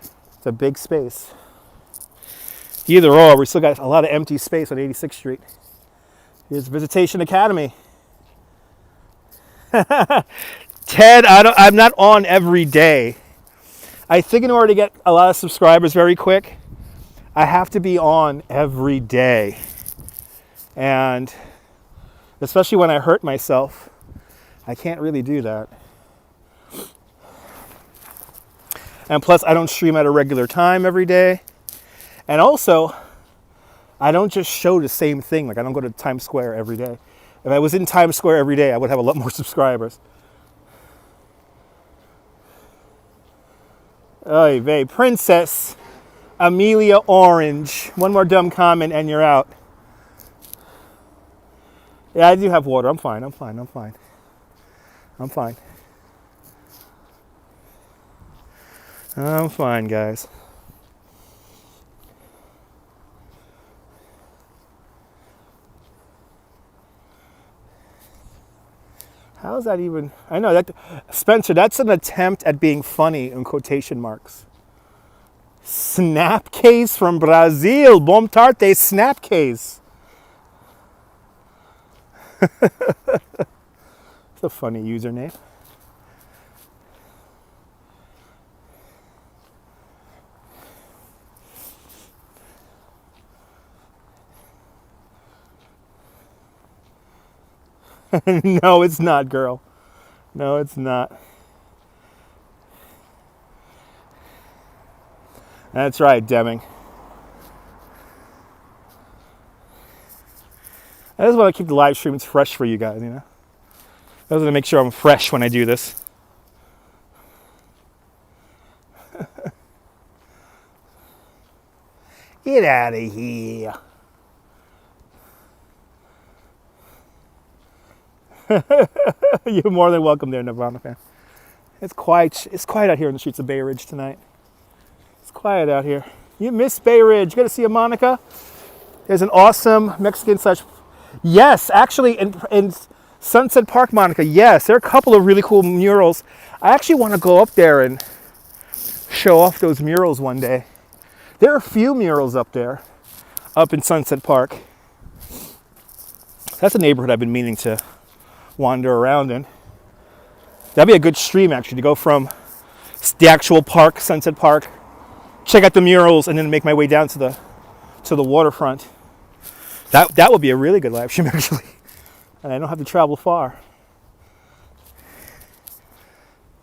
It's a big space. Either or, we still got a lot of empty space on 86th Street. Here's Visitation Academy. Ted, I'm not on every day. I think in order to get a lot of subscribers very quick, I have to be on every day. And especially when I hurt myself, I can't really do that. And plus, I don't stream at a regular time every day. And also, I don't just show the same thing. Like, I don't go to Times Square every day. If I was in Times Square every day, I would have a lot more subscribers. Oy vey, Princess Amelia Orange. One more dumb comment and you're out. Yeah, I do have water. I'm fine. I'm fine, guys. How is that even? I know that, Spencer, that's an attempt at being funny in quotation marks. Snapcase from Brazil. Bom tarte, Snapcase. It's a funny username. No, it's not, girl. No, it's not. That's right, Deming. I just want to keep the live streams fresh for you guys, you know? I just want to make sure I'm fresh when I do this. Get out of here. You're more than welcome there, Nirvana fan. It's quiet out here in the streets of Bay Ridge tonight. It's quiet out here. You miss Bay Ridge. You got to see a Monica. There's an awesome Mexican / yes, actually in Sunset Park, Monica. Yes, there are a couple of really cool murals. I actually want to go up there and show off those murals one day. There are a few murals up there, up in Sunset Park. That's a neighborhood I've been meaning to wander around in. That'd be a good stream, actually, to go from the actual park, Sunset Park, check out the murals, and then make my way down to the waterfront. That would be a really good live stream, actually. And I don't have to travel far.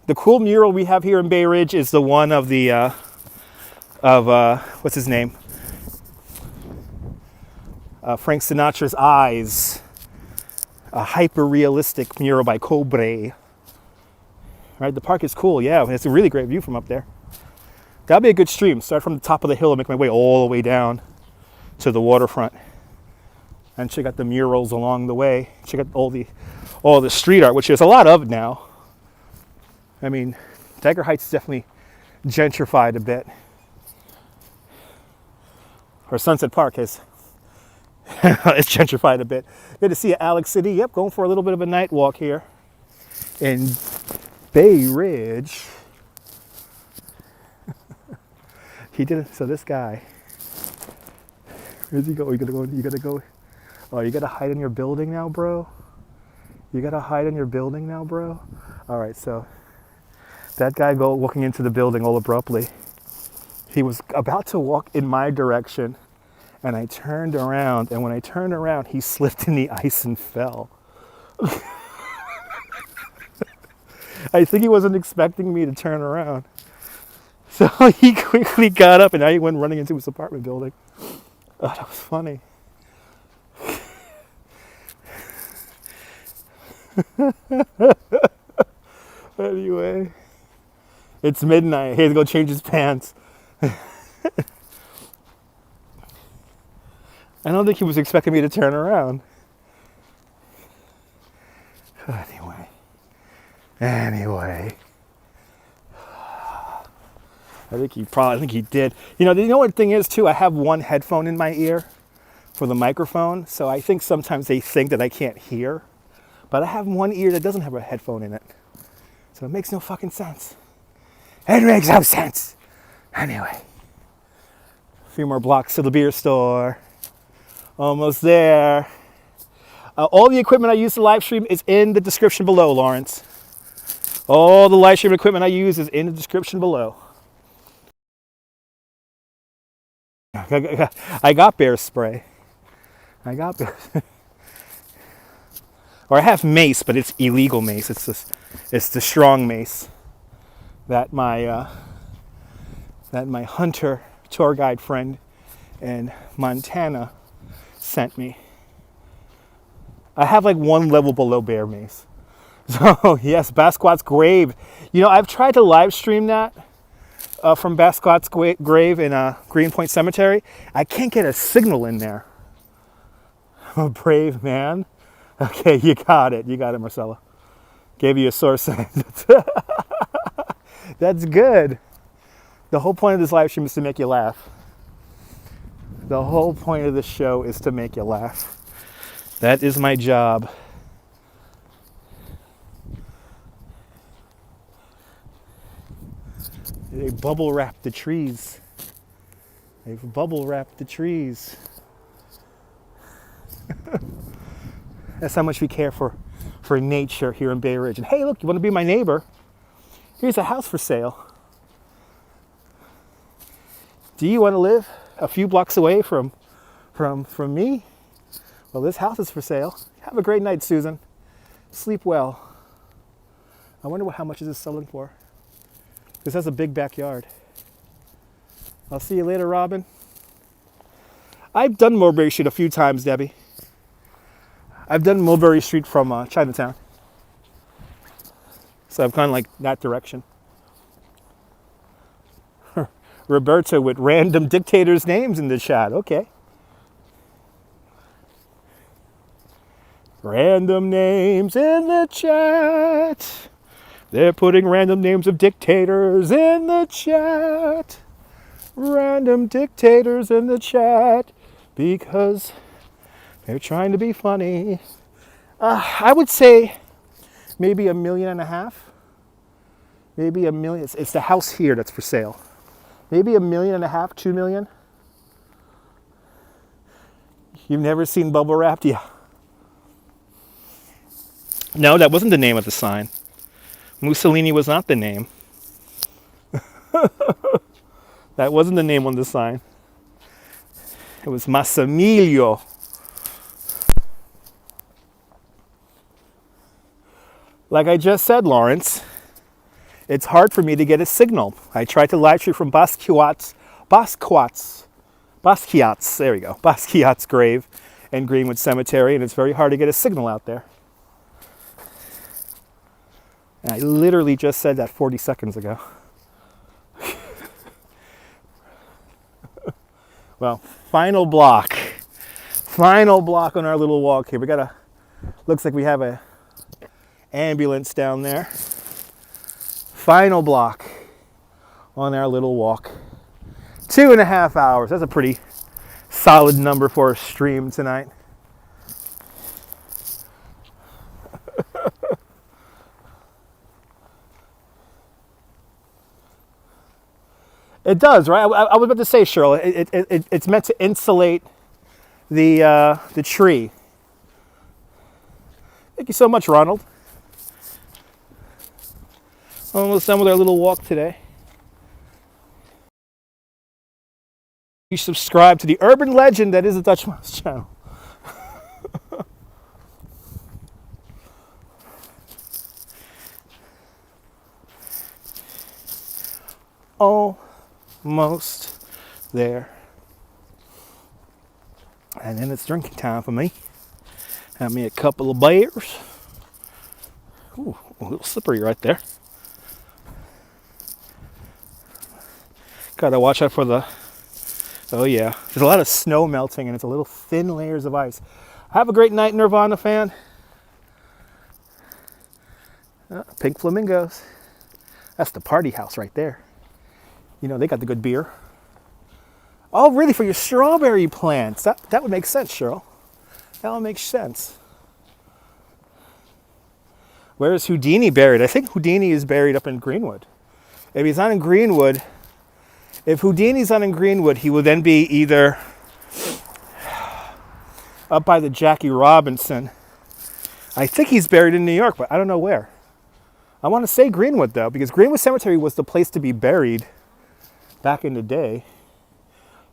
The cool mural we have here in Bay Ridge is the one of the what's his name? Frank Sinatra's Eyes. A hyper-realistic mural by Cobre. Right, the park is cool, yeah. It's a really great view from up there. That'd be a good stream. Start from the top of the hill and make my way all the way down to the waterfront. And check out the murals along the way. Check out all the street art, which there's a lot of now. I mean, Dagger Heights is definitely gentrified a bit. Or Sunset Park is. It's gentrified a bit. Good to see you, Alex City. Yep, going for a little bit of a night walk here in Bay Ridge. He did it. So this guy, where's he go? You gotta go. Oh, you gotta hide in your building now, bro? You gotta hide in your building now, bro? All right, so that guy walking into the building all abruptly. He was about to walk in my direction, and I turned around, and when I turned around, he slipped in the ice and fell. I think he wasn't expecting me to turn around. So he quickly got up, and now he went running into his apartment building. Oh, that was funny. Anyway, it's midnight. He had to go change his pants. I don't think he was expecting me to turn around. Anyway. I think he did. You know what the thing is too? I have one headphone in my ear for the microphone, so I think sometimes they think that I can't hear. But I have one ear that doesn't have a headphone in it. So it makes no fucking sense. It makes no sense. Anyway. A few more blocks to the beer store. Almost there. All the equipment I use to live stream is in the description below, Lawrence. All the live stream equipment I use is in the description below. I got bear spray. I got bear. Or I have mace, but it's illegal mace. It's the strong mace that my hunter tour guide friend in Montana sent me. I have like one level below bear mace. So yes, Basquat's grave. You know, I've tried to live stream that from Basquat's grave in Greenpoint Cemetery. I can't get a signal in there. I'm a brave man. Okay, you got it, Marcella. Gave you a source. That's good. The whole point of this live stream is to make you laugh. The whole point of this show is to make you laugh. That is my job. They bubble wrap the trees. They've bubble wrapped the trees. That's how much we care for nature here in Bay Ridge. And hey, look, you want to be my neighbor? Here's a house for sale. Do you want to live a few blocks away from me? Well, this house is for sale. Have a great night, Susan. Sleep well. I wonder how much is this selling for? This has a big backyard. I'll see you later, Robin. I've done Mulberry Street a few times, Debbie. I've done Mulberry Street from Chinatown. So I've gone like that direction. Roberta with random dictators' names in the chat. Okay. Random names in the chat. They're putting random names of dictators in the chat. Random dictators in the chat because they're trying to be funny. I would say maybe $1.5 million. Maybe $1 million. It's the house here that's for sale. Maybe $1.5 million, $2 million. You've never seen bubble wrapped? Yeah. No, that wasn't the name of the sign. Mussolini was not the name. That wasn't the name on the sign. It was Massimilio. Like I just said, Lawrence, it's hard for me to get a signal. I tried to live stream from Basquiat's, there we go, Basquiat's grave and Greenwood Cemetery, and it's very hard to get a signal out there. And I literally just said that 40 seconds ago. Well, final block on our little walk here. Looks like we have a ambulance down there. Final block on our little walk. 2.5 hours. That's a pretty solid number for a stream tonight. It does, right? I was about to say, Cheryl, it's meant to insulate the tree. Thank you so much, Ronald. Almost done with our little walk today. You subscribe to the urban legend that is the Dutch Mouse channel. Almost there. And then it's drinking time for me. Have me a couple of beers. Ooh, a little slippery right there. Gotta watch out for the... Oh yeah, there's a lot of snow melting and it's a little thin layers of ice. Have a great night, Nirvana fan. Pink flamingos. That's the party house right there. You know, they got the good beer. Oh, really? For your strawberry plants? That would make sense, Cheryl. That would make sense. Where is Houdini buried? I think Houdini is buried up in Greenwood. If he's not in Greenwood, if Houdini's not in Greenwood, he will then be either up by the Jackie Robinson. I think he's buried in New York, but I don't know where. I want to say Greenwood, though, because Greenwood Cemetery was the place to be buried back in the day.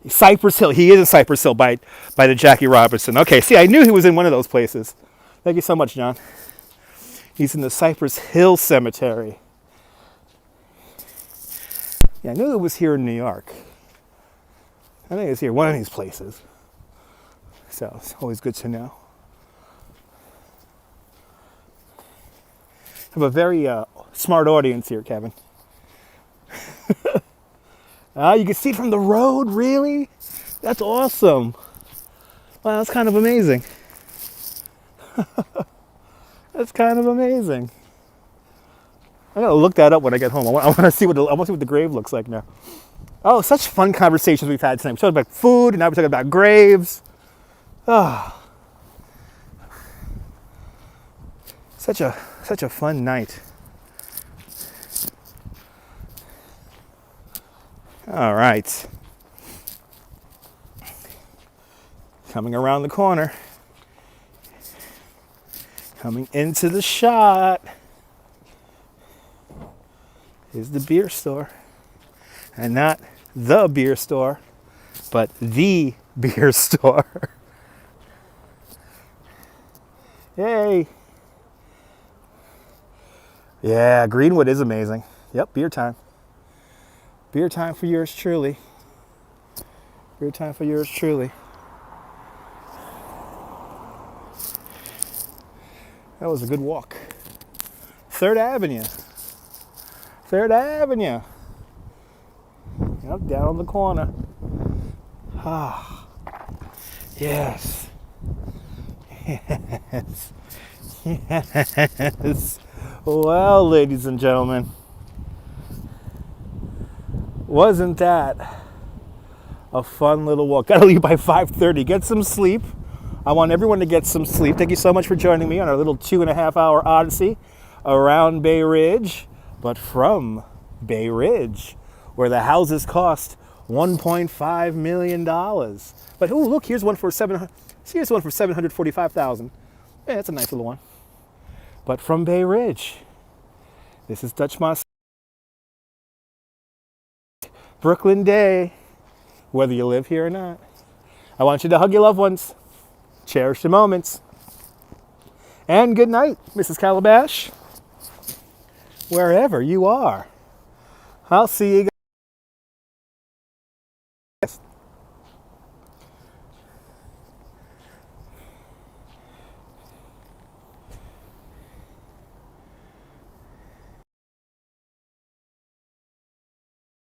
Cypress Hill. He is in Cypress Hill by the Jackie Robinson. Okay, see, I knew he was in one of those places. Thank you so much, John. He's in the Cypress Hill Cemetery. Yeah, I knew it was here in New York. I think it's here, one of these places. So it's always good to know. I have a very smart audience here, Kevin. You can see it from the road, really? That's awesome. Wow, that's kind of amazing. That's kind of amazing. I gotta look that up when I get home. I want to see what the grave looks like now. Oh, such fun conversations we've had tonight. We talked about food, and now we're talking about graves. Oh, such a fun night. All right. Coming around the corner. Coming into the shot is the beer store. And not the beer store, but the beer store. Hey. Yeah, Greenwood is amazing. Yep, beer time. Beer time for yours truly. Beer time for yours truly. That was a good walk. 3rd Avenue. 3rd Avenue. Yep, down on the corner. Ah, yes. Yes. Yes. Well, ladies and gentlemen, wasn't that a fun little walk? Gotta leave by 5:30. Get some sleep. I want everyone to get some sleep. Thank you so much for joining me on our little 2.5-hour odyssey around Bay Ridge, but from Bay Ridge, where the houses cost $1.5 million. But oh, look, here's one for $745,000. Yeah, that's a nice little one. But from Bay Ridge, this is Dutch Moss. Brooklyn Day, whether you live here or not. I want you to hug your loved ones, cherish the moments, and good night, Mrs. Calabash, wherever you are. I'll see you guys.